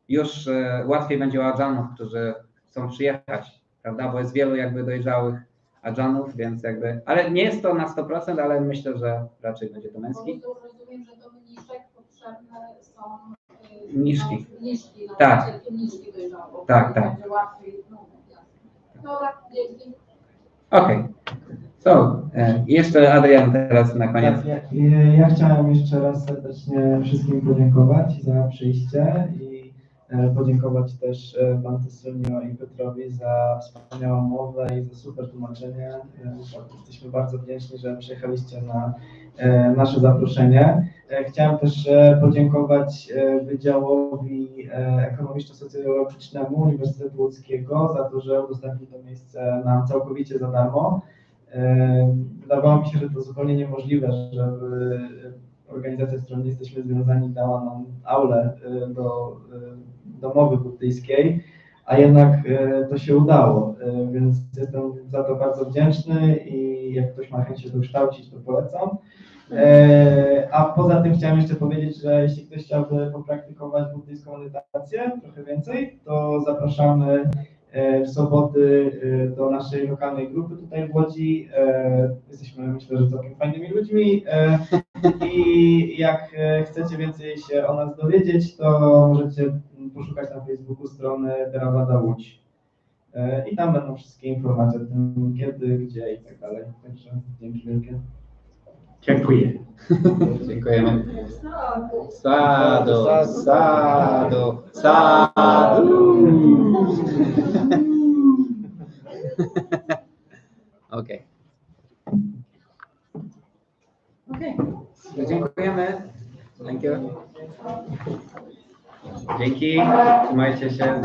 już łatwiej będzie o adżanów, którzy chcą przyjechać, prawda, bo jest wielu jakby dojrzałych adżanów, więc jakby, ale nie jest to na 100%, ale myślę, że raczej będzie to męski. Bo rozumiem, że do mniszek potrzebne są mniszki. Mniszki, no, tak. Mniszki dojrzałe. Tak. Będzie łatwiej, Dobra, dzięki. Okej. So, jeszcze Adrian teraz na koniec. Tak, ja chciałem jeszcze raz serdecznie wszystkim podziękować za przyjście i podziękować też Bhante Sunyo i Piotrowi za wspaniałą mowę i za super tłumaczenie. Jesteśmy bardzo wdzięczni, że przyjechaliście na nasze zaproszenie. Chciałem też podziękować Wydziałowi Ekonomiczno-Socjologicznemu Uniwersytetu Łódzkiego za to, że udostępnił to miejsce nam całkowicie za darmo. Wydawało mi się, że to zupełnie niemożliwe, żeby organizacja, z którą jesteśmy związani, dała nam aulę do mowy buddyjskiej, a jednak to się udało, więc jestem za to bardzo wdzięczny i jak ktoś ma chęć się dokształcić, to polecam. A poza tym chciałem jeszcze powiedzieć, że jeśli ktoś chciałby popraktykować buddyjską medytację trochę więcej, to zapraszamy w soboty do naszej lokalnej grupy tutaj w Łodzi. Jesteśmy, myślę, że całkiem fajnymi ludźmi i jak chcecie więcej się o nas dowiedzieć, to możecie poszukać na Facebooku strony Theravada Łódź. I tam będą wszystkie informacje o tym, kiedy, gdzie i tak dalej. Także dzięki wielkie. Dziękuję. Dziękujemy. Sadu, sadu, sadu. Okej. Dziękujemy. Thank you. Dzięki. Trzymajcie się.